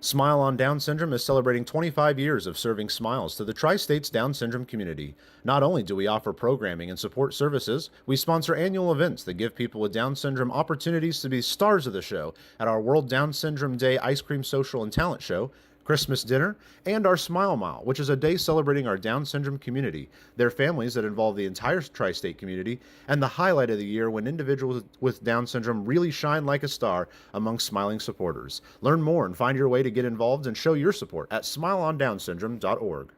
Smile on Down Syndrome is celebrating 25 years of serving smiles to the Tri-States Down Syndrome community. Not only do we offer programming and support services, we sponsor annual events that give people with Down Syndrome opportunities to be stars of the show at our World Down Syndrome Day Ice Cream Social and Talent Show, Christmas dinner, and our Smile Mile, which is a day celebrating our Down syndrome community, their families that involve the entire tri-state community, and the highlight of the year when individuals with Down syndrome really shine like a star among smiling supporters. Learn more and find your way to get involved and show your support at smileondownsyndrome.org.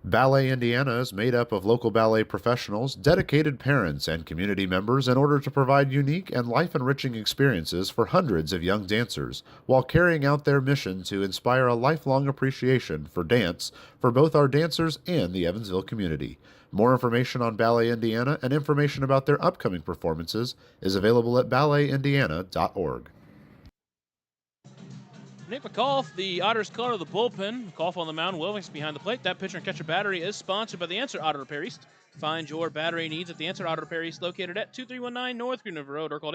Ballet Indiana is made up of local ballet professionals, dedicated parents, and community members in order to provide unique and life-enriching experiences for hundreds of young dancers, while carrying out their mission to inspire a lifelong appreciation for dance for both our dancers and the Evansville community. More information on Ballet Indiana and information about their upcoming performances is available at balletindiana.org. Nick McAuliffe, the Otters color of the bullpen. McAuliffe on the mound, Williams behind the plate. That pitcher and catcher battery is sponsored by the Answer Auto Repair East. Find your battery needs at the Answer Auto Repair East, located at 2319 North Green River Road, or call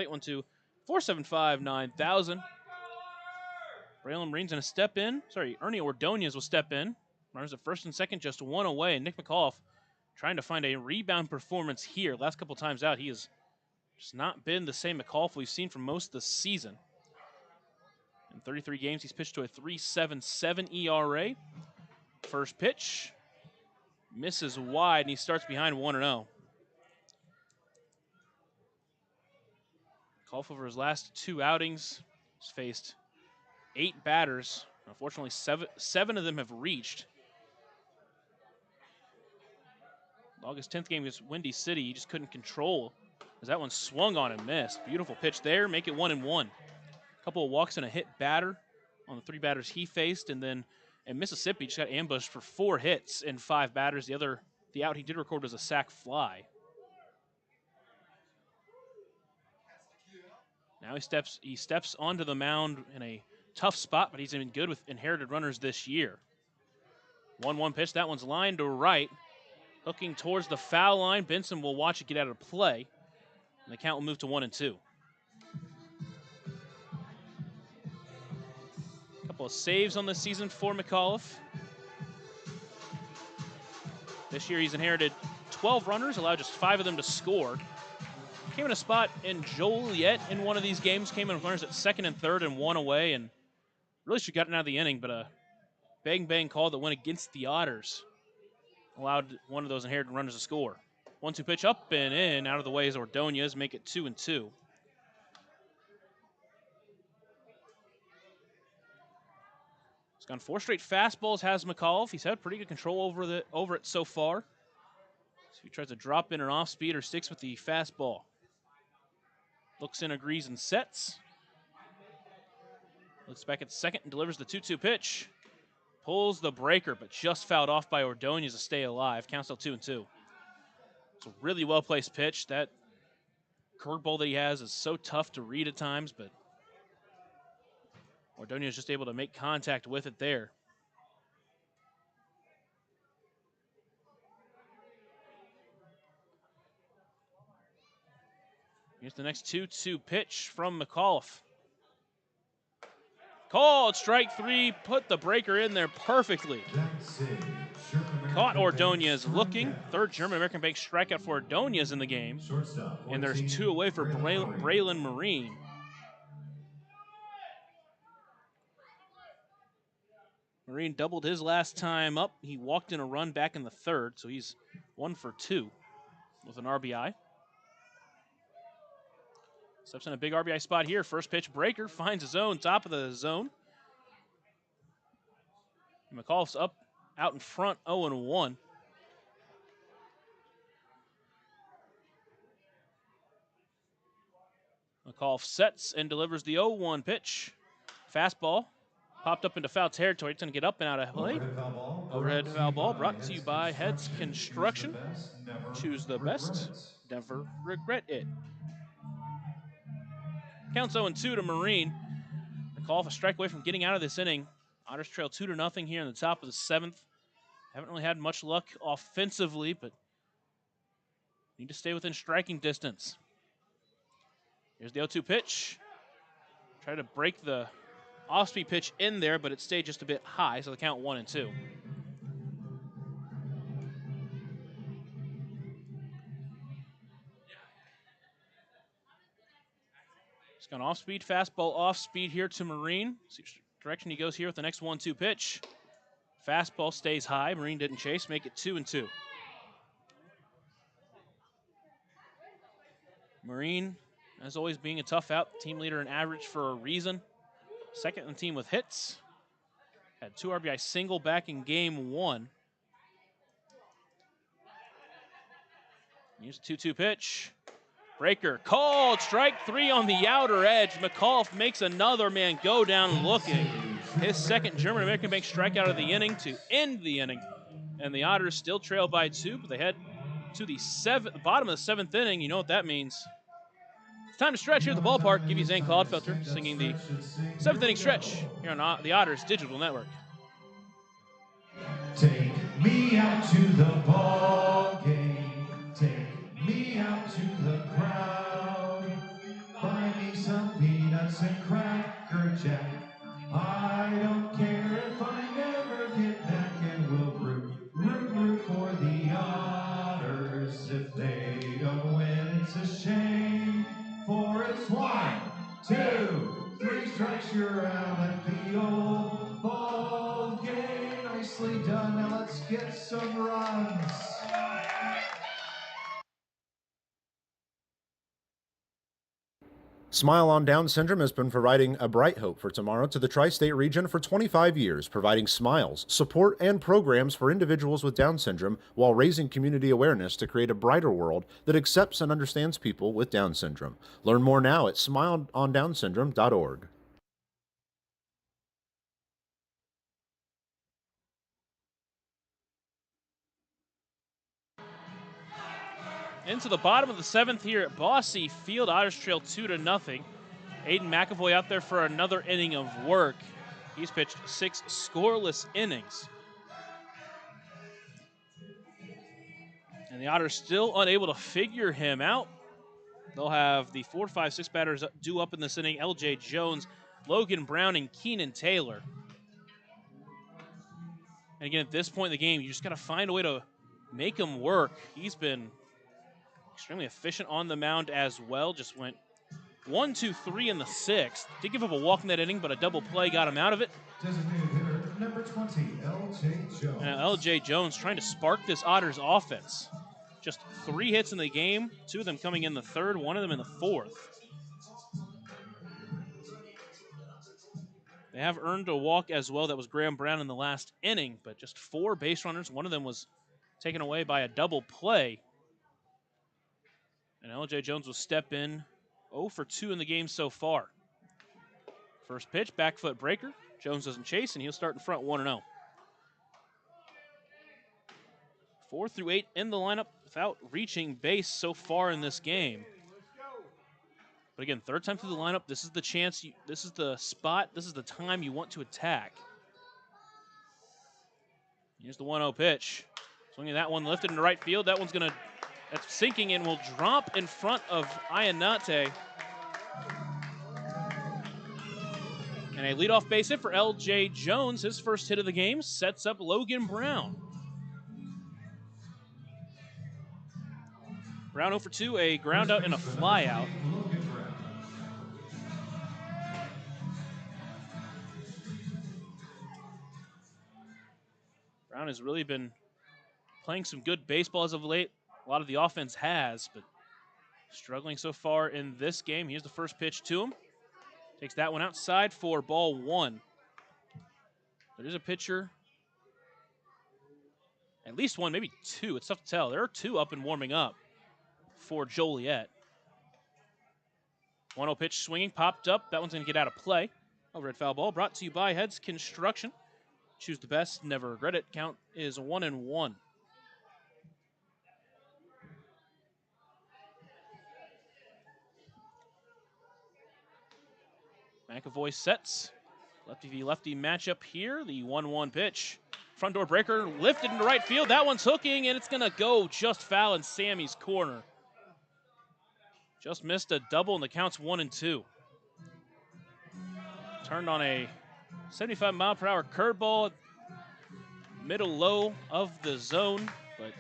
812-475-9000. Braylon Marines going to step in. Ernie Ordonez will step in. Runners at first and second, just one away. Nick McAuliffe trying to find a rebound performance here. Last couple times out, he has just not been the same McAuliffe we've seen for most of the season. In 33 games, he's pitched to a 3.77 ERA. First pitch misses wide, and he starts behind 1-0. McAuliffe over his last 2 outings has faced 8 batters. Unfortunately, seven of them have reached. August 10th game against Windy City, he just couldn't control as that one swung on and missed. Beautiful pitch there, make it 1-1. Couple of walks and a hit batter on the 3 batters he faced, and then in Mississippi just got ambushed for 4 hits in 5 batters. The out he did record was a sac fly. Now he steps onto the mound in a tough spot, but he's been good with inherited runners this year. 1-1 pitch, that one's lined to right, hooking towards the foul line. Benson will watch it get out of play, and the count will move to 1-2. couple of saves on the season for McAuliffe. This year he's inherited 12 runners, allowed just 5 of them to score. Came in a spot in Joliet in one of these games, came in with runners at second and third and 1 away, and really should have gotten out of the inning, but a bang call that went against the Otters allowed one of those inherited runners to score. 1-2 pitch up and in, out of the way is Ordonez, make it 2-2. He's gone 4 straight fastballs, has McAuliffe. He's had pretty good control over it so far. So he tries to drop in an off speed or sticks with the fastball. Looks in, agrees, and sets. Looks back at second and delivers the 2-2 pitch. Pulls the breaker, but just fouled off by Ordonez to stay alive. Counts still 2-2. It's a really well-placed pitch. That curveball that he has is so tough to read at times, but Ordonez just able to make contact with it there. Here's the next 2-2 pitch from McAuliffe. Called strike 3, put the breaker in there perfectly. Caught Ordonez looking. Third German-American Bank strikeout for Ordonez in the game. And there's 2 away for Braylon Marine. Marine doubled his last time up. He walked in a run back in the third, so he's 1 for 2 with an RBI. Steps in a big RBI spot here. First pitch breaker, finds his zone, top of the zone. McAuliffe's up out in front, 0-1. McAuliffe sets and delivers the 0-1 pitch. Fastball popped up into foul territory. It's going to get up and out of play. Overhead foul ball brought to you by Heads Construction. Choose the best, never regret it. Counts 0-2 to Marine. McAuliffe a strike away from getting out of this inning. Otters trail 2-0 here in the top of the 7th. Haven't really had much luck offensively, but need to stay within striking distance. Here's the 0-2 pitch. Try to break the off-speed pitch in there, but it stayed just a bit high, so the count 1-2. He's gone off-speed, fastball off-speed here to Marine. See which direction he goes here with the next 1-2 pitch. Fastball stays high. Marine didn't chase, make it 2-2. Marine, as always, being a tough out, team leader in average for a reason. Second in the team with hits. Had 2 RBI single back in game 1. Here's a 2-2 pitch. Breaker called, strike 3 on the outer edge. McAuliffe makes another man go down looking. His second German-American Bank strikeout of the inning to end the inning. And the Otters still trail by 2, but they head to the bottom of the 7th inning. You know what that means. It's time to stretch here at the ballpark. Give you Zane Cloudfelter singing the 7th inning stretch here on the Otters Digital Network. Take me out to the ball game. Take me out to the crowd. Buy me some peanuts and Cracker Jack. I don't care if I never get back, and we'll root for the Otters. If they don't win, it's a shame. For it's 1, 2, 3 strikes, you're out at the old ball game. Nicely done. Now let's get some runs. Smile on Down Syndrome has been providing a bright hope for tomorrow to the tri-state region for 25 years, providing smiles, support, and programs for individuals with Down syndrome while raising community awareness to create a brighter world that accepts and understands people with Down syndrome. Learn more now at smileondownsyndrome.org. Into the bottom of the 7th here at Bosse Field. Otters trail 2-0. Aiden McAvoy out there for another inning of work. He's pitched 6 scoreless innings. And the Otters still unable to figure him out. They'll have the 4, 5, 6 batters due up in this inning. LJ Jones, Logan Brown, and Keenan Taylor. And again, at this point in the game, you just got to find a way to make him work. He's been extremely efficient on the mound as well. Just went 1, 2, 3 in the 6th. Did give up a walk in that inning, but a double play got him out of it. Designated hitter number 20, L.J. Jones. And L.J. Jones trying to spark this Otters offense. Just 3 hits in the game, 2 of them coming in the 3rd, 1 of them in the 4th. They have earned a walk as well. That was Graham Brown in the last inning, but just 4 base runners. 1 of them was taken away by a double play. And L.J. Jones will step in 0 for 2 in the game so far. First pitch, back foot breaker. Jones doesn't chase, and he'll start in front 1-0. 4 through 8 in the lineup without reaching base so far in this game. But again, 3rd time through the lineup, this is the chance, this is the spot, this is the time you want to attack. Here's the 1-0 pitch. Swinging that one, lifted into right field. That one's that's sinking and will drop in front of Ayanate. And a leadoff base hit for L.J. Jones. His first hit of the game sets up Logan Brown. Brown 0 for 2, a ground out and a fly out. Brown has really been playing some good baseball as of late. A lot of the offense has, but struggling so far in this game. Here's the first pitch to him. Takes that one outside for ball 1. There is a pitcher, at least one, maybe 2. It's tough to tell. There are 2 up and warming up for Joliet. 1-0 pitch swinging, popped up. That one's going to get out of play. Overhead foul ball brought to you by Heads Construction. Choose the best, never regret it. Count is 1-1. McAvoy sets. Lefty v lefty matchup here. The 1-1 pitch. Front door breaker lifted into right field. That one's hooking, and it's going to go just foul in Sammy's corner. Just missed a double, and the count's 1-2. Turned on a 75-mile-per-hour curveball, middle low of the zone, but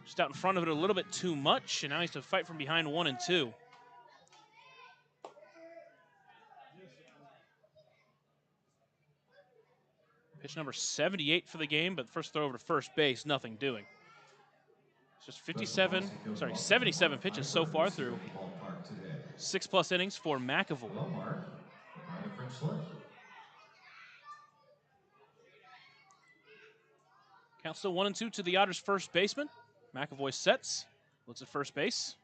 just out in front of it a little bit too much, and now he has to fight from behind 1-2. Pitch number 78 for the game, but first throw over to first base, nothing doing. It's just 77 pitches so far through 6+ innings for McAvoy. Count still 1-2 to the Otters' first baseman. McAvoy sets, looks at first base,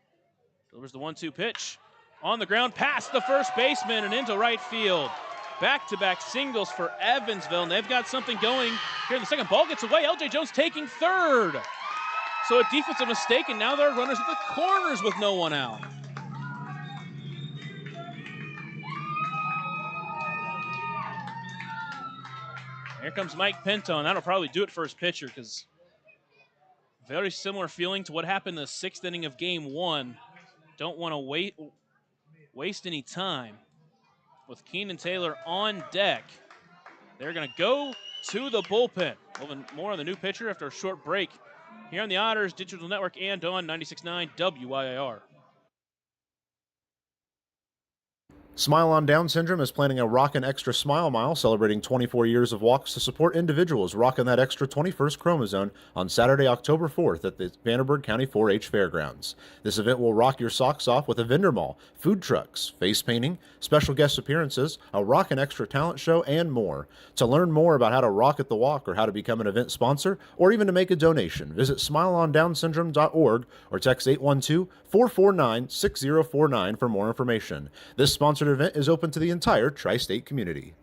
delivers the 1-2 pitch. On the ground, past the first baseman and into right field. Back-to-back singles for Evansville, and they've got something going here in the second. Ball gets away, L.J. Jones taking third. So a defensive mistake, and now there are runners at the corners with no one out. Here comes Mike Pinto, and that'll probably do it for his pitcher, because very similar feeling to what happened in the 6th inning of game 1. Don't want to waste any time. With Keenan Taylor on deck, they're going to go to the bullpen. A little bit more on the new pitcher after a short break here on the Otters Digital Network and on 96.9 WIIR. Smile on Down Syndrome is planning a Rockin' Extra Smile Mile celebrating 24 years of walks to support individuals rocking that extra 21st chromosome on Saturday, October 4th at the Vanderburgh County 4-H Fairgrounds. This event will rock your socks off with a vendor mall, food trucks, face painting, special guest appearances, a Rockin' Extra talent show, and more. To learn more about how to rock at the walk or how to become an event sponsor or even to make a donation, visit smileondownsyndrome.org or text 812-449-6049 for more information. This sponsored event is open to the entire tri-state community.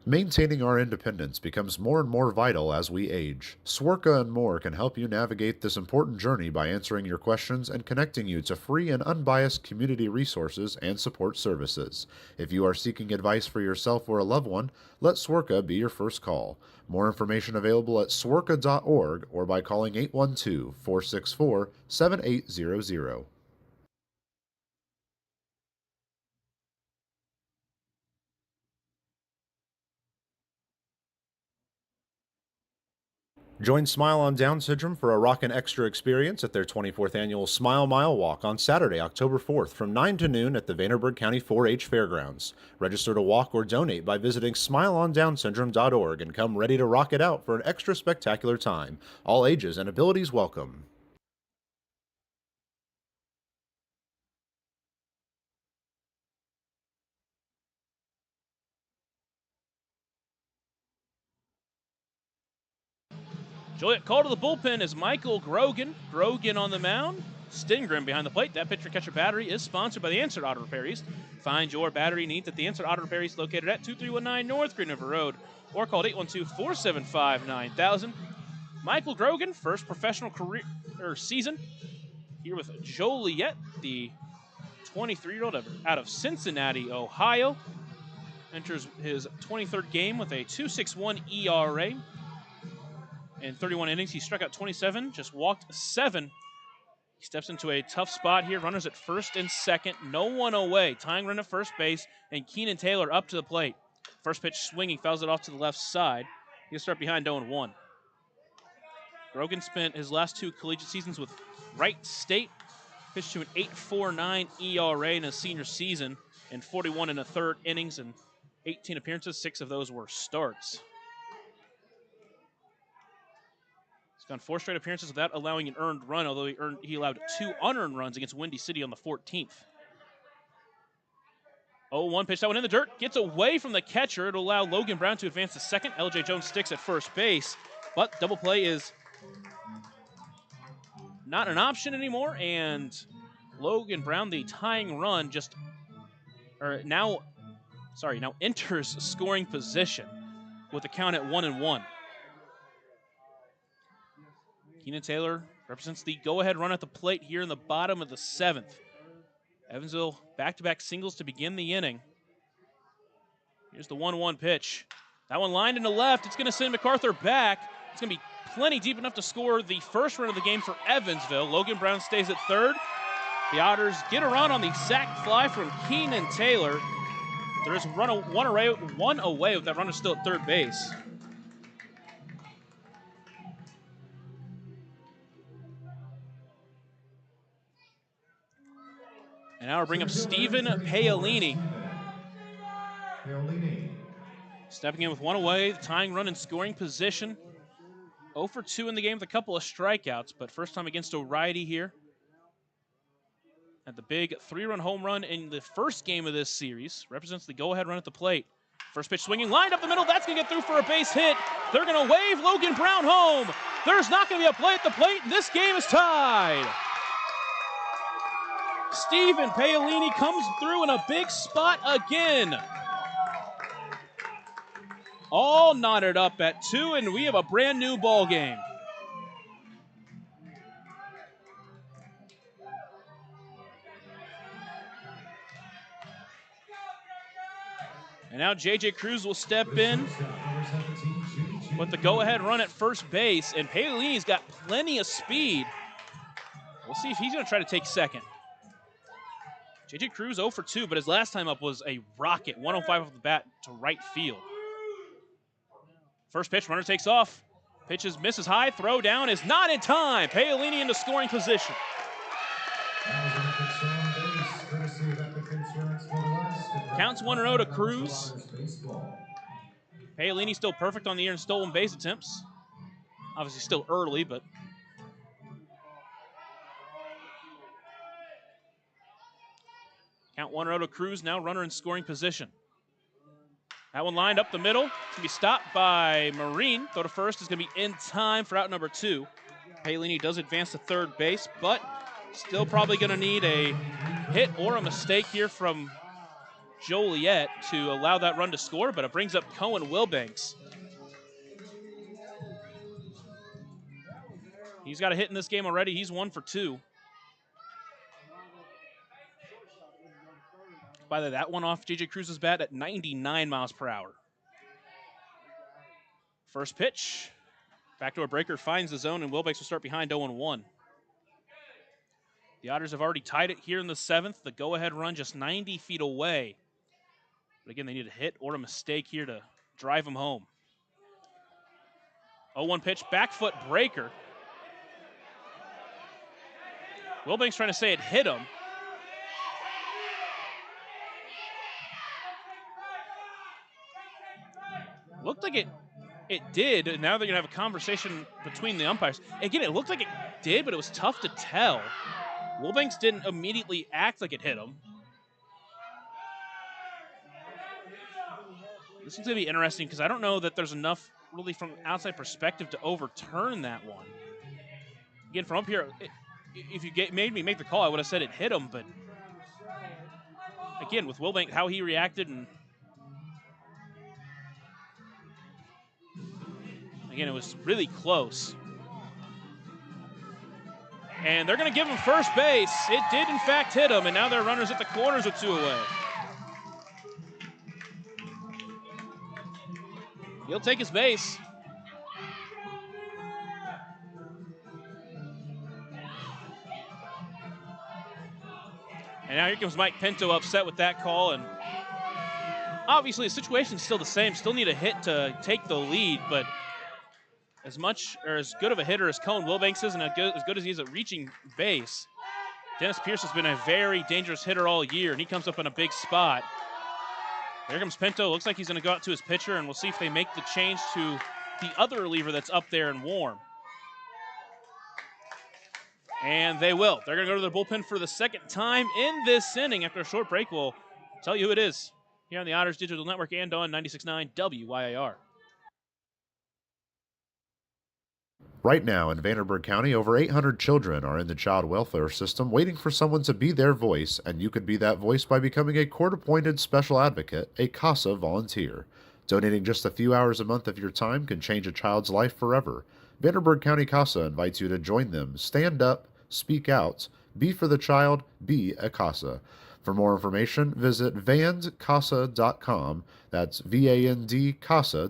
Maintaining our independence becomes more and more vital as we age. Swerka and More can help you navigate this important journey by answering your questions and connecting you to free and unbiased community resources and support services. If you are seeking advice for yourself or a loved one, let Swerka be your first call. More information available at swerka.org or by calling 812-464-7800. Join Smile on Down Syndrome for a rockin' extra experience at their 24th annual Smile Mile Walk on Saturday, October 4th from 9 to noon at the Vanderburgh County 4-H Fairgrounds. Register to walk or donate by visiting smileondownsyndrome.org and come ready to rock it out for an extra spectacular time. All ages and abilities welcome. Joliet called to the bullpen is Michael Grogan. Grogan on the mound. Stingren behind the plate. That pitcher catcher battery is sponsored by the Answered Auto Repair East. Find your battery needs at the Answered Auto Repair East, located at 2319 North Green River Road, or call 812-475-9000. Michael Grogan, first professional career season here with Joliet, the 23-year-old out of Cincinnati, Ohio. Enters his 23rd game with a 2.61 ERA. In 31 innings, he struck out 27, just walked 7. He steps into a tough spot here. Runners at first and second, no one away. Tying run at first base, and Keenan Taylor up to the plate. First pitch swinging, fouls it off to the left side. He'll start behind 0-1. Grogan spent his last 2 collegiate seasons with Wright State. Pitched to an 8.49 ERA in his senior season in 41 1/3 innings and 18 appearances. 6 of those were starts. Gone 4 straight appearances without allowing an earned run, although he allowed 2 unearned runs against Windy City on the 14th. 0-1 pitch, that one in the dirt, gets away from the catcher. It'll allow Logan Brown to advance to second. LJ Jones sticks at first base, but double play is not an option anymore, and Logan Brown, the tying run, now enters scoring position with the count at 1-1. Keenan Taylor represents the go-ahead run at the plate here in the bottom of the 7th. Evansville back-to-back singles to begin the inning. Here's the 1-1 pitch. That one lined into left. It's going to send MacArthur back. It's going to be plenty deep enough to score the first run of the game for Evansville. Logan Brown stays at third. The Otters get a run on the sac fly from Keenan Taylor. There is one away with that runner still at third base. And now we'll bring up Stephen Paolini. Stepping in with one away, tying run in scoring position. 0 for 2 in the game with a couple of strikeouts, but first time against a righty here. At the big 3-run home run in the first game of this series. Represents the go-ahead run at the plate. First pitch swinging, lined up the middle. That's going to get through for a base hit. They're going to wave Logan Brown home. There's not going to be a play at the plate, and this game is tied. Stephen Paolini comes through in a big spot again. All knotted up at 2, and we have a brand new ball game. And now J.J. Cruz will step in with the go-ahead run at first base, and Paolini's got plenty of speed. We'll see if he's going to try to take second. J.J. Cruz 0 for 2, but his last time up was a rocket, 105 off the bat to right field. First pitch, runner takes off. Pitches, misses high, throw down is not in time. Paolini into scoring position. Counts 1-0 to Cruz. Paolini still perfect on the year in stolen base attempts. Obviously still early, but count 1-0 to Cruz, now runner in scoring position. That one lined up the middle. It's going to be stopped by Marine. Throw to first is going to be in time for out number 2. Paolini does advance to third base, but still probably going to need a hit or a mistake here from Joliet to allow that run to score, but it brings up Cohen Wilbanks. He's got a hit in this game already. He's 1 for 2. By the way, that one off J.J. Cruz's bat at 99 miles per hour. First pitch. Backdoor breaker finds the zone, and Wilbanks will start behind 0-1. The Otters have already tied it here in the 7th. The go-ahead run just 90 feet away. But again, they need a hit or a mistake here to drive them home. 0-1 pitch, back foot breaker. Wilbank's trying to say it hit him. Looked like it did, and now they're going to have a conversation between the umpires. Again, it looked like it did, but it was tough to tell. Wilbanks didn't immediately act like it hit him. This is going to be interesting because I don't know that there's enough really from outside perspective to overturn that one. Again, from up here, if you made me make the call, I would have said it hit him, but again, with Wilbank, how he reacted, and again, it was really close. And they're going to give him first base. It did, in fact, hit him, and now they're runners at the corners with 2 away. He'll take his base. And now here comes Mike Pinto upset with that call, and obviously the situation's still the same. Still need a hit to take the lead, but as much or as good of a hitter as Cone Wilbanks is and as good as he is at reaching base, Dennis Pierce has been a very dangerous hitter all year, and he comes up in a big spot. There comes Pinto. Looks like he's going to go out to his pitcher, and we'll see if they make the change to the other reliever that's up there and warm. And they will. They're going to go to their bullpen for the second time in this inning. After a short break, we'll tell you who it is here on the Otters Digital Network and on 96.9 WYIR. Right now in Vanderburgh County, over 800 children are in the child welfare system waiting for someone to be their voice, and you could be that voice by becoming a court-appointed special advocate, a CASA volunteer. Donating just a few hours a month of your time can change a child's life forever. Vanderburgh County CASA invites you to join them. Stand up, speak out, be for the child, be a CASA. For more information, visit vandcasa.com. That's VAND-CASA.com.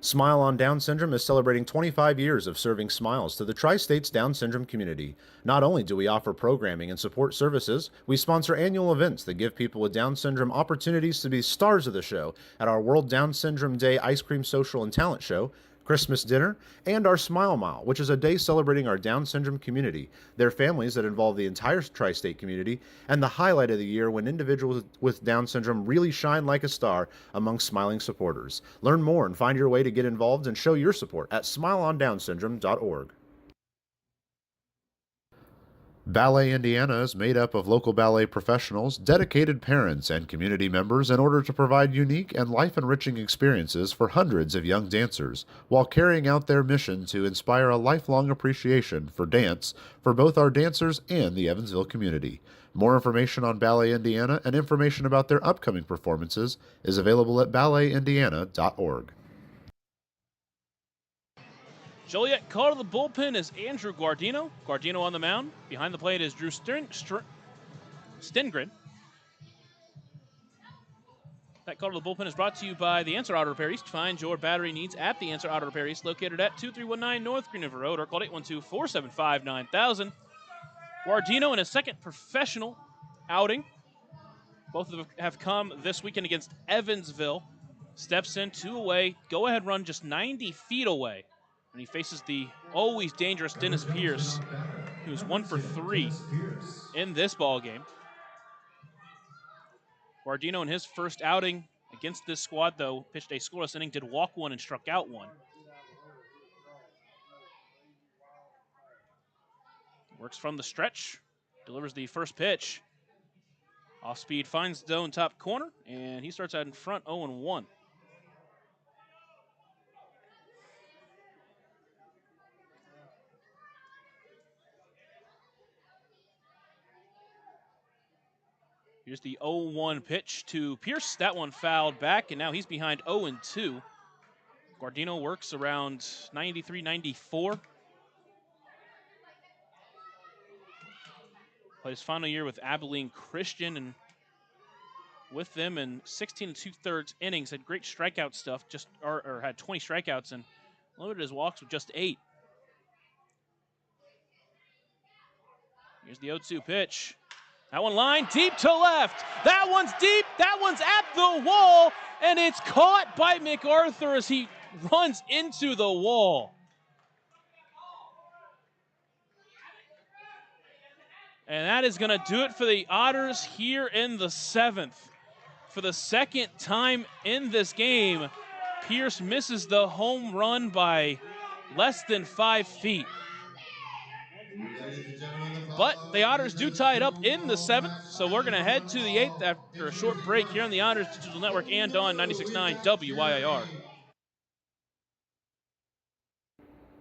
Smile on Down Syndrome is celebrating 25 years of serving smiles to the Tri-States Down Syndrome community. Not only do we offer programming and support services, we sponsor annual events that give people with Down Syndrome opportunities to be stars of the show at our World Down Syndrome Day Ice Cream Social and Talent Show, Christmas dinner, and our Smile Mile, which is a day celebrating our Down syndrome community, their families that involve the entire tri-state community, and the highlight of the year when individuals with Down syndrome really shine like a star among smiling supporters. Learn more and find your way to get involved and show your support at smileondownsyndrome.org. Ballet Indiana is made up of local ballet professionals, dedicated parents, and community members in order to provide unique and life-enriching experiences for hundreds of young dancers, while carrying out their mission to inspire a lifelong appreciation for dance for both our dancers and the Evansville community. More information on Ballet Indiana and information about their upcoming performances is available at balletindiana.org. Joliet call to the bullpen is Andrew Guardino. Guardino on the mound. Behind the plate is Drew Stengren. That call to the bullpen is brought to you by the Answer Auto Repair East. Find your battery needs at the Answer Auto Repair East, located at 2319 North Green River Road, or call 812-475-9000. Guardino in his second professional outing. Both of them have come this weekend against Evansville. Steps in, 2 away, go-ahead run just 90 feet away. And he faces the always dangerous Dennis Pierce, who's 1 for 3 in this ball game. Guardino in his first outing against this squad, though, pitched a scoreless inning, did walk 1 and struck out 1. Works from the stretch, delivers the first pitch. Off speed, finds the zone top corner, and he starts out in front 0-1. Here's the 0-1 pitch to Pierce. That one fouled back, and now he's behind 0-2. Guardino works around 93, 94. Played his final year with Abilene Christian, and with them in 16 2/3 innings, had great strikeout stuff, or had 20 strikeouts and limited his walks with just 8. Here's the 0-2 pitch. That one line deep to left. That one's deep. That one's at the wall. And it's caught by MacArthur as he runs into the wall. And that is going to do it for the Otters here in the 7th. For the second time in this game, Pierce misses the home run by less than 5 feet. But the Otters do tie it up in the 7th, so we're going to head to the 8th after a short break here on the Otters Digital Network and on 96.9 WYIR.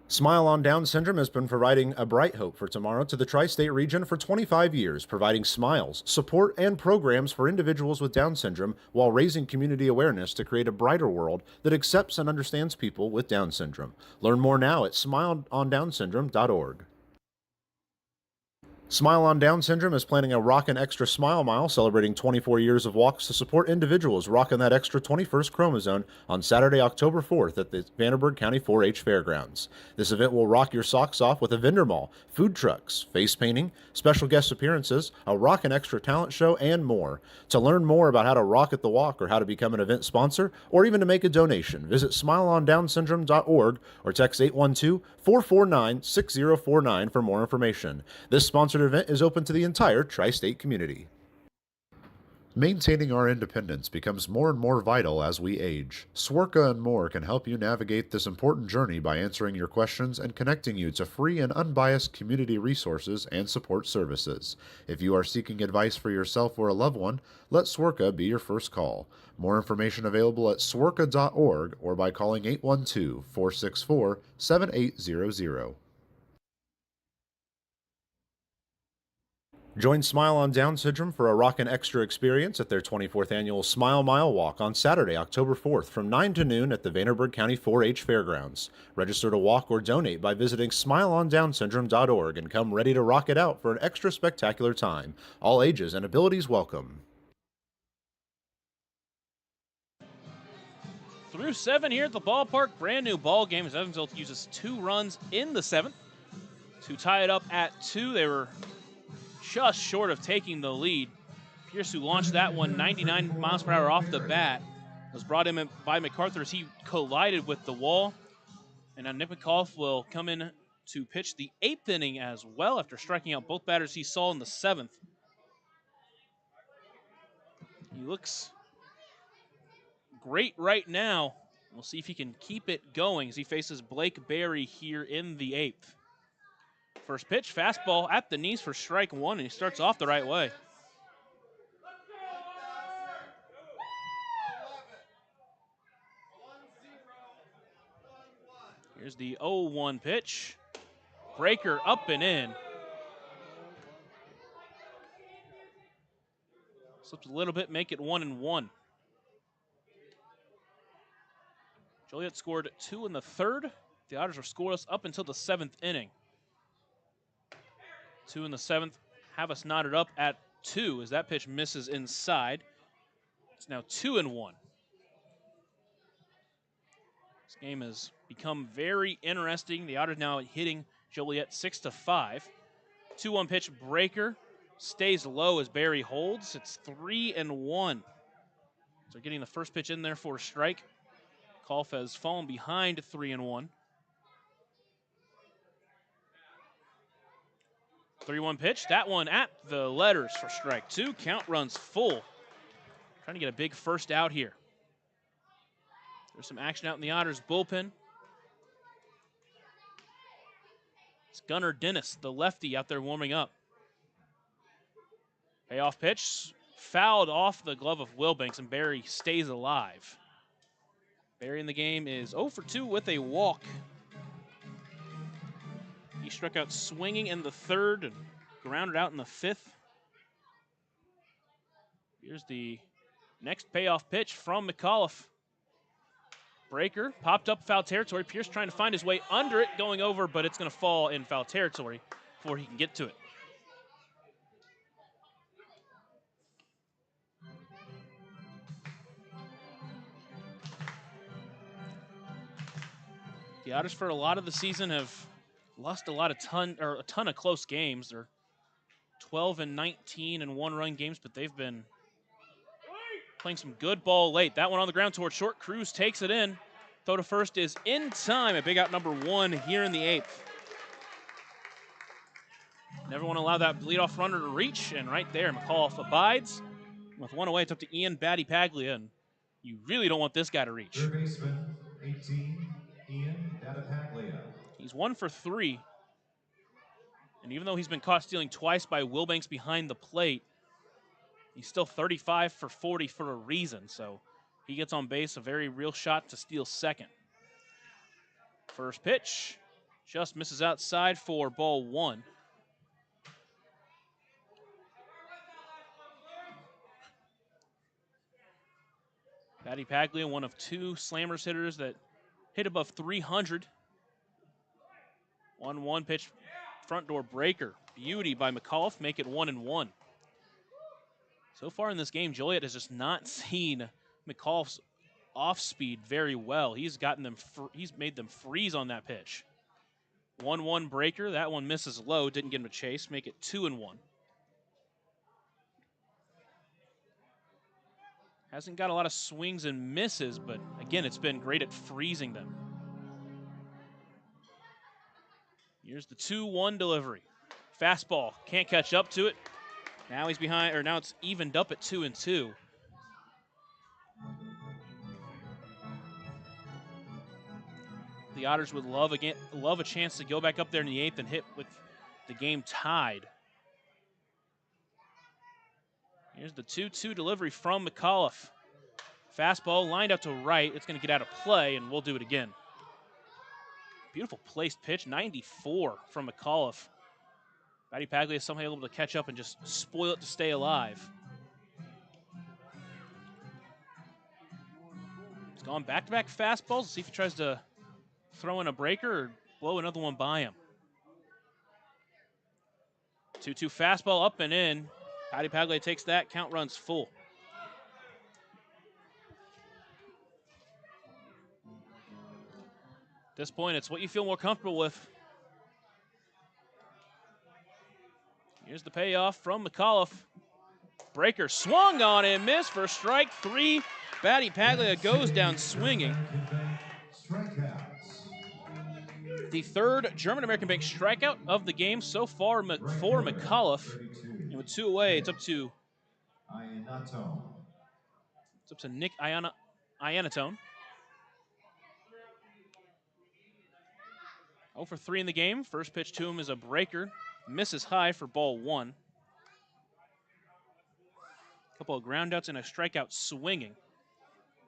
Smile on Down Syndrome has been providing a bright hope for tomorrow to the tri-state region for 25 years, providing smiles, support, and programs for individuals with Down syndrome while raising community awareness to create a brighter world that accepts and understands people with Down syndrome. Learn more now at smileondownsyndrome.org. Smile on Down Syndrome is planning a Rockin' Extra Smile Mile celebrating 24 years of walks to support individuals rocking that extra 21st chromosome on Saturday, October 4th at the Vanderburgh County 4-H Fairgrounds. This event will rock your socks off with a vendor mall, food trucks, face painting, special guest appearances, a Rockin' Extra talent show, and more. To learn more about how to rock at the walk or how to become an event sponsor or even to make a donation, visit smileondownsyndrome.org or text 812-449-6049 for more information. This sponsored event is open to the entire tri-state community. Maintaining our independence becomes more and more vital as we age. Swerka and more can help you navigate this important journey by answering your questions and connecting you to free and unbiased community resources and support services. If you are seeking advice for yourself or a loved one, let Swerka be your first call. More information available at swerka.org or by calling 812-464-7800. Join Smile on Down Syndrome for a Rockin' Extra experience at their 24th annual Smile Mile Walk on Saturday, October 4th from 9 to noon at the Vanderburgh County 4-H Fairgrounds. Register to walk or donate by visiting smileondownsyndrome.org and come ready to rock it out for an extra spectacular time. All ages and abilities welcome. Through 7 here at the ballpark, brand new ball game as Evansville uses 2 runs in the 7th to tie it up at 2. They were just short of taking the lead. Pierce, who launched that one 99 miles per hour off the bat, was brought in by MacArthur as he collided with the wall. And now Nick McAuliffe will come in to pitch the 8th inning as well after striking out both batters he saw in the 7th. He looks great right now. We'll see if he can keep it going as he faces Blake Berry here in the 8th. First pitch, fastball at the knees for strike 1, and he starts off the right way. Here's the 0-1 pitch. Breaker up and in. Slips a little bit, make it 1-1. Joliet scored 2 in the 3rd. The Otters were scoreless up until the 7th inning. 2 in the 7th have us knotted up at 2 as that pitch misses inside. It's now 2-1. This game has become very interesting. The Otters now hitting Joliet 6-5. 2-1 pitch, breaker stays low as Barry holds. It's 3-1. So getting the first pitch in there for a strike. Kolf has fallen behind 3-1. 3-1 pitch. That one at the letters for strike 2. Count runs full. Trying to get a big first out here. There's some action out in the Otters bullpen. It's Gunnar Dennis, the lefty, out there warming up. Payoff pitch. Fouled off the glove of Wilbanks, and Barry stays alive. Barry in the game is 0 for 2 with a walk. He struck out swinging in the 3rd and grounded out in the 5th. Here's the next payoff pitch from McAuliffe. Breaker popped up foul territory. Pierce trying to find his way under it, going over, but it's going to fall in foul territory before he can get to it. The Otters for a lot of the season have lost a ton of close games. They're 12-19 in 1-run games, but they've been playing some good ball late. That one on the ground towards short. Cruz takes it in. Throw to first is in time. A big out number 1 here in the 8th. Never want to allow that leadoff runner to reach, and right there, McAuliffe abides. With 1 away, it's up to Ian Battipaglia, and you really don't want this guy to reach. Third baseman, 18, Ian Battipaglia. He's 1 for 3. And even though he's been caught stealing twice by Wilbanks behind the plate, he's still 35 for 40 for a reason. So he gets on base, a very real shot to steal second. First pitch just misses outside for ball 1. Battipaglia, one of 2 Slammers hitters that hit above 300. 1-1 pitch, front door breaker. Beauty by McAuliffe, make it 1-1. So far in this game, Joliet has just not seen McAuliffe's off speed very well. He's gotten them, he's made them freeze on that pitch. 1-1 breaker, that one misses low, didn't get him a chase, make it 2-1. Hasn't got a lot of swings and misses, but again, it's been great at freezing them. Here's the 2-1 delivery. Fastball, can't catch up to it. Now he's behind, or now it's evened up at 2-2. The Otters would love a chance to go back up there in the 8th and hit with the game tied. Here's the 2-2 delivery from McAuliffe. Fastball lined up to right. It's going to get out of play, and we'll do it again. Beautiful placed pitch, 94 from McAuliffe. Battipaglia is somehow able to catch up and just spoil it to stay alive. He's gone back-to-back fastballs. Let's see if he tries to throw in a breaker or blow another one by him. 2-2 fastball up and in. Battipaglia takes that, count runs full. At this point, it's what you feel more comfortable with. Here's the payoff from McAuliffe. Breaker swung on and missed for strike 3. Battipaglia goes down swinging. The 3rd German-American Bank strikeout of the game so far for McAuliffe. And with 2 away, it's up to Nick Iannatone. 0 for 3 in the game. First pitch to him is a breaker. Misses high for ball 1. A couple of groundouts and a strikeout swinging.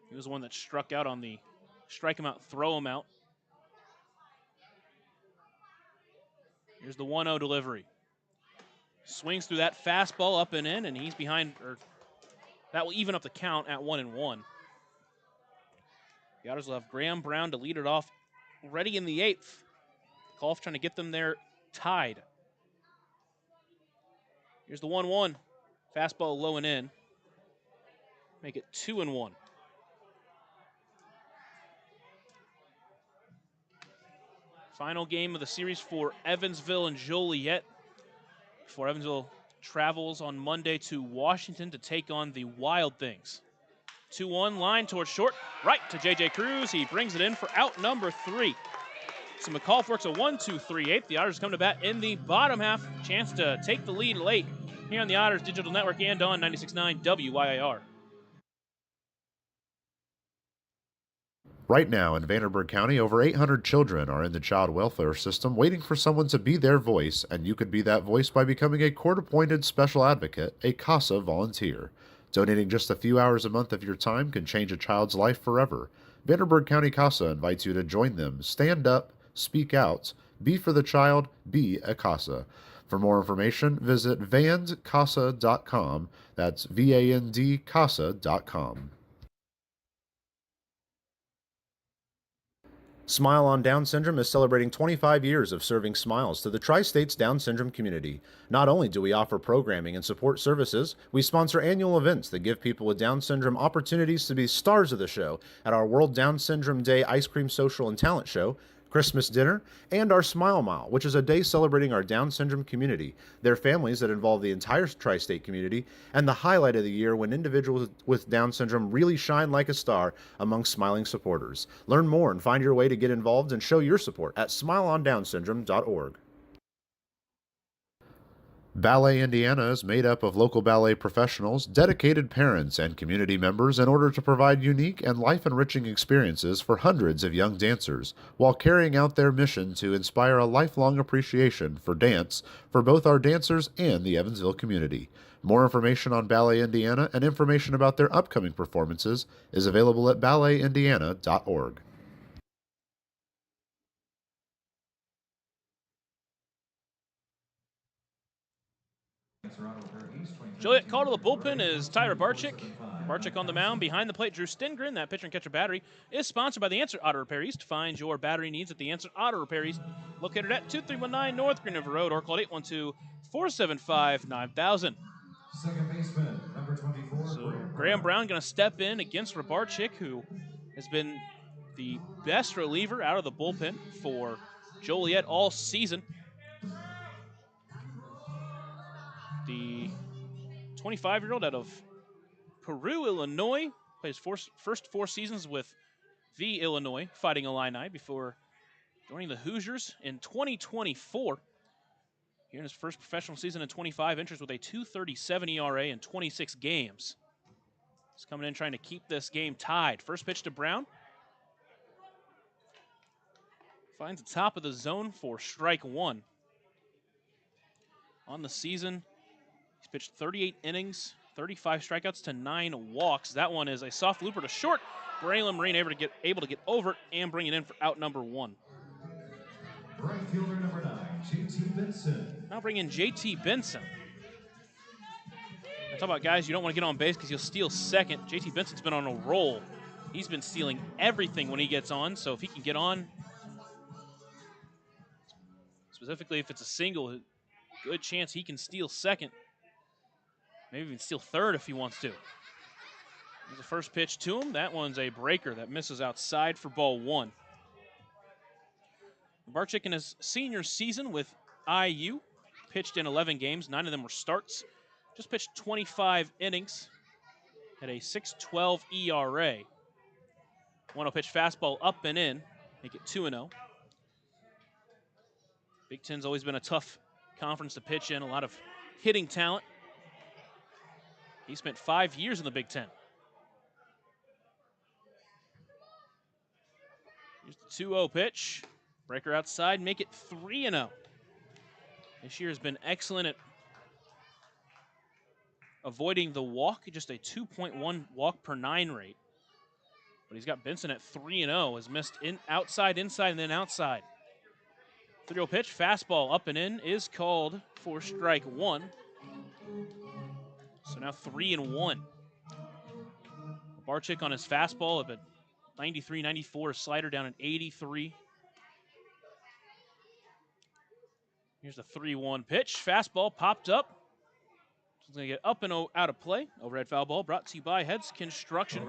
He was the one that struck out on the strike him out, throw him out. Here's the 1-0 delivery. Swings through that fastball up and in, and he's behind, or that will even up the count at 1-1. The Otters will have Graham Brown to lead it off already in the 8th. McAuliffe trying to get them there tied. Here's the 1-1. Fastball low and in. Make it 2-1. Final game of the series for Evansville and Joliet before Evansville travels on Monday to Washington to take on the Wild Things. 2-1 line towards short, right to J.J. Cruz. He brings it in for out number 3. So McAuliffe works a 1-2-3-8. The Otters come to bat in the bottom half. Chance to take the lead late here on the Otters Digital Network and on 96.9 WYIR. Right now in Vanderburgh County, over 800 children are in the child welfare system waiting for someone to be their voice, and you could be that voice by becoming a court-appointed special advocate, a CASA volunteer. Donating just a few hours a month of your time can change a child's life forever. Vanderburgh County CASA invites you to join them. Stand up, speak out, be for the child, be a CASA. For more information, visit vandcasa.com. That's VAND CASA.com. Smile on Down Syndrome is celebrating 25 years of serving smiles to the Tri-States Down Syndrome community. Not only do we offer programming and support services, we sponsor annual events that give people with Down Syndrome opportunities to be stars of the show at our World Down Syndrome Day Ice Cream Social and Talent Show, Christmas dinner, and our Smile Mile, which is a day celebrating our Down syndrome community, their families that involve the entire tri-state community, and the highlight of the year when individuals with Down syndrome really shine like a star among smiling supporters. Learn more and find your way to get involved and show your support at smileondownsyndrome.org. Ballet Indiana is made up of local ballet professionals, dedicated parents, and community members in order to provide unique and life-enriching experiences for hundreds of young dancers, while carrying out their mission to inspire a lifelong appreciation for dance for both our dancers and the Evansville community. More information on Ballet Indiana and information about their upcoming performances is available at balletindiana.org. Joliet called to the bullpen is Tyler Barczyk. Barczyk on the mound. Behind the plate, Drew Stengren. That pitcher and catcher battery is sponsored by the Answer Auto Repair East. Find your battery needs at the Answer Auto Repair East, located at 2319 North Green River Road, or call 812-475-9000. Second baseman, number 24, So Graham Brown going to step in against Barczyk, who has been the best reliever out of the bullpen for Joliet all season. The 25-year-old out of Peru, Illinois, played his first 4 seasons with the Illinois Fighting Illini before joining the Hoosiers in 2024. Here in his first professional season in 25, enters with a 2.37 ERA in 26 games. He's coming in trying to keep this game tied. First pitch to Brown. Finds the top of the zone for strike one. On the season, he's pitched 38 innings, 35 strikeouts to 9 walks. That one is a soft looper to short. Braylon Marine able to get over it and bring it in for out number 1. Right fielder number 9, J.T. Benson. Now bring in J.T. Benson. I talk about guys you don't want to get on base because you'll steal second. J.T. Benson's been on a roll. He's been stealing everything when he gets on, so if he can get on, specifically if it's a single, good chance he can steal second. Maybe even steal third if he wants to. There's the first pitch to him. That one's a breaker that misses outside for ball 1. Barczyk in his senior season with IU pitched in 11 games. 9 of them were starts. Just pitched 25 innings at a 6.12 ERA. 1-0 pitch fastball up and in. Make it 2-0. Big Ten's always been a tough conference to pitch in. A lot of hitting talent. He spent 5 years in the Big Ten. Here's the 2-0 pitch. Breaker outside, make it 3-0. This year has been excellent at avoiding the walk, just a 2.1 walk per 9 rate. But he's got Benson at 3-0, has missed outside, inside, and then outside. 3-0 pitch, fastball up and in is called for strike 1. So now 3-1. Barczyk on his fastball up at 93, 94, slider down at 83. Here's the 3-1 pitch. Fastball popped up. It's going to get up and out of play. Overhead foul ball brought to you by Heads Construction.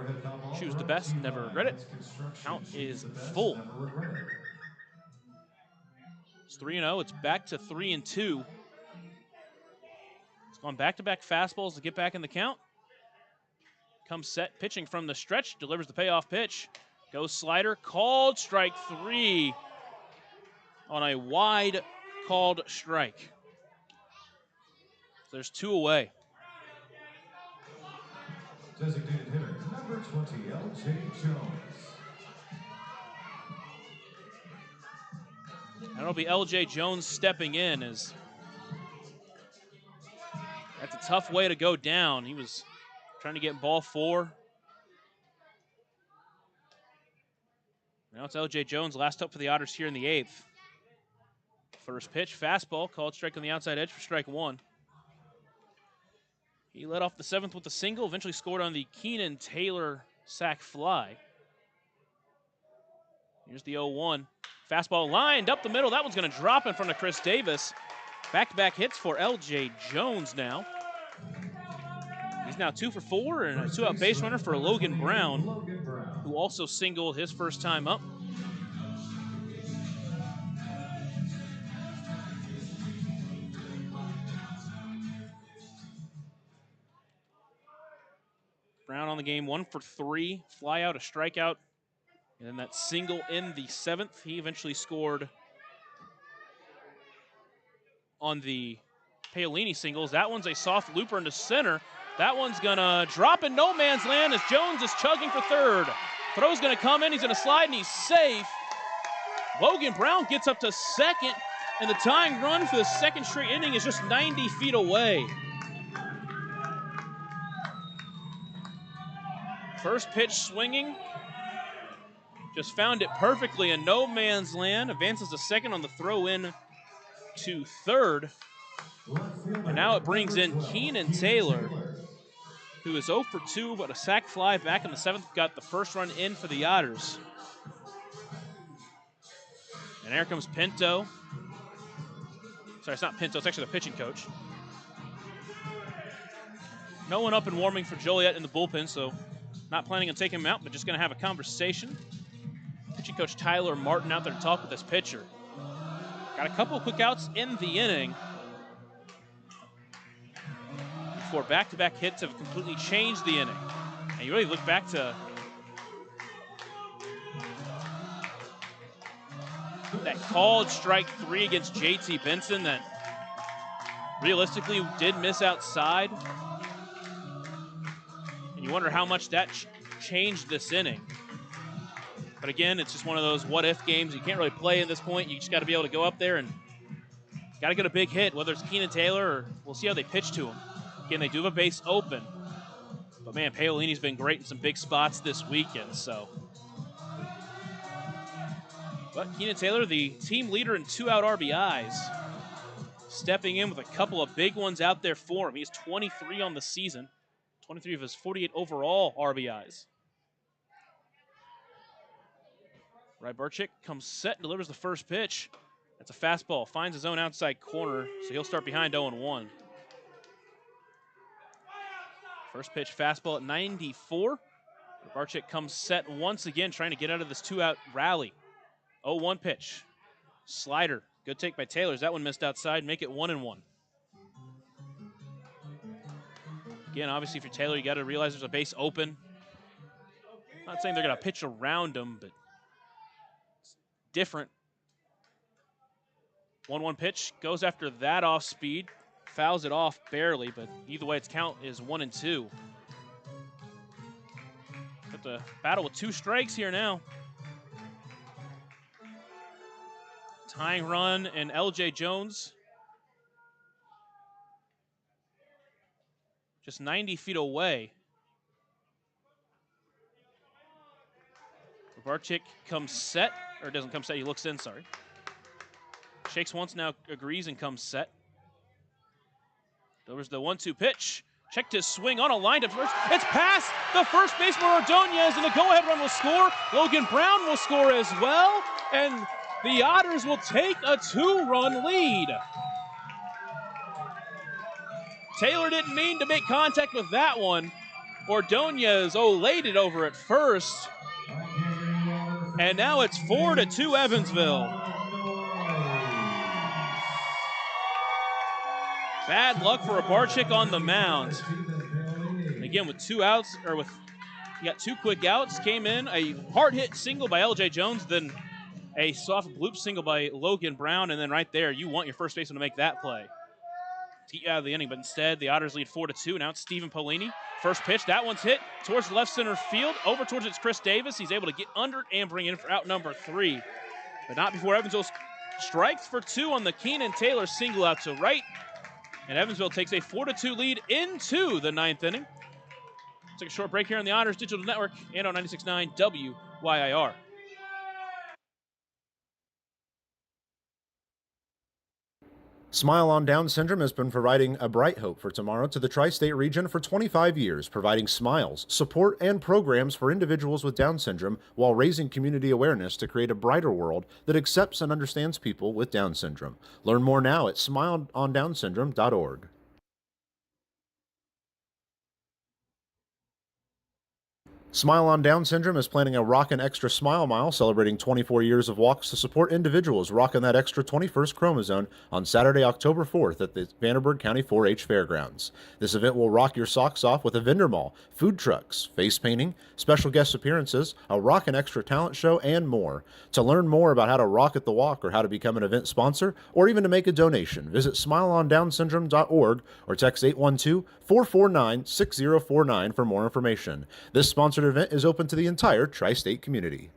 Choose the best, never regret it. Count is full. It's 3-0. It's back to 3-2. It's gone back-to-back fastballs to get back in the count. Comes set, pitching from the stretch, delivers the payoff pitch. Goes slider, called strike 3 on a wide called strike. There's 2 away. Designated hitter, number 20, L.J. Jones. That'll be L.J. Jones stepping in. That's a tough way to go down. He was trying to get ball 4. Now it's L.J. Jones, last up for the Otters here in the 8th. First pitch, fastball, called strike on the outside edge for strike 1. He led off the 7th with a single, eventually scored on the Keenan Taylor sac fly. Here's the 0-1. Fastball lined up the middle. That one's going to drop in front of Chris Davis. Back-to-back hits for L.J. Jones now. He's now 2 for 4 and a 2-out base runner for Logan Brown, who also singled his first time up. on the game, 1 for 3, fly out, a strikeout, and then that single in the 7th. He eventually scored on the Paolini singles. That one's a soft looper into center. That one's gonna drop in no man's land as Jones is chugging for third. Throw's gonna come in, he's gonna slide, and he's safe. Logan Brown gets up to second, and the tying run for the second straight inning is just 90 feet away. First pitch swinging, just found it perfectly in no man's land. Advances to second on the throw in to third. And now it brings in Keenan Taylor, who is 0 for 2, but a sac fly back in the 7th. Got the first run in for the Otters. And here comes Pinto. Sorry, it's not Pinto, it's actually the pitching coach. No one up and warming for Joliet in the bullpen, so not planning on taking him out, but just going to have a conversation. Pitching coach Tyler Martin out there to talk with this pitcher. Got a couple of quick outs in the inning before back-to-back hits have completely changed the inning. And you really look back to that called strike 3 against JT Benson that realistically did miss outside. And you wonder how much that changed this inning. But again, it's just one of those what-if games. You can't really play at this point. You just got to be able to go up there and got to get a big hit, whether it's Keenan Taylor or we'll see how they pitch to him. Again, they do have a base open. But, man, Paolini's been great in some big spots this weekend, so. But Keenan Taylor, the team leader in 2-out RBIs, stepping in with a couple of big ones out there for him. He has 23 on the season, 23 of his 48 overall RBIs. Rybarczyk comes set and delivers the first pitch. That's a fastball, finds his own outside corner, so he'll start behind 0-1. First pitch fastball at 94. Rybarczyk comes set once again, trying to get out of this 2-out rally. 0-1 pitch. Slider. Good take by Taylor. That one missed outside. Make it 1-1. Again, obviously, if you're Taylor, you got to realize there's a base open. Not saying they're going to pitch around him, but it's different. 1-1 pitch. Goes after that off speed. Fouls it off barely, but either way, its count is 1-2. Got to battle with 2 strikes here now. Tying run and LJ Jones. Just 90 feet away. Rybarczyk comes set, or doesn't come set, he looks in, sorry. Shakes once, now agrees and comes set. Delivers the 1-2 pitch. Checked his swing on a line to first. It's past the first baseman Ordonez, and the go-ahead run will score. Logan Brown will score as well, and the Otters will take a 2-run lead. Taylor didn't mean to make contact with that one. Ordonez laid it over at first. And now it's 4-2 Evansville. Bad luck for Rybarczyk on the mound. And again, with 2 outs, or with, he got 2 quick outs, came in, a hard hit single by LJ Jones, then a soft bloop single by Logan Brown, and then right there, you want your first baseman to make that play to get out of the inning, but instead, the Otters lead 4-2. Now it's Stephen Paolini. First pitch, that one's hit towards the left center field, over towards it's Chris Davis. He's able to get under it and bring in for out number 3, but not before Evansville strikes for 2 on the Keenan Taylor single out to right, and Evansville takes a 4-2 lead into the 9th inning. Let's take a short break here on the Otters Digital Network and on 96.9 WYIR. Smile on Down Syndrome has been providing a bright hope for tomorrow to the tri-state region for 25 years, providing smiles, support, and programs for individuals with Down syndrome while raising community awareness to create a brighter world that accepts and understands people with Down syndrome. Learn more now at smileondownsyndrome.org. Smile on Down Syndrome is planning a Rockin' Extra Smile Mile celebrating 24 years of walks to support individuals rocking that extra 21st chromosome on Saturday, October 4th at the Vanderburgh County 4-H Fairgrounds. This event will rock your socks off with a vendor mall, food trucks, face painting, special guest appearances, a Rockin' Extra talent show, and more. To learn more about how to rock at the walk or how to become an event sponsor or even to make a donation, visit smileondownsyndrome.org or text 812-449-6049 for more information. This sponsored event is open to the entire tri-state community.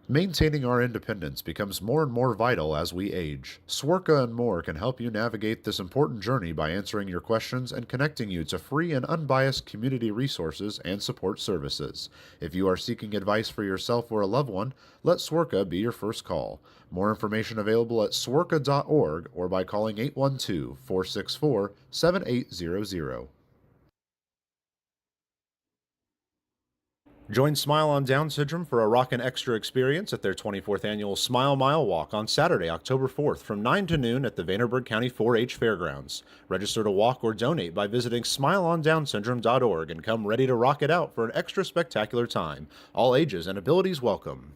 Maintaining our independence becomes more and more vital as we age. Swerka and more can help you navigate this important journey by answering your questions and connecting you to free and unbiased community resources and support services. If you are seeking advice for yourself or a loved one, let Swerka be your first call. More information available at swerka.org or by calling 812-464-7800. Join Smile on Down Syndrome for a Rockin' Extra experience at their 24th annual Smile Mile Walk on Saturday, October 4th from 9 to noon at the Vanderburgh County 4-H Fairgrounds. Register to walk or donate by visiting smileondownsyndrome.org and come ready to rock it out for an extra spectacular time. All ages and abilities welcome.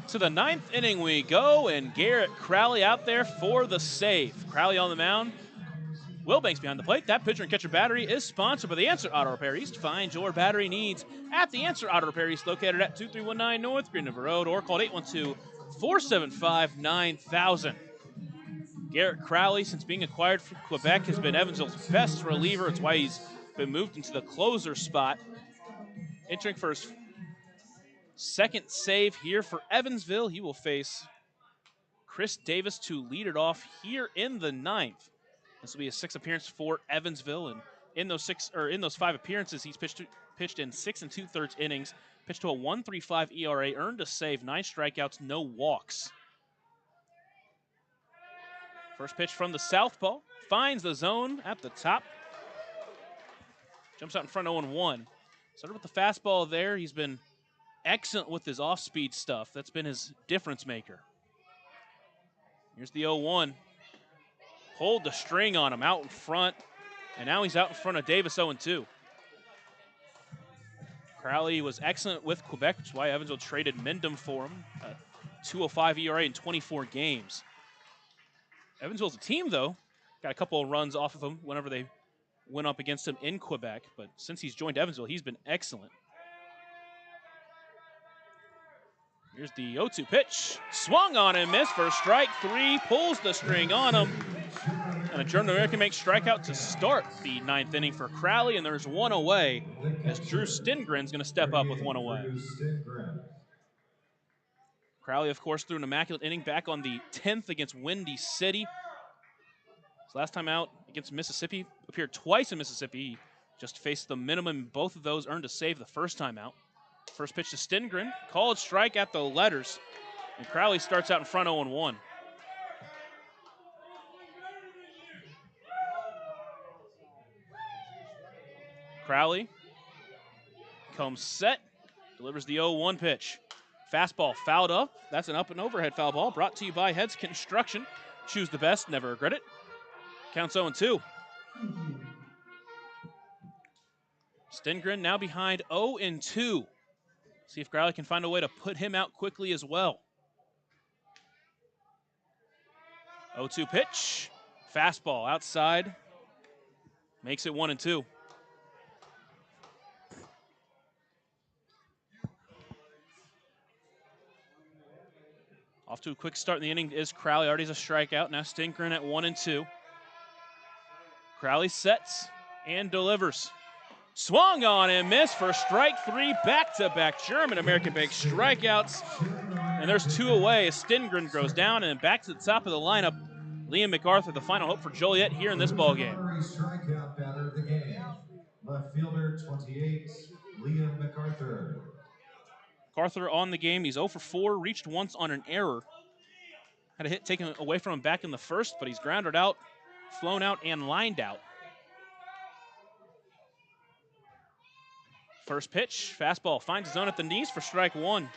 To the 9th inning we go, and Garrett Crowley out there for the save. Crowley on the mound. Will Banks behind the plate. That pitcher and catcher battery is sponsored by the Answer Auto Repair East. Find your battery needs at the Answer Auto Repair East, located at 2319 North Green River Road, or call 812-475-9000. Garrett Crowley, since being acquired from Quebec, has been Evansville's best reliever. It's why he's been moved into the closer spot. Entering for his second save here for Evansville, he will face Chris Davis to lead it off here in the 9th. This will be his 6th appearance for Evansville, and in those 5 appearances, he's pitched in 6 2/3 innings, pitched to a 1.35 ERA, earned a save, 9 strikeouts, no walks. First pitch from the southpaw, finds the zone at the top, jumps out in front 0-1. Started with the fastball there. He's been excellent with his off-speed stuff. That's been his difference maker. Here's the 0-1. Pulled the string on him out in front, and now he's out in front of Davis 0-2. Crowley was excellent with Quebec, which is why Evansville traded Mendham for him. 2.05 ERA in 24 games. Evansville's a team, though, got a couple of runs off of him whenever they went up against him in Quebec, but since he's joined Evansville, he's been excellent. Here's the 0-2 pitch. Swung on and missed for strike 3, pulls the string on him. And the German American makes strikeout to start the 9th inning for Crowley, and there's one away as Drew Stengren's going to step up with one away. Crowley, of course, threw an immaculate inning back on the 10th against Windy City. His last time out against Mississippi, appeared twice in Mississippi. He just faced the minimum. Both of those earned a save the first time out. First pitch to Stengren, called strike at the letters, and Crowley starts out in front 0-1. Crowley comes set, delivers the 0-1 pitch. Fastball fouled up. That's an up and overhead foul ball brought to you by Heads Construction. Choose the best, never regret it. Counts 0-2. Stengren now behind 0-2. See if Crowley can find a way to put him out quickly as well. 0-2 pitch. Fastball outside. Makes it 1-2. Off to a quick start in the inning is Crowley. Already has a strikeout. Now Stengren at 1-2. Crowley sets and delivers. Swung on and missed for strike 3. Back-to-back German-American big strikeouts. And there's 2 away as Stengren goes down, and back to the top of the lineup, Liam MacArthur, the final hope for Joliet here in this ballgame. Strikeout batter of the game. Left fielder 28, Liam MacArthur. MacArthur on the game. He's 0-4, reached once on an error. Had a hit taken away from him back in the first, but he's grounded out, flown out, and lined out. First pitch, fastball, finds his zone at the knees for strike 1. In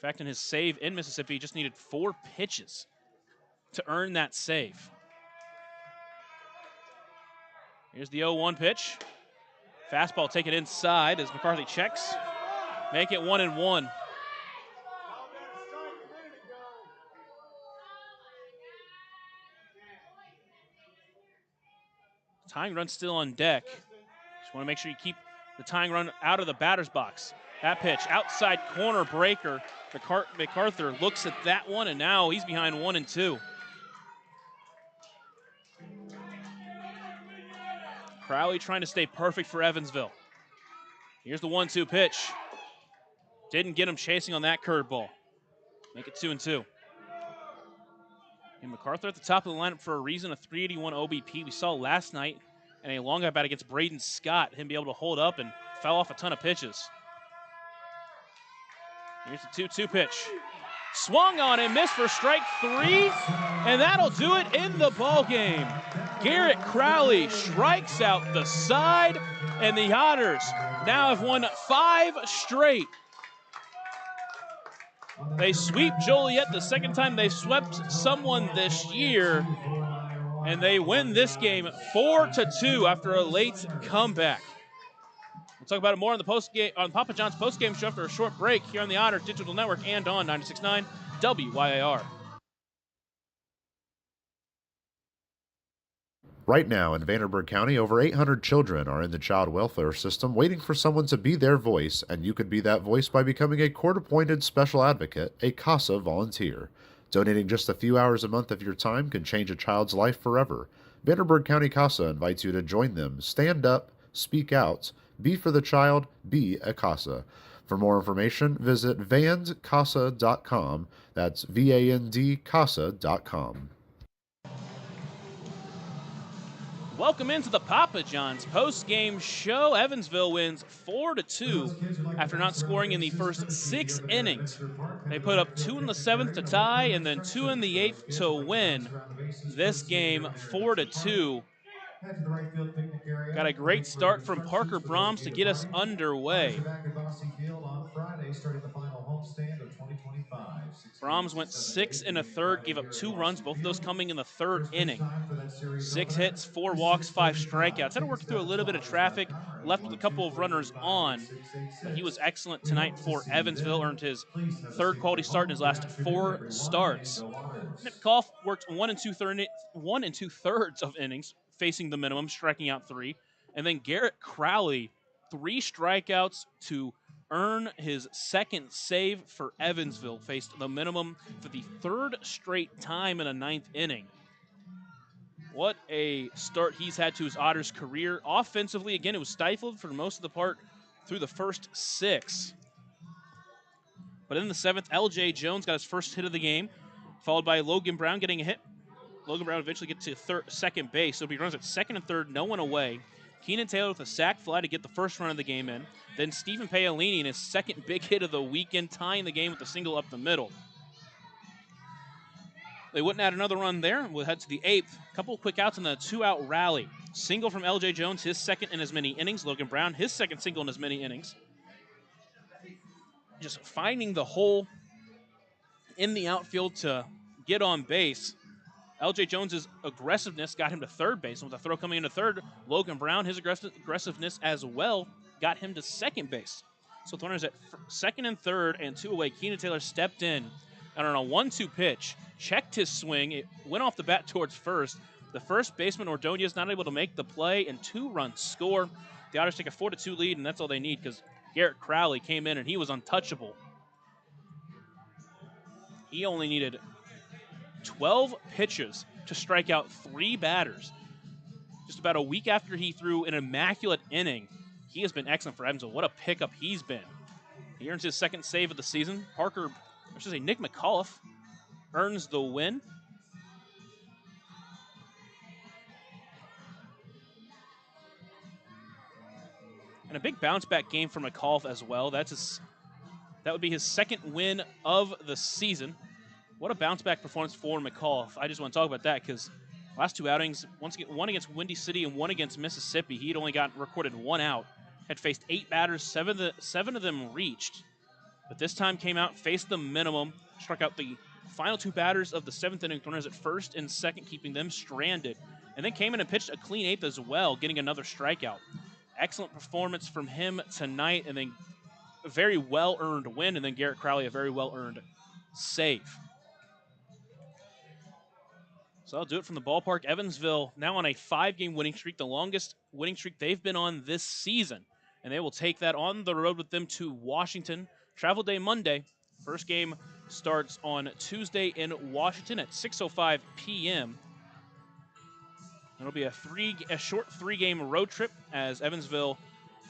fact, in his save in Mississippi, he just needed 4 pitches to earn that save. Here's the 0-1 pitch. Fastball taken inside as McCarthy checks. Make it 1-1. Tying run still on deck. Just want to make sure you keep the tying run out of the batter's box. That pitch, outside corner breaker. MacArthur looks at that one, and now he's behind 1-2. Crowley trying to stay perfect for Evansville. Here's the 1-2 pitch. Didn't get him chasing on that curveball. Make it 2-2. And MacArthur at the top of the lineup for a reason, a 381 OBP. We saw last night in a long at bat against Braden Scott, him be able to hold up and foul off a ton of pitches. Here's the 2-2 pitch. Swung on and missed for strike 3, and that'll do it in the ball game. Garrett Crowley strikes out the side, and the Otters now have won 5 straight. They sweep Joliet the second time they swept someone this year, and they win this game 4-2 after a late comeback. We'll talk about it more on the Papa John's postgame show after a short break here on the Otters Digital Network and on 96.9 WYAR. Right now in Vanderburgh County, over 800 children are in the child welfare system waiting for someone to be their voice, and you could be that voice by becoming a court-appointed special advocate, a CASA volunteer. Donating just a few hours a month of your time can change a child's life forever. Vanderburgh County CASA invites you to join them. Stand up, speak out, be for the child, be a CASA. For more information, visit vandcasa.com. That's VAND CASA.com. Welcome into the Papa John's post-game show. Evansville wins 4-2 after not scoring in the first 6 innings. They put up 2 in the 7th to tie and then 2 in the 8th to win this game 4-2. Got a great start from Parker Brahms to get us underway. Brahms went 6 1/3, gave up 2 runs, both of those coming in the 3rd inning. 6 hits, 4 walks, 5 strikeouts. Had to work through a little bit of traffic, left with a couple of runners on, but he was excellent tonight for Evansville, earned his 3rd quality start in his last 4 starts. Nick McAuliffe worked 1 2/3 of innings, facing the minimum, striking out 3. And then Garrett Crowley, 3 strikeouts to earn his 2nd save for Evansville, faced the minimum for the 3rd straight time in a 9th inning. What a start he's had to his Otters career. Offensively, again, it was stifled for most of the part through the first 6. But in the 7th, LJ Jones got his first hit of the game, followed by Logan Brown getting a hit. Logan Brown eventually gets to second base, so he runs at 2nd and 3rd, no one away. Keenan Taylor with a sac fly to get the first run of the game in. Then Stephen Paolini in his 2nd big hit of the weekend, tying the game with a single up the middle. They wouldn't add another run there. We'll head to the 8th. A couple of quick outs in the 2-out rally. Single from LJ Jones, his 2nd in as many innings. Logan Brown, his 2nd single in as many innings. Just finding the hole in the outfield to get on base. LJ Jones's aggressiveness got him to 3rd base. And with a throw coming into 3rd, Logan Brown, his aggressiveness as well, got him to 2nd base. So the runners at 2nd and 3rd and 2 away. Keenan Taylor stepped in and on a 1-2 pitch, checked his swing. It went off the bat towards 1st. The first baseman, Ordonez, not able to make the play, and 2 runs score. The Otters take a 4-2 lead, and that's all they need because Garrett Crowley came in and he was untouchable. He only needed 12 pitches to strike out 3 batters. Just about a week after he threw an immaculate inning, he has been excellent for Evansville. What a pickup he's been. He earns his 2nd save of the season. Nick McAuliffe earns the win. And a big bounce-back game for McAuliffe as well. That would be his 2nd win of the season. What a bounce-back performance for McAuliffe. I just want to talk about that because last 2 outings, one against Windy City and one against Mississippi, he'd only recorded 1 out. Had faced 8 batters, 7 of them reached. But this time came out, faced the minimum, struck out the final two batters of the 7th inning, runners at first and second, keeping them stranded. And then came in and pitched a clean 8th as well, getting another strikeout. Excellent performance from him tonight, and then a very well-earned win, and then Garrett Crowley, a very well-earned save. So I'll do it from the ballpark. Evansville now on a 5-game winning streak, the longest winning streak they've been on this season. And they will take that on the road with them to Washington. Travel day Monday. First game starts on Tuesday in Washington at 6:05 p.m. It'll be a short 3-game road trip as Evansville,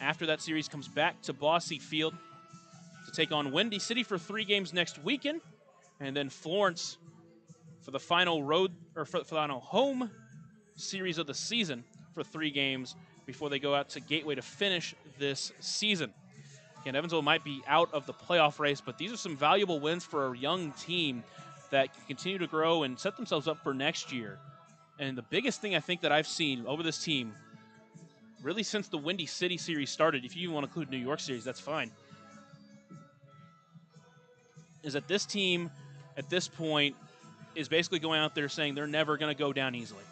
after that series, comes back to Bosse Field to take on Windy City for 3 games next weekend, and then Florence for the final final home series of the season for 3 games before they go out to Gateway to finish this season. Again, Evansville might be out of the playoff race, but these are some valuable wins for a young team that can continue to grow and set themselves up for next year. And the biggest thing I think that I've seen over this team, really since the Windy City series started, if you even want to include New York series, that's fine, is that this team at this point is basically going out there saying they're never going to go down easily.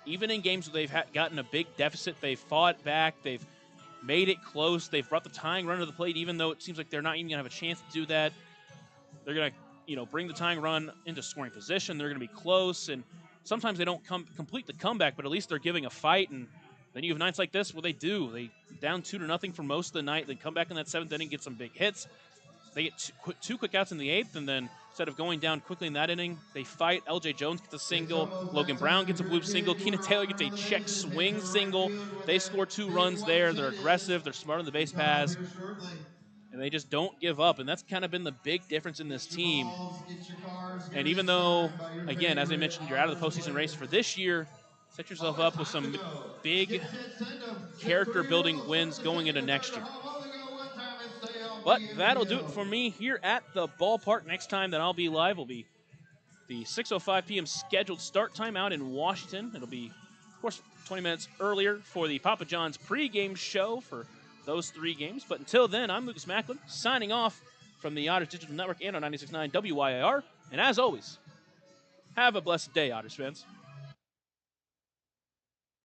Even in games where they've gotten a big deficit, they've fought back, they've made it close, they've brought the tying run to the plate, even though it seems like they're not even going to have a chance to do that. They're going to, bring the tying run into scoring position. They're going to be close, and sometimes they don't complete the comeback, but at least they're giving a fight. And then you have nights like this where they do. They down 2-0 for most of the night, then come back in that 7th inning, get some big hits. They get two quick outs in the 8th, and then instead of going down quickly in that inning, they fight. L.J. Jones gets a single. Logan Brown gets a bloop single. Keenan Taylor gets a check swing single. They score 2 runs there. They're aggressive. They're smart on the base paths. And they just don't give up. And that's kind of been the big difference in this team. And even though, again, as I mentioned, you're out of the postseason race for this year, set yourself up with some big character-building wins going into next year. But that'll do it for me here at the ballpark. Next time that I'll be live will be the 6:05 p.m. scheduled start time out in Washington. It'll be, of course, 20 minutes earlier for the Papa John's pregame show for those 3 games. But until then, I'm Lucas Macklin, signing off from the Otters Digital Network and on 96.9 WYIR. And as always, have a blessed day, Otters fans.